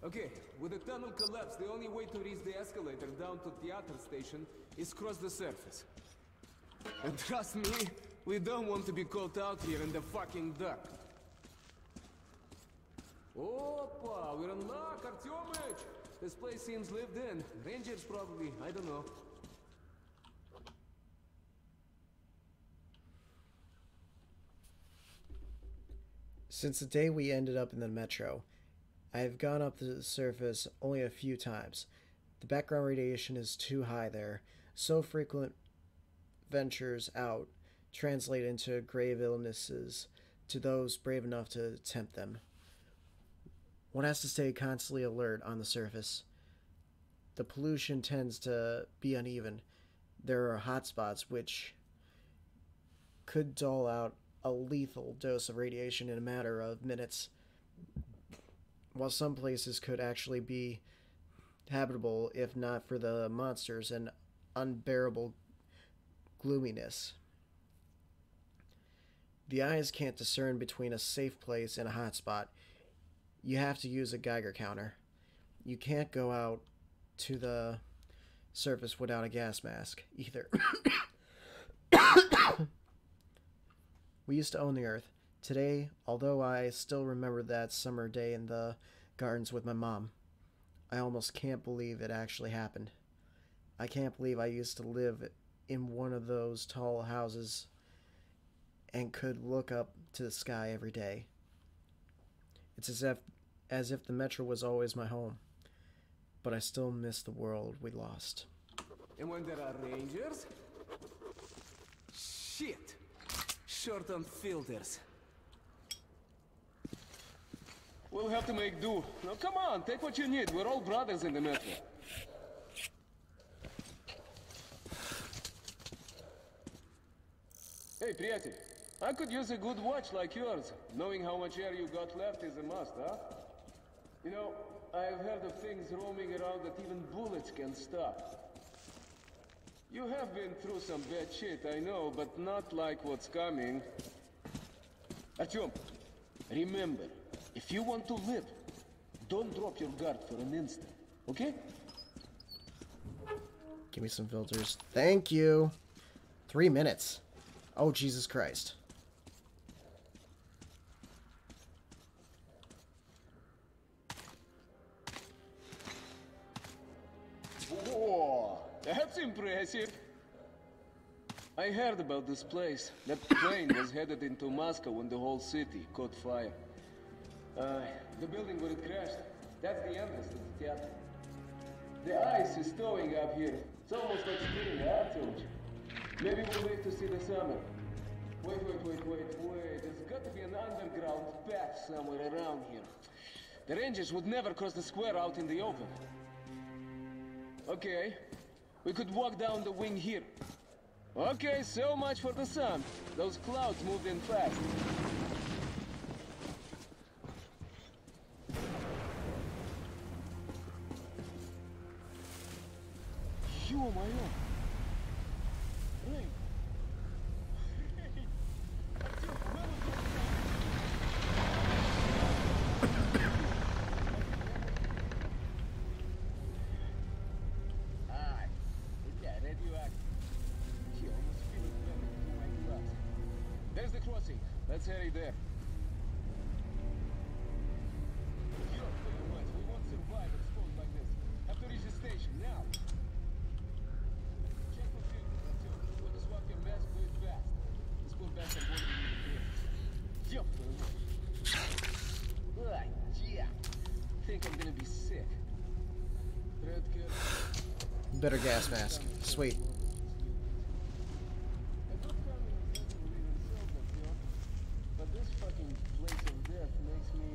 Okay, with the tunnel collapsed, the only way to reach the escalator down to theater station is cross the surface. And trust me, we don't want to be caught out here in the fucking dark. Opa, we're in luck, Artyom-Metro! This place seems lived in. Rangers probably, I don't know. Since the day we ended up in the metro, I have gone up the surface only a few times. The background radiation is too high there, so frequent ventures out translate into grave illnesses to those brave enough to attempt them. One has to stay constantly alert on the surface. The pollution tends to be uneven. There are hotspots which could dole out a lethal dose of radiation in a matter of minutes, while some places could actually be habitable if not for the monsters and unbearable gloominess. The eyes can't discern between a safe place and a hotspot. You have to use a Geiger counter. You can't go out to the surface without a gas mask, either. We used to own the Earth. Today, although I still remember that summer day in the gardens with my mom, I almost can't believe it actually happened. I can't believe I used to live in one of those tall houses and could look up to the sky every day. It's as if the metro was always my home, but I still miss the world we lost. And when there are rangers? Shit! Short on filters. We'll have to make do. Now come on, take what you need. We're all brothers in the metro. Hey, приятель, I could use a good watch like yours. Knowing how much air you got left is a must, huh? You know, I've heard of things roaming around that even bullets can stop. You have been through some bad shit, I know, but not like what's coming. Artyom, remember, if you want to live, don't drop your guard for an instant, okay? Give me some filters. Thank you. 3 minutes. Oh, Jesus Christ. Whoa, that's impressive. I heard about this place. That plane was headed into Moscow when the whole city caught fire. The building where it crashed, that's the entrance to the theater. The ice is thawing up here. It's almost like spring, I told you. Maybe we'll wait to see the summer. Wait. There's got to be an underground path somewhere around here. The Rangers would never cross the square out in the open. Okay, we could walk down the wing here. Okay, so much for the sun. Those clouds moved in fast. Ё-моё! Эй! There's the crossing. Let's hurry there. We won't survive exposed like this. Have to reach the station now. Check for fuel. When to swap your mask, do it fast. Let's go back and board the yeah. Think I'm gonna be sick. Better gas mask. Sweet. But this fucking place of death makes me,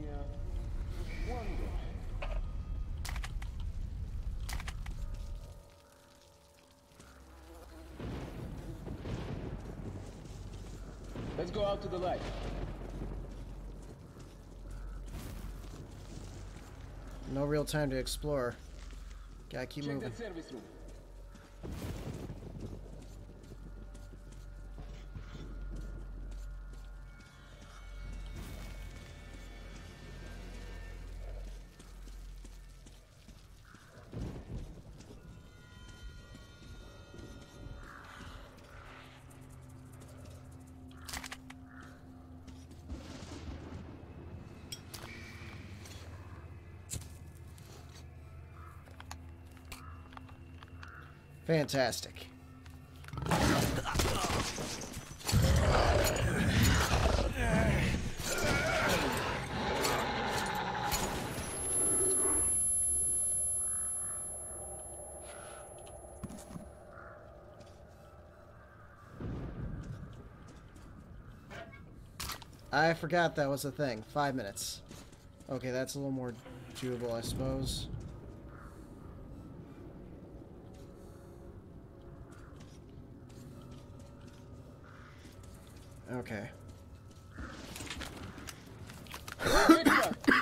wonder. Let's go out to the light. No real time to explore. Gotta keep moving. Check that service room. Fantastic. I forgot that was a thing. 5 minutes. Okay, that's a little more doable, I suppose. Okay.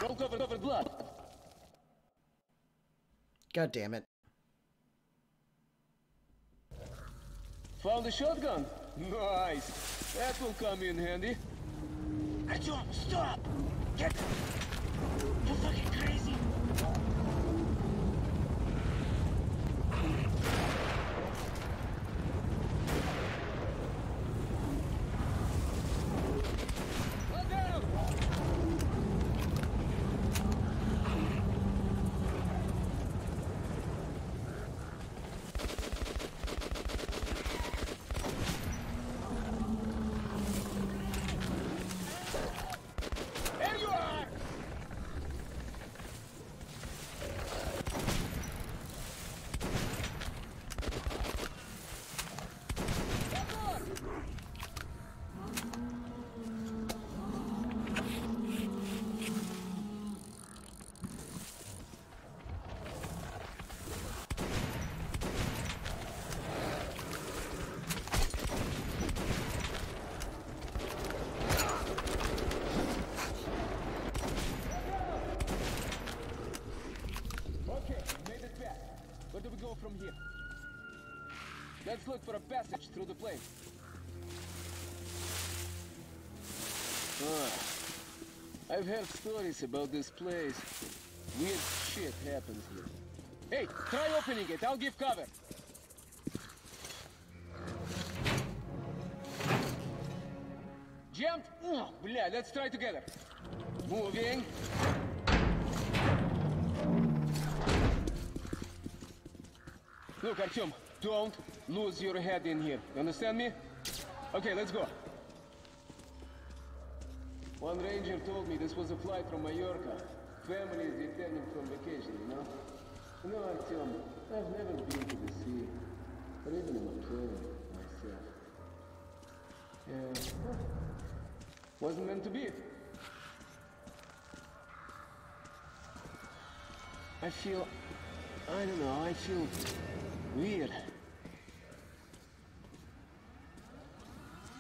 Roll cover blood. God damn it. Found a shotgun. Nice. That will come in handy. Artyom, stop! Get... You're fucking crazy! Let's look for a passage through the plane. I've heard stories about this place. Weird shit happens here. Hey, try opening it. I'll give cover. Jumped? Oh, blah, let's try together. Moving. Look, Artyom, don't lose your head in here. You understand me? Okay, let's go. One ranger told me this was a flight from Mallorca. Family is returning from vacation, you know? You know, Artyom, I've never been to the sea, or even in a plane myself. Yeah, wasn't meant to be. I don't know, I feel weird.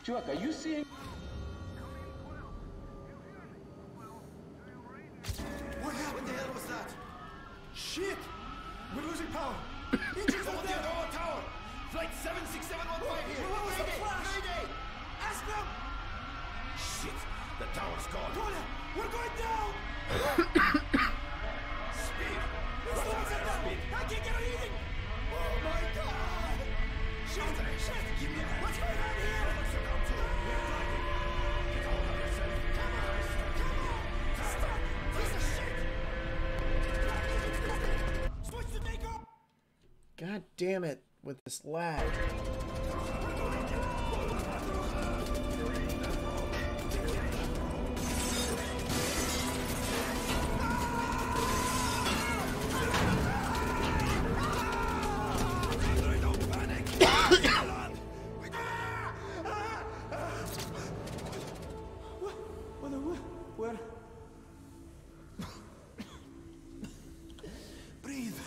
Chuvak, are you seeing? What happened? The hell was that? Shit! We're losing power! Engines are down! Tower, tower! Flight 76715 here! What was the flash? Mayday! Ask them! Shit! The tower's gone! Tonya! We're going down! Speed! It's the ones that down! I can't get anything! Oh my god! Shit! Shit! Give me a hand! What's going on here? Let's go down too! We're driving! Get hold of yourself! Come on! Come on! Stop! Piece of shit! Switch to take off! God damn it, with this lag. Where? Breathe.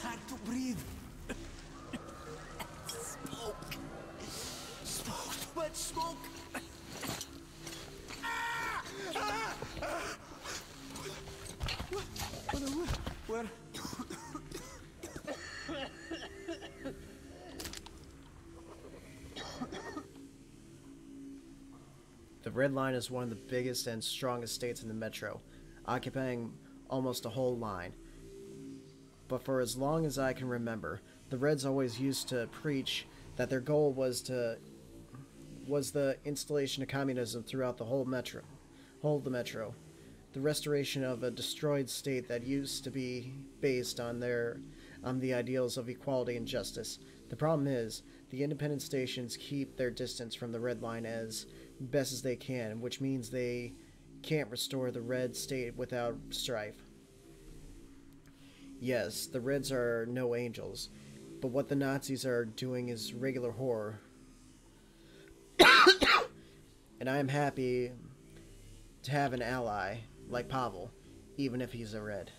Hard to breathe. Smoke. Smoke. Too much smoke. Where? The Red Line is one of the biggest and strongest states in the metro, occupying almost a whole line. But for as long as I can remember, the Reds always used to preach that their goal was the installation of communism throughout the whole of the metro. The restoration of a destroyed state that used to be based on the ideals of equality and justice. The problem is, the independent stations keep their distance from the Red Line as best as they can, which means they can't restore the Red state without strife. Yes, the Reds are no angels, but what the Nazis are doing is regular horror. And I am happy to have an ally like Pavel, even if he's a Red.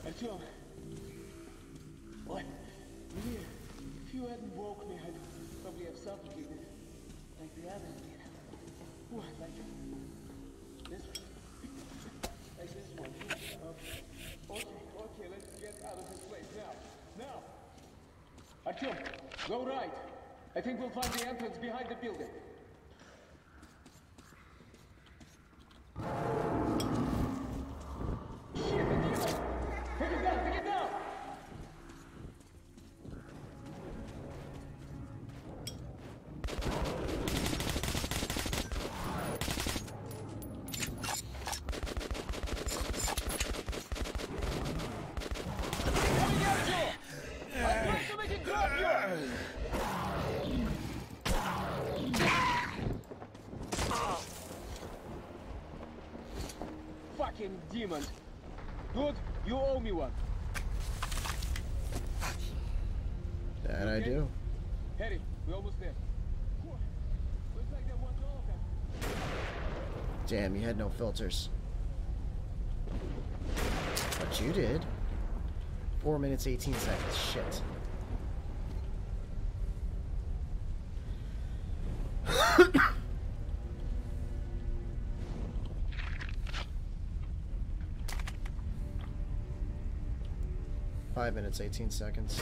Artyom, what? Here, if you hadn't woke me, I'd probably have suffocated like the others did. What, like this one? Like this one? Okay, let's get out of this place now. Artyom, go right. I think we'll find the entrance behind the building. Shit, take it down, take it down! Fucking demon. Good, you owe me one. That I do. Harry, we're almost there. Looks like that one's all of them. Damn, you had no filters. But you did. 4 minutes, 18 seconds. Shit. 5 minutes, 18 seconds.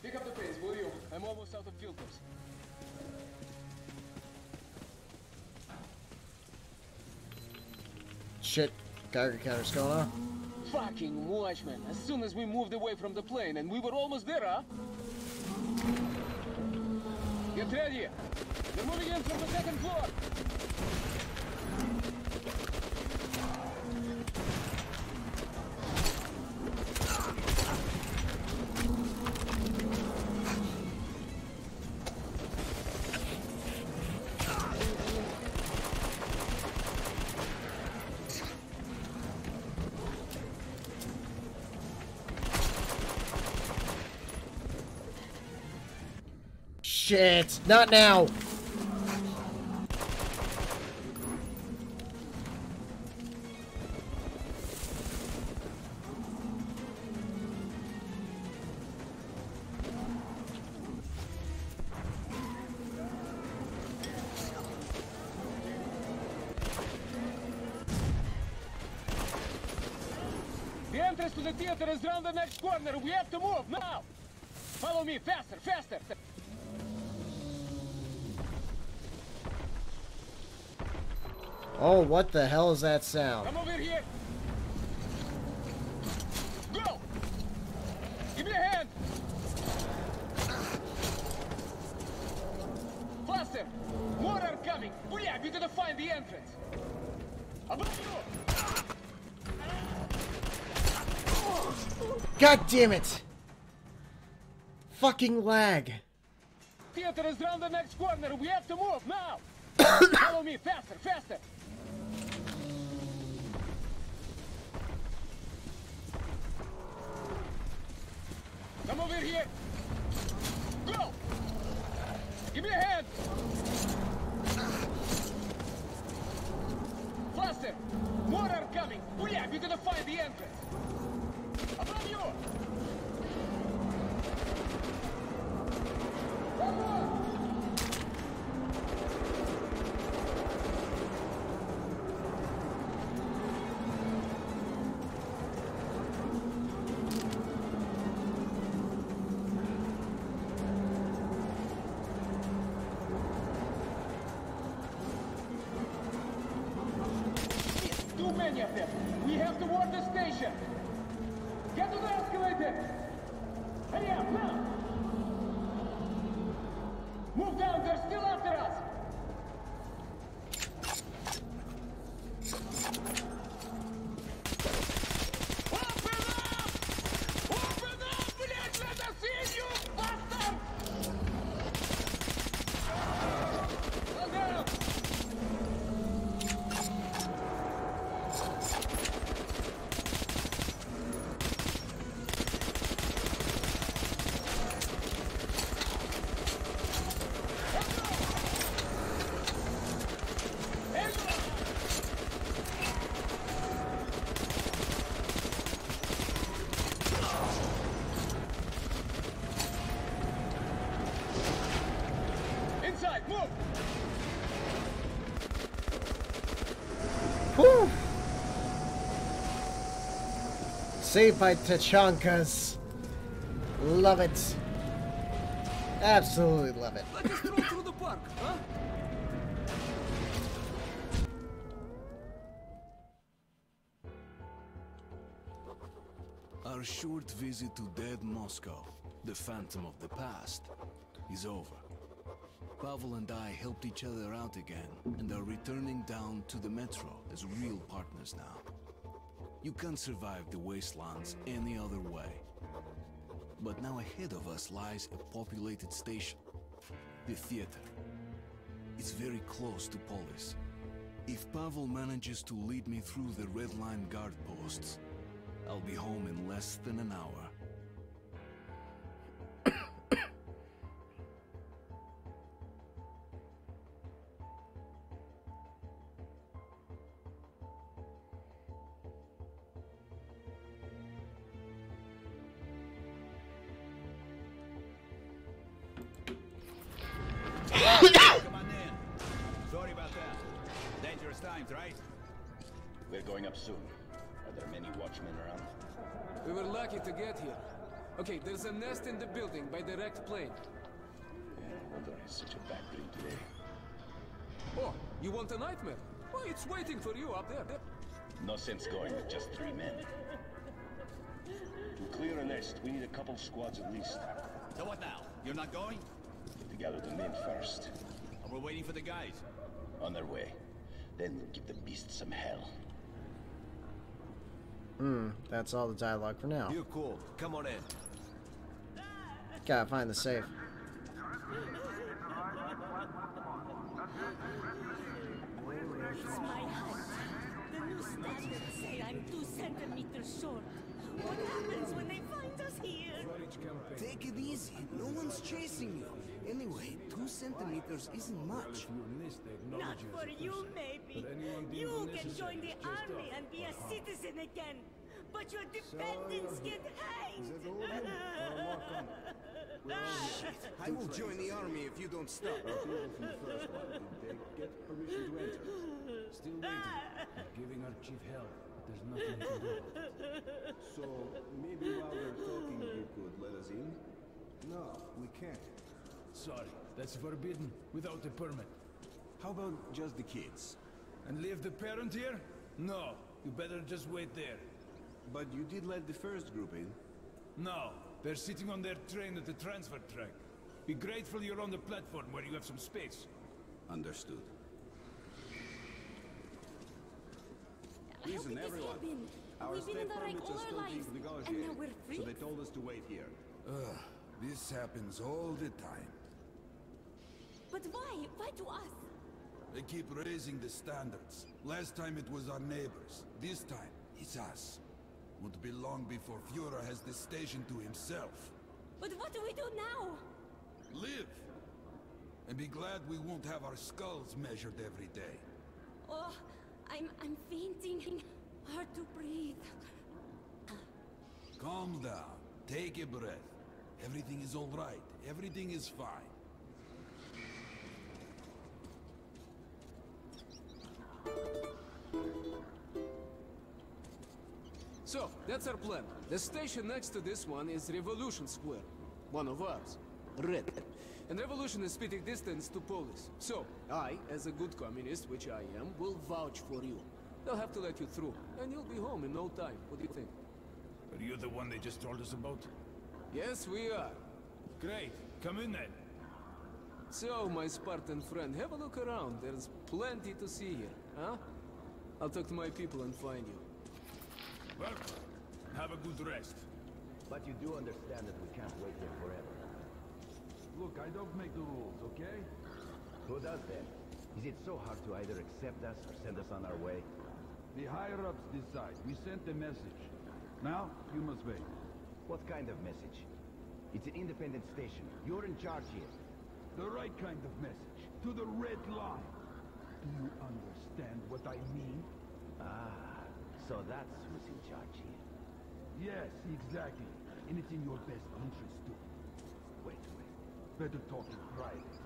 Pick up the pace, will you? I'm almost out of filters. Shit, Geiger counter's going off. Fucking watchman! As soon as we moved away from the plane, and we were almost there, huh? Get ready! They're moving in from the second floor! Shit, not now. The entrance to the theater is round the next corner. We have to move now. Follow me, faster, faster. Oh, what the hell is that sound? Come over here. Go. Give me a hand. Faster. More are coming. Hurry up, you gotta find the entrance. Above you. God damn it! Fucking lag. Theater is round the next corner. We have to move now. Follow me, faster, faster. Come over here. Go. Give me a hand. Faster. More are coming. Hurry up, you gotta find the entrance. Above you. Too many of them. We have to ward the station. Get to the escalator. Hurry up now. Move down. They're still after us. Open up! Open up! Блядь, let us in, you bastard! Well down. Inside, move! Whew. Saved by Tachankas. Love it. Absolutely love it. Let's stroll through the park, huh? Our short visit to dead Moscow, the phantom of the past, is over. Pavel and I helped each other out again and are returning down to the metro as real partners now. You can't survive the wastelands any other way. But now ahead of us lies a populated station, the theater. It's very close to Polis. If Pavel manages to lead me through the Red Line guard posts, I'll be home in less than an hour. times, right? We're going up soon. Are there many watchmen around? We were lucky to get here. Okay, there's a nest in the building by direct plane. Yeah, no wonder it's such a bad dream today. Oh, you want a nightmare? Well, it's waiting for you up there. No sense going with just 3 men. To clear a nest, we need a couple squads at least. So what now? You're not going? Get to gather the men first. Or we're waiting for the guys? On their way. Then we'll give the beasts some hell. That's all the dialogue for now. You're cool. Come on in. Gotta find the safe. It's my hut. The new standards say I'm 2 centimeters short. What happens when they find us here? Take it easy. No one's chasing you. Anyway, 2 centimeters isn't much. Not for you, maybe. You can join the army and be a citizen again. But your dependents get hanged. Shit. I will join the army if you don't stop. Get permission to enter. Still waiting. Giving our chief hell. There's nothing we can do about it. So, maybe while we're talking, you could let us in? No, we can't. Sorry, that's forbidden without a permit. How about just the kids? And leave the parent here? No, you better just wait there. But you did let the first group in. No, they're sitting on their train at the transfer track. Be grateful you're on the platform where you have some space. Understood. How Listen, could this everyone. happen? Our We've been in state the wreck permits all are our still lives, being and now negotiated, we're free? so they told us to wait here. This happens all the time. But why? Why to us? They keep raising the standards. Last time it was our neighbors. This time, it's us. Won't be long before Führer has the station to himself. But what do we do now? Live! And be glad we won't have our skulls measured every day. Oh, I'm fainting. Hard to breathe. Calm down. Take a breath. Everything is all right. Everything is fine. So, that's our plan. The station next to this one is Revolution Square. One of ours. Red. And Revolution is spitting distance to Polis. So, I, as a good communist, which I am, will vouch for you. They'll have to let you through, and you'll be home in no time. What do you think? Are you the one they just told us about? Yes, we are. Great. Come in then. So, my Spartan friend, have a look around. There's plenty to see here, huh? I'll talk to my people and find you. Well, have a good rest. But you do understand that we can't wait here forever. Look, I don't make the rules, okay? Who does then? Is it so hard to either accept us or send us on our way? The higher-ups decide. We sent a message. Now, you must wait. What kind of message? It's an independent station. You're in charge here. The right kind of message. To the red line. Do you understand what I mean? Ah, so that's who's in charge here. Yes, exactly. And it's in your best interest, too. Wait. Better talk in private.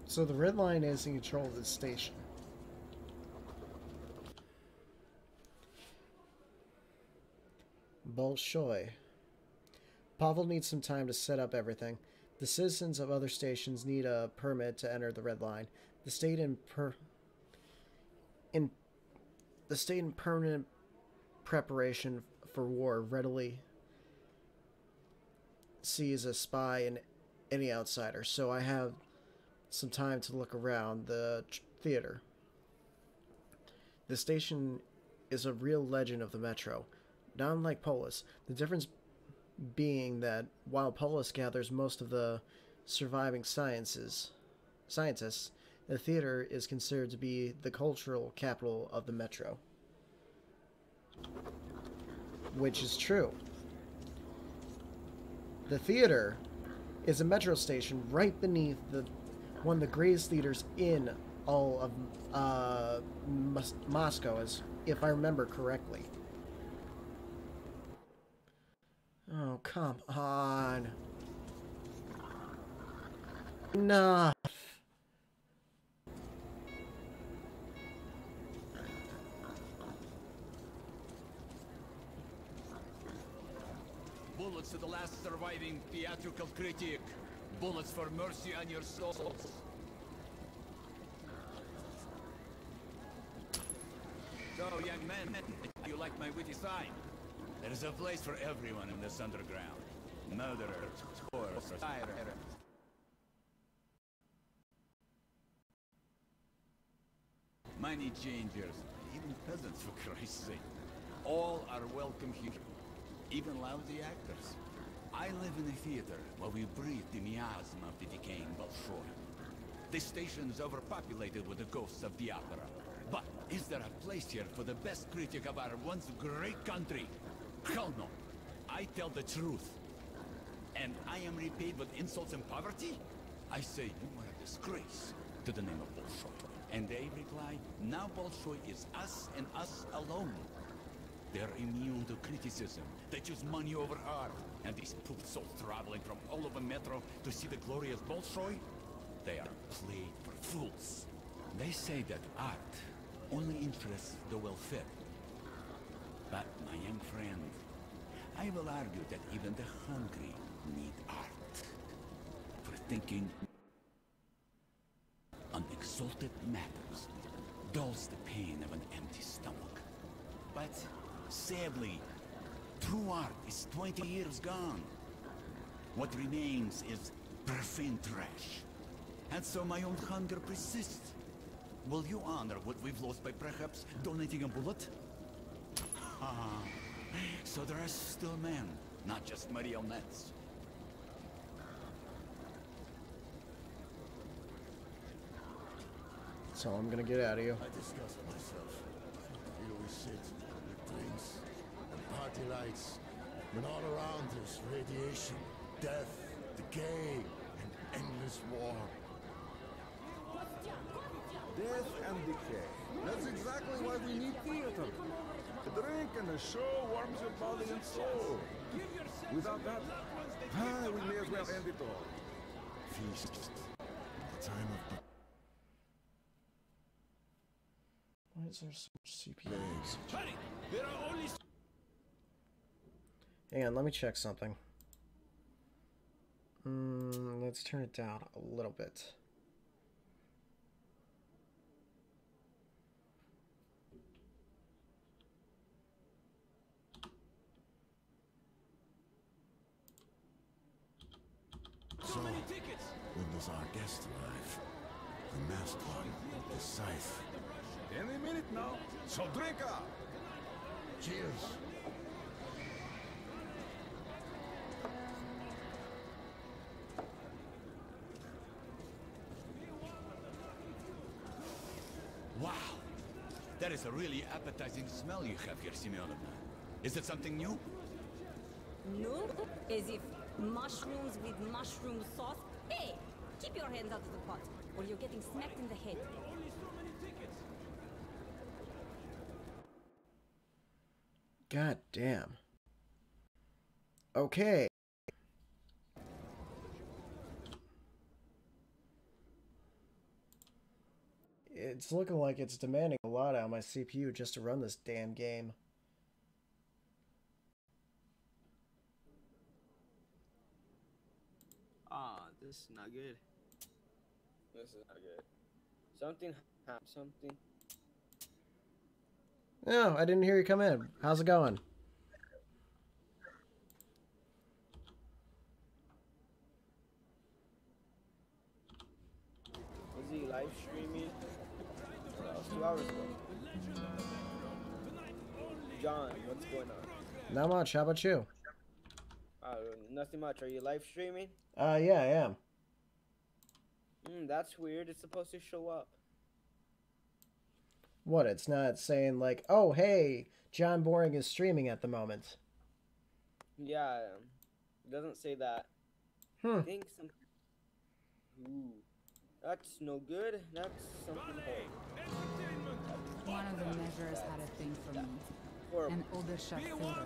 So the red line is in control of the station. Bolshoi. Pavel needs some time to set up everything. The citizens of other stations need a permit to enter the red line. The state in permanent preparation for war readily sees a spy in any outsider. So I have some time to look around the theater. The station is a real legend of the Metro, not unlike Polis. The difference being that while Polis gathers most of the surviving scientists, the theater is considered to be the cultural capital of the Metro. Which is true. The theater is a metro station right beneath one of the greatest theaters in all of Moscow, as if I remember correctly. Oh, come on. Enough. Bullets to the last surviving theatrical critic. Bullets for mercy on your souls. So, young man, you like my witty sign? There's a place for everyone in this underground. Murderers, whores, tyrants. Money changers, even peasants for Christ's sake. All are welcome here. Even lousy actors. I live in a theater where we breathe the miasma of the decaying Bolshoi. This station is overpopulated with the ghosts of the opera. But is there a place here for the best critic of our once great country? Hell no. I tell the truth. And I am repaid with insults and poverty? I say you are a disgrace to the name of Bolshoi. And they reply, now Bolshoi is us and us alone. They're immune to criticism. They choose money over art. And these poor souls traveling from all over Metro to see the glorious Bolshoi, they are played for fools. They say that art only interests the well-fed. But, my young friend, I will argue that even the hungry need art. For thinking on exalted matters dulls the pain of an empty stomach. But, sadly, true art is 20 years gone. What remains is profane trash. And so my own hunger persists. Will you honor what we've lost by perhaps donating a bullet? Ah, so there are still men, not just marionettes. That's all I'm gonna get out of you. I discuss it myself. Here we sit with drinks and party lights, and all around us radiation, death, decay, and endless war. Death and decay. That's exactly why we need theater. A drink and a show warms your body and soul. Without that, we may as well end it all. Feast. The time of... Why is there so much CPU usage? Hurry! There are only... Hang on, let me check something. Let's turn it down a little bit. So, when does our guest arrive? The masked one with the scythe. Any minute now. So drink up. Cheers. Wow! That is a really appetizing smell you have here, Semyonovna. Is it something new? No? As if mushrooms with mushroom sauce? Hey! Keep your hands out of the pot, or you're getting smacked in the head. God damn. Okay. It's looking like it's demanding a lot out of my CPU just to run this damn game. Ah, this is not good. This is not good. Something happened. Something. No, I didn't hear you come in. How's it going? Was he live streaming? That was 2 hours ago. John, what's going on? Not much. How about you? Nothing much. Are you live streaming? Yeah, I am. That's weird. It's supposed to show up. What? It's not saying like, oh, hey, John Boring is streaming at the moment. Yeah, it doesn't say that. I think something. Ooh, that's no good. That's something. One of the measures had a thing for me. and Oberscharführer.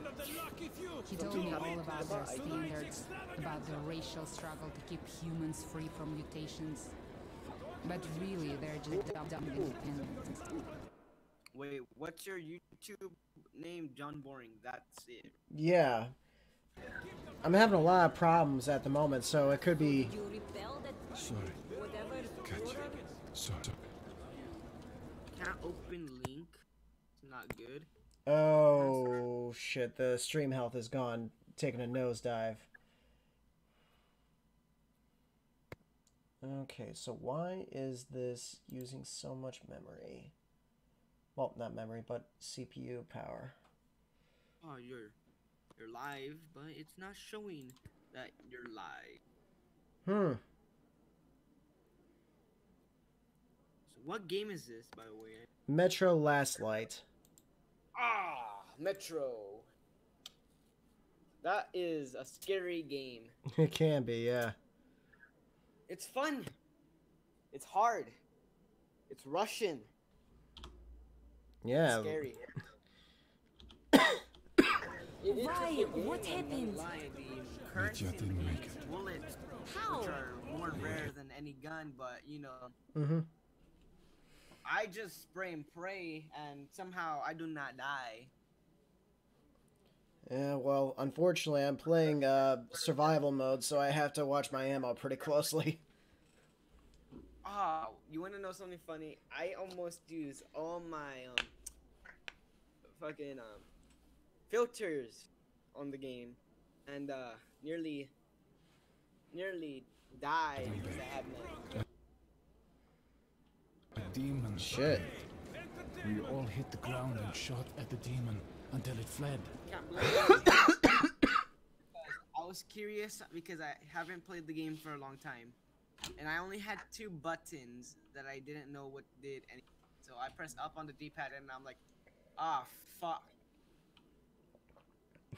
He told me all about their standards, about the racial struggle to keep humans free from mutations. But really, they're just dumb independents. Wait, what's your YouTube name? John Boring. That's it. Yeah. I'm having a lot of problems at the moment, so it could be... Sorry. Gotcha. Sorry. Can't open link. It's not good. Oh, shit. The stream health is gone. Taking a nosedive. Okay, so why is this using so much memory? Well, not memory, but CPU power. Oh, you're live, but it's not showing that you're live. So what game is this, by the way? Metro Last Light. Ah, Metro. That is a scary game. It can be, yeah. It's fun. It's hard. It's Russian. Yeah. It's scary. Why? What happened? Mitya didn't make it. Bullets, How? which are more rare than any gun, but you know. Mm-hmm. I just spray and pray, and somehow I do not die. Yeah, well, unfortunately, I'm playing survival mode, so I have to watch my ammo pretty closely. Ah, you want to know something funny? I almost used all my fucking filters on the game, and nearly died because I had none. A demon. Shit. We all hit the ground and shot at the demon until it fled. Can't believe it. I was curious because I haven't played the game for a long time, and I only had 2 buttons that I didn't know what did anything. So I pressed up on the D-pad, and I'm like, ah, fuck.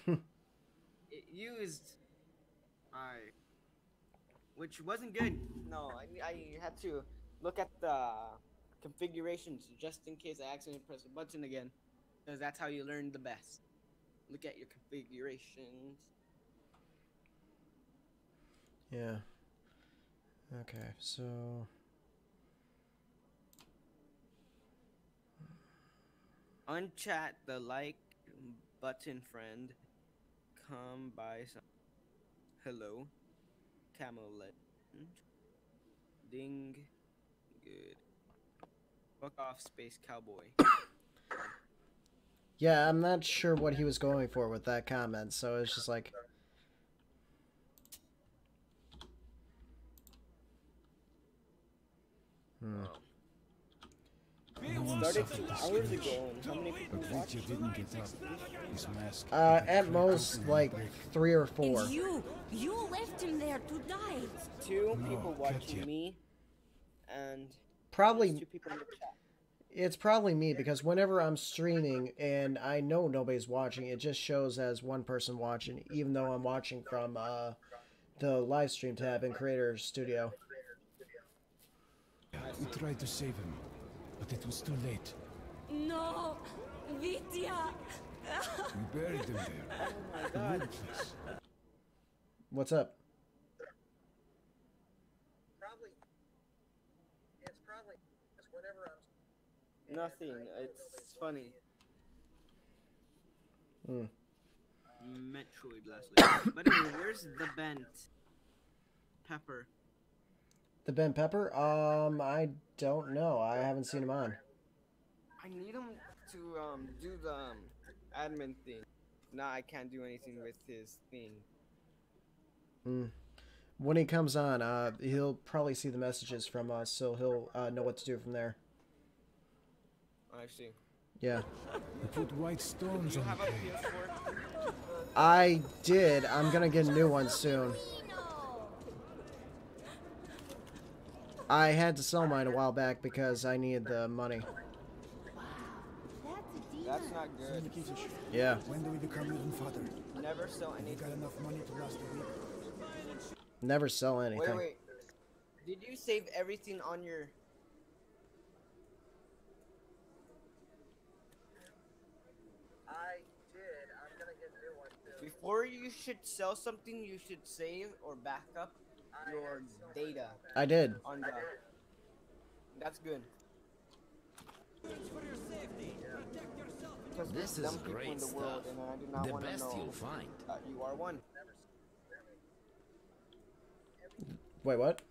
It used, which wasn't good. No, I had to look at the configurations just in case I accidentally press a button again, because that's how you learn the best. Look at your configurations. Yeah. Okay, so... Unchat the like button, friend. Come by some. Hello. Camel legend. Ding. Good. Fuck off, space cowboy. Yeah, I'm not sure what he was going for with that comment, so it's just like... Started 2 hours ago, and how many people watched it? Didn't get up. His mask. At most, like, 3 or 4. And you left him there to die. 2 people watching me, and Probably... 2 people in the chat. It's probably me, because whenever I'm streaming and I know nobody's watching, it just shows as one person watching, even though I'm watching from the live stream tab in Creator Studio. We tried to save him, but it was too late. No, Vitya. We buried him there. Oh my god. What's up? It's whenever I'm... Nothing. It's funny. Metroid lastly. But anyway, where's the bent pepper? The Ben Pepper? I don't know. I haven't seen him on. I need him to do the admin thing. Now I can't do anything with his thing. When he comes on, he'll probably see the messages from us, so he'll know what to do from there. I see. Yeah. We put white stones on the page. I did. I'm gonna get a new one soon. I had to sell mine a while back because I needed the money. That's not good. Yeah. When do we become even father? Never sell anything. Got enough money to last a week. Never sell anything. Wait. Did you save everything on your... before you should sell something, you should save or back up your data. I did. On the. That's good. This is great stuff. The best you'll find. You are one. Wait, what?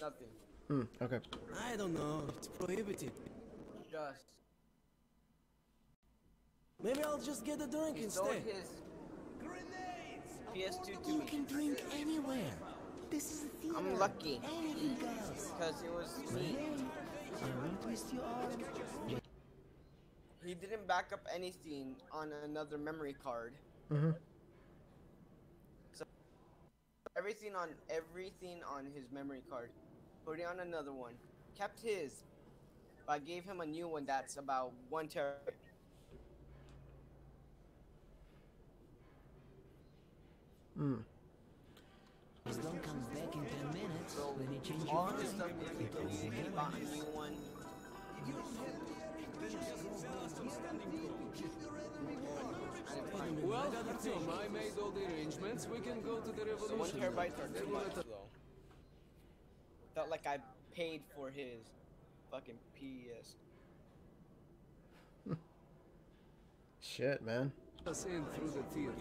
Nothing. Okay. I don't know. It's prohibited. Just. Maybe I'll just get a drink He instead. sold his PS2 to You me. can drink anywhere. This is a theater. I'm lucky. Anything goes. Because it was me. I won't twist your arm. He didn't back up anything on another memory card. Mm-hmm. So everything on his memory card, put it on another one. Kept his, but I gave him a new one that's about 1 terabyte. Don't come back in 10 minutes. So When you change all your his stuff mind. is deleted. He bought a new one. Well, Artyom, I made all the arrangements. We can go to the So 1 revolution. terabyte or 2 bytes though. Felt like I paid for his fucking PS. Shit, man. Us in through the theater.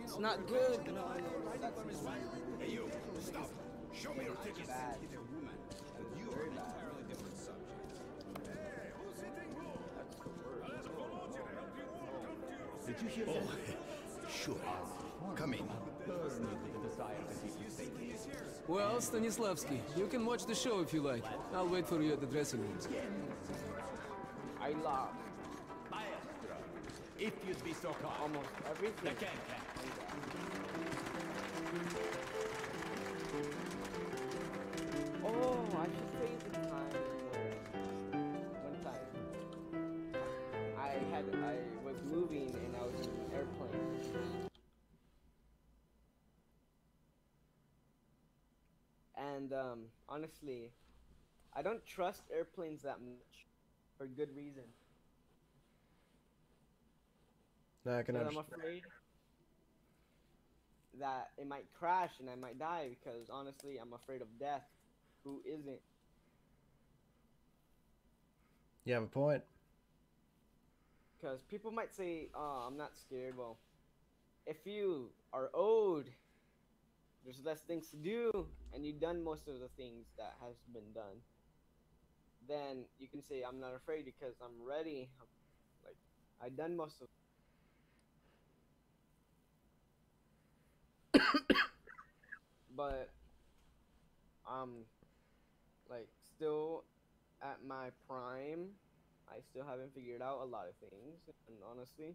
It's not good. Hey, you, stop. Show me your tickets. Bad. Very bad. Did you hear that? Sure. Come in. Well, Stanislavski, you can watch the show if you like. I'll wait for you at the dressing rooms. I lost Maestro, if you'd be so kind. almost everything. The can. Oh, I should tell you the time where one time I was moving and I was in an airplane. And honestly, I don't trust airplanes that much for good reason. No, I can Because I'm understand. afraid that it might crash and I might die because honestly, I'm afraid of death. Who isn't? You have a point. Because people might say, oh, I'm not scared. Well, if you are old, there's less things to do, and you've done most of the things that has been done, then you can say, I'm not afraid because I'm ready. Like, I done most of But, like, still at my prime, I still haven't figured out a lot of things, and honestly,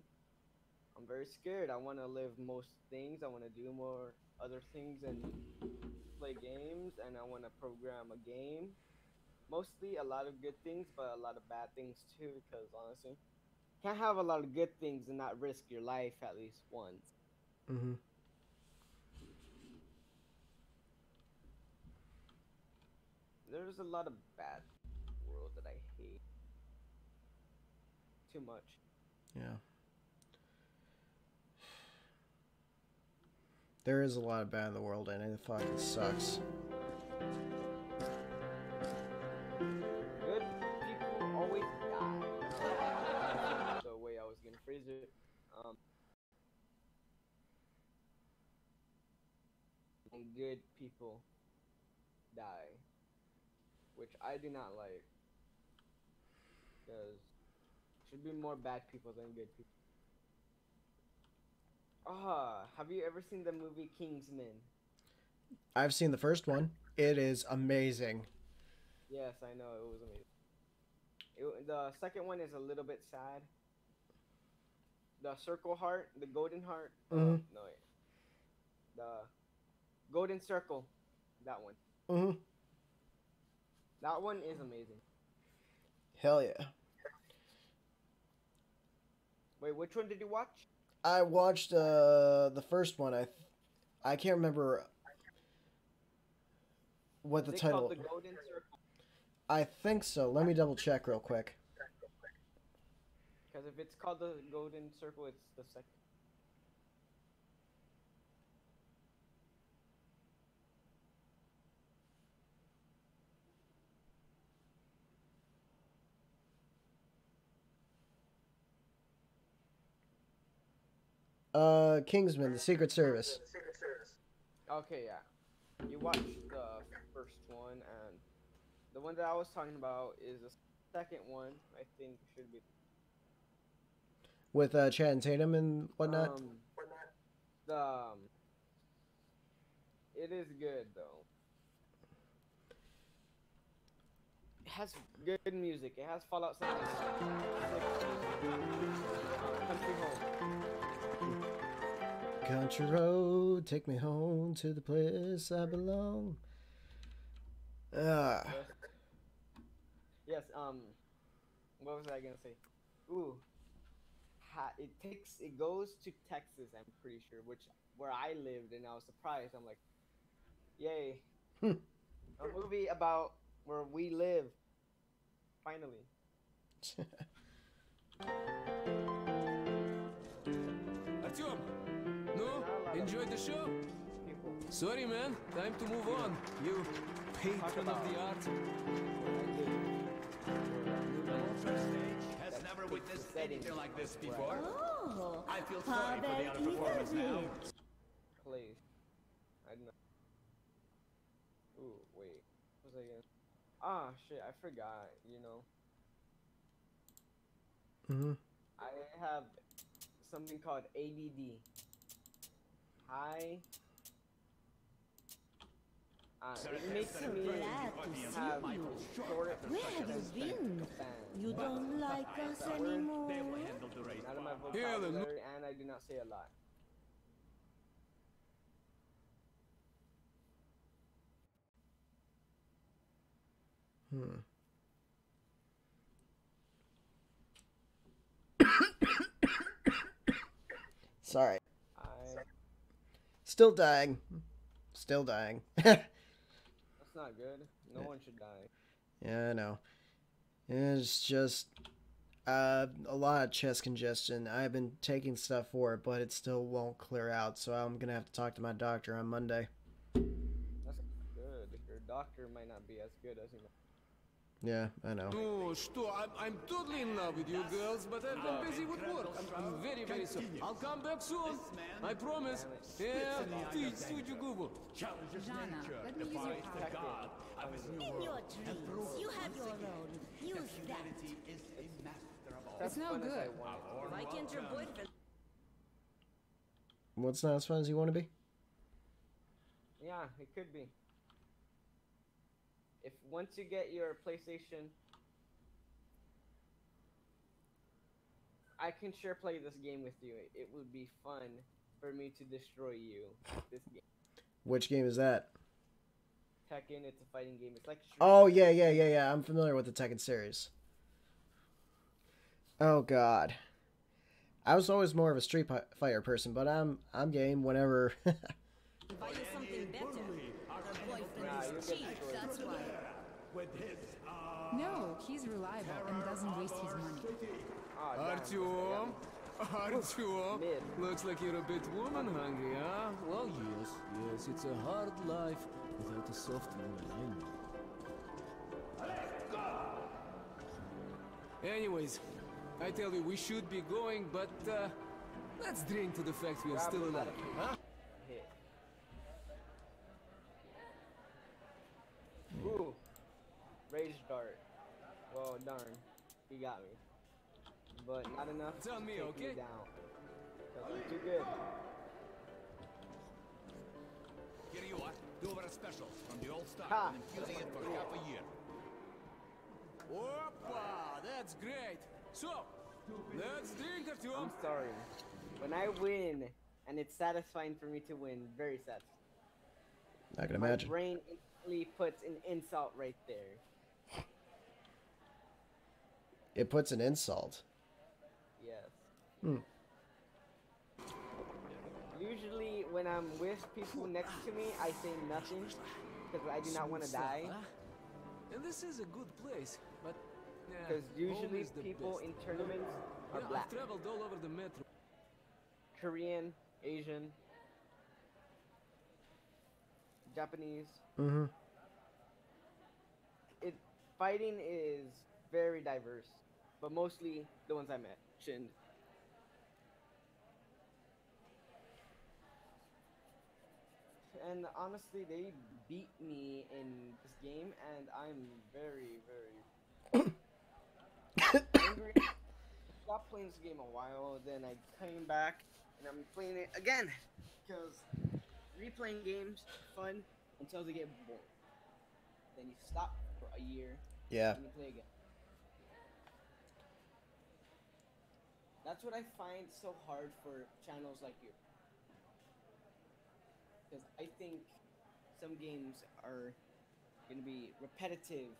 I'm very scared. I want to live most things. I want to do more other things and play games, and I want to program a game. Mostly a lot of good things, but a lot of bad things too, because honestly, can't have a lot of good things and not risk your life at least once. Mm-hmm. There's a lot of bad world that I hate. Too much. Yeah. There is a lot of bad in the world, and it fucking sucks. Good people always die. The way I was gonna phrase it. And good people die. Which I do not like. Because should be more bad people than good people. Have you ever seen the movie Kingsman? I've seen the first one. It is amazing. Yes, I know, it was amazing. The second one is a little bit sad. The circle heart, the golden heart. Mhm. No, wait. The golden circle. That one. Mm-hmm. That one is amazing. Hell yeah. Wait, which one did you watch? I watched the first one. I can't remember what the Is it title. called The Golden Circle? I think so. Let me double check real quick. Because if it's called the Golden Circle, it's the second. Kingsman, the Secret Service. Okay, yeah. You watched the first one, and the one that I was talking about is the second one. I think should be. With Channing Tatum and whatnot. It is good though. It has good music. It has Fallout 76. Country Home. Country road, take me home to the place I belong. Yes. What was I gonna say? Ooh. It goes to Texas. I'm pretty sure, where I lived, and I was surprised. I'm like, yay! A movie about where we live. Finally. Artyom, no? Enjoyed the show? Sorry, man. Time to move on. You patron of the art. Has never witnessed anything like this before. Oh, I feel sorry for the underperformance now. Please. I don't know. Ooh, wait. What was I gonna? Ah, shit. I forgot. You know. I have something called ADD. It makes me have short Where have you been? You don't like us anymore? Out of my vocabulary, and I do not say a lot. Sorry. Still dying. Still dying. That's not good. No one should die. Yeah, I know. It's just a lot of chest congestion. I've been taking stuff for it, but it still won't clear out, so I'm going to have to talk to my doctor on Monday. That's good. Your doctor might not be as good as you know. Yeah, I know. No, I'm totally in love with you girls, but I've been busy with work. I'm very, very sorry. I'll come back soon. I promise. Yeah, Suju Jana, let me use your power. In your dreams, you have your own. Use that. It's no good. Why can't your boyfriend? What's not as fun as you want to be? Yeah, it could be. If once you get your PlayStation, I can sure play this game with you. It would be fun for me to destroy you. This game. Which game is that? Tekken, it's a fighting game. It's like. Oh, yeah. I'm familiar with the Tekken series. Oh, God. I was always more of a Street Fighter person, but I'm game whenever. Buy you something better. Her boyfriend is cheap, that's why. No, he's reliable and doesn't waste his money. Artyom, looks like you're a bit woman hungry, huh? Well, yes, it's a hard life without a soft woman, I know. Anyways, I tell you, we should be going, but let's drink to the fact we are still alive, huh? Ooh, rage dart. Well, darn, he got me, but not enough it's on me, to take okay? me down. 'Cause I'm too good. Here you are. Do over a special from the old stock Ha! and infusing it for half a year. Oppa, that's great. So, let's drink, Artyom. I'm sorry. When I win, and it's satisfying for me to win, very satisfying. I can imagine. My brain instantly puts an insult right there. It puts an insult. Yes. Usually, when I'm with people next to me, I say nothing because I do not want to die. And this is a good place, but Because usually people in tournaments are Yeah, black. I've traveled all over the metro. Korean, Asian, Japanese. Mm-hmm. Fighting is very diverse, but mostly the ones I mentioned. And honestly, they beat me in this game, and I'm very, very angry. I stopped playing this game a while, then I came back, and I'm playing it again, because replaying games are fun until they get boring. Then you stop for a year, Yeah. and you play again. That's what I find so hard for channels like you. Because I think some games are going to be repetitive.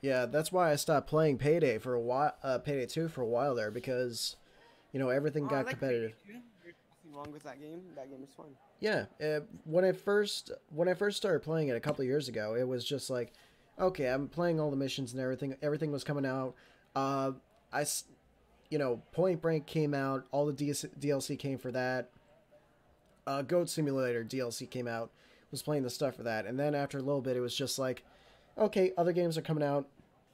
Yeah, that's why I stopped playing Payday for a while. Payday 2 for a while there, because, you know, everything I got like competitive. Payday 2. There's nothing wrong with that game. That game is fun. Yeah, when I first started playing it a couple of years ago, it was just like, okay, I'm playing all the missions and everything. Everything was coming out. You know, Point Break came out. All the DLC came for that. Goat Simulator DLC came out. Was playing the stuff for that, and then after a little bit, it was just like, okay, other games are coming out.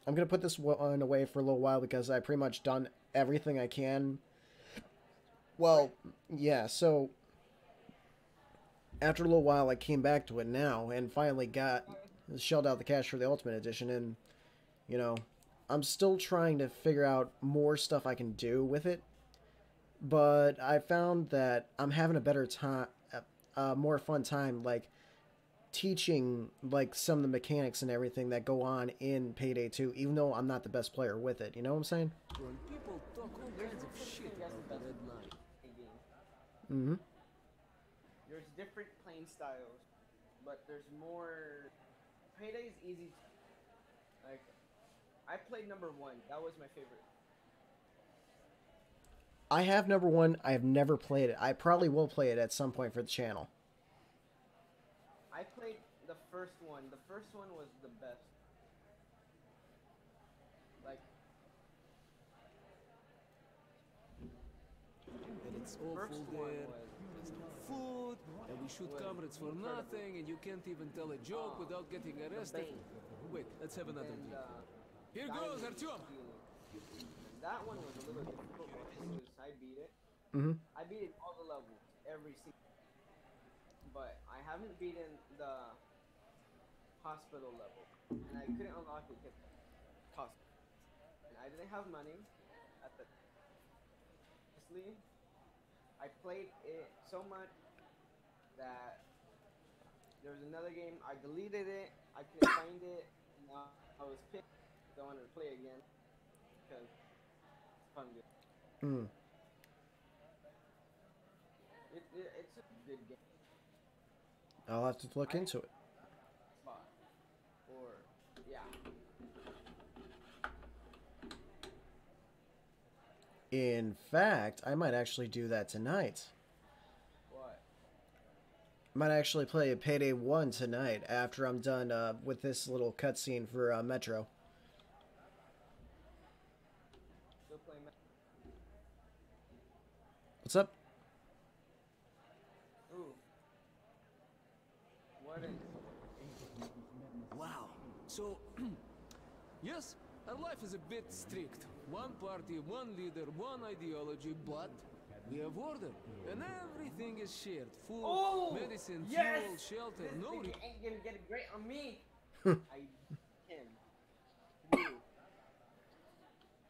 I'm gonna put this one away for a little while because I pretty much done everything I can. Well, yeah, so after a little while, I came back to it now and finally shelled out the cash for the Ultimate Edition, and, you know, I'm still trying to figure out more stuff I can do with it, but I found that I'm having a better time, more fun time, like, teaching, like, some of the mechanics and everything that go on in Payday 2, even though I'm not the best player with it, you know what I'm saying? When people talk all kinds of shit about the red line. Mm-hmm. There's different playing styles, but there's more. Payday is easy. Like, I played number 1. That was my favorite. I have number 1. I have never played it. I probably will play it at some point for the channel. I played the first one. The first one was the best. Like, And it's awful first one there. was There's no food, and we shoot comrades for nothing, and you can't even tell a joke without getting arrested. Wait, let's have another drink. Here goes, Artyom! That one was a little difficult because I beat it. Mm-hmm. I beat it all the levels, every single. But I haven't beaten the hospital level, and I couldn't unlock it because it cost. And I didn't have money at the. Honestly, I played it so much that there was another game. I deleted it. I couldn't find it. And I was pissed. I wanted to play again because it's fun. Mm. It's a good game. I'll have to look into it. Or, yeah. In fact, I might actually do that tonight. What? Might actually play a Payday 1 tonight after I'm done with this little cutscene for Metro. Still playing What's up? Ooh. What is... Wow. So, yes, our life is a bit strict. One party, one leader, one ideology, but we have order, and everything is shared. Food, medicine, fuel, shelter, This no... nigga ain't gonna get it great on me. I him. True.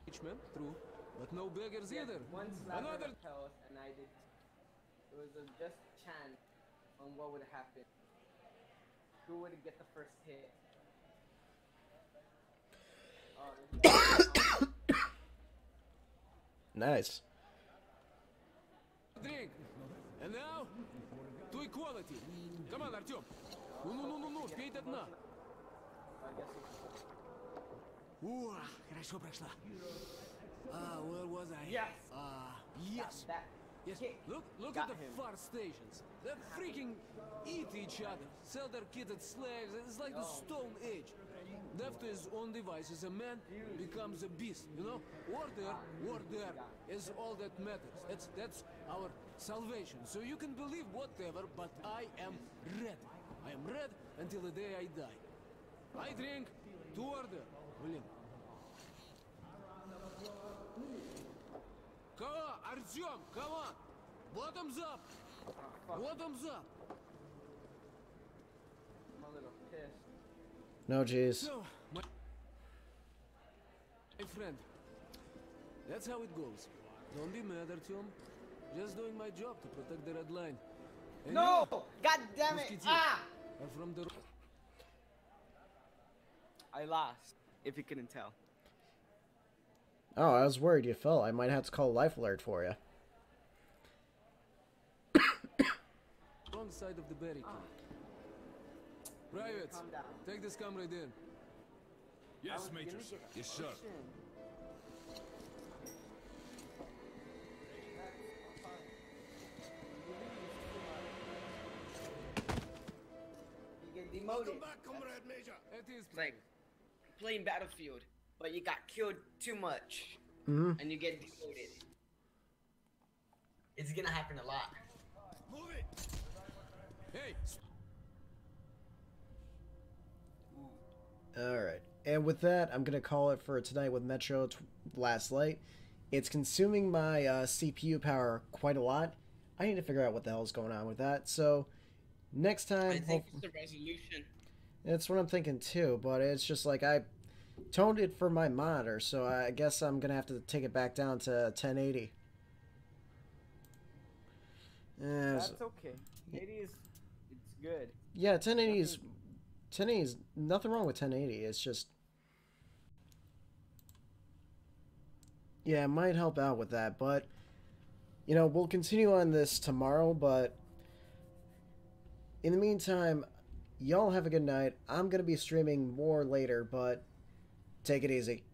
Rich man, true, but no beggars either. One slap Another... of health, and I did. It was a just chance on what would happen. Who would get the first hit? Nice. Drink. And now, to equality. Come on, Artyom. Ну, пей до дна. Хорошо прошла. Where was I? Yes. Yes. Yes. Look at the far stations. They freaking eat each other. Sell their kids at slaves. It's like the Stone Age. left to his own devices, a man becomes a beast, you know? Order is all that matters. That's our salvation. So you can believe whatever, but I am red. I am red until the day I die. I drink to order, William. Come on, Artyom, come on! Bottoms up! Bottoms up! No, jeez. So, my friend, that's how it goes. Don't be mad, Artyom. Just doing my job to protect the red line. And No! you, God damn it! Musketeer, Ah! are from the... I lost, if you couldn't tell. Oh, I was worried you fell. I might have to call Life Alert for you. Wrong side of the barricade. Privates, take this comrade in. Yes, Major. Yes, sir. You get demoted. Welcome back, Comrade Major. It's like playing Battlefield, but you got killed too much, Mm-hmm. and you get demoted. It's gonna happen a lot. Move it. Hey! Alright. And with that, I'm going to call it for tonight with Metro Last Light. It's consuming my CPU power quite a lot. I need to figure out what the hell is going on with that. So, next time... I think it's the resolution. That's what I'm thinking too, but it's just like I toned it for my monitor, so I guess I'm going to have to take it back down to 1080. That's okay. 80 is... it's good. Yeah, 1080 is... 1080 is nothing wrong with 1080. It's just, yeah, it might help out with that. But you know, we'll continue on this tomorrow. But in the meantime, y'all have a good night. I'm gonna be streaming more later, but take it easy.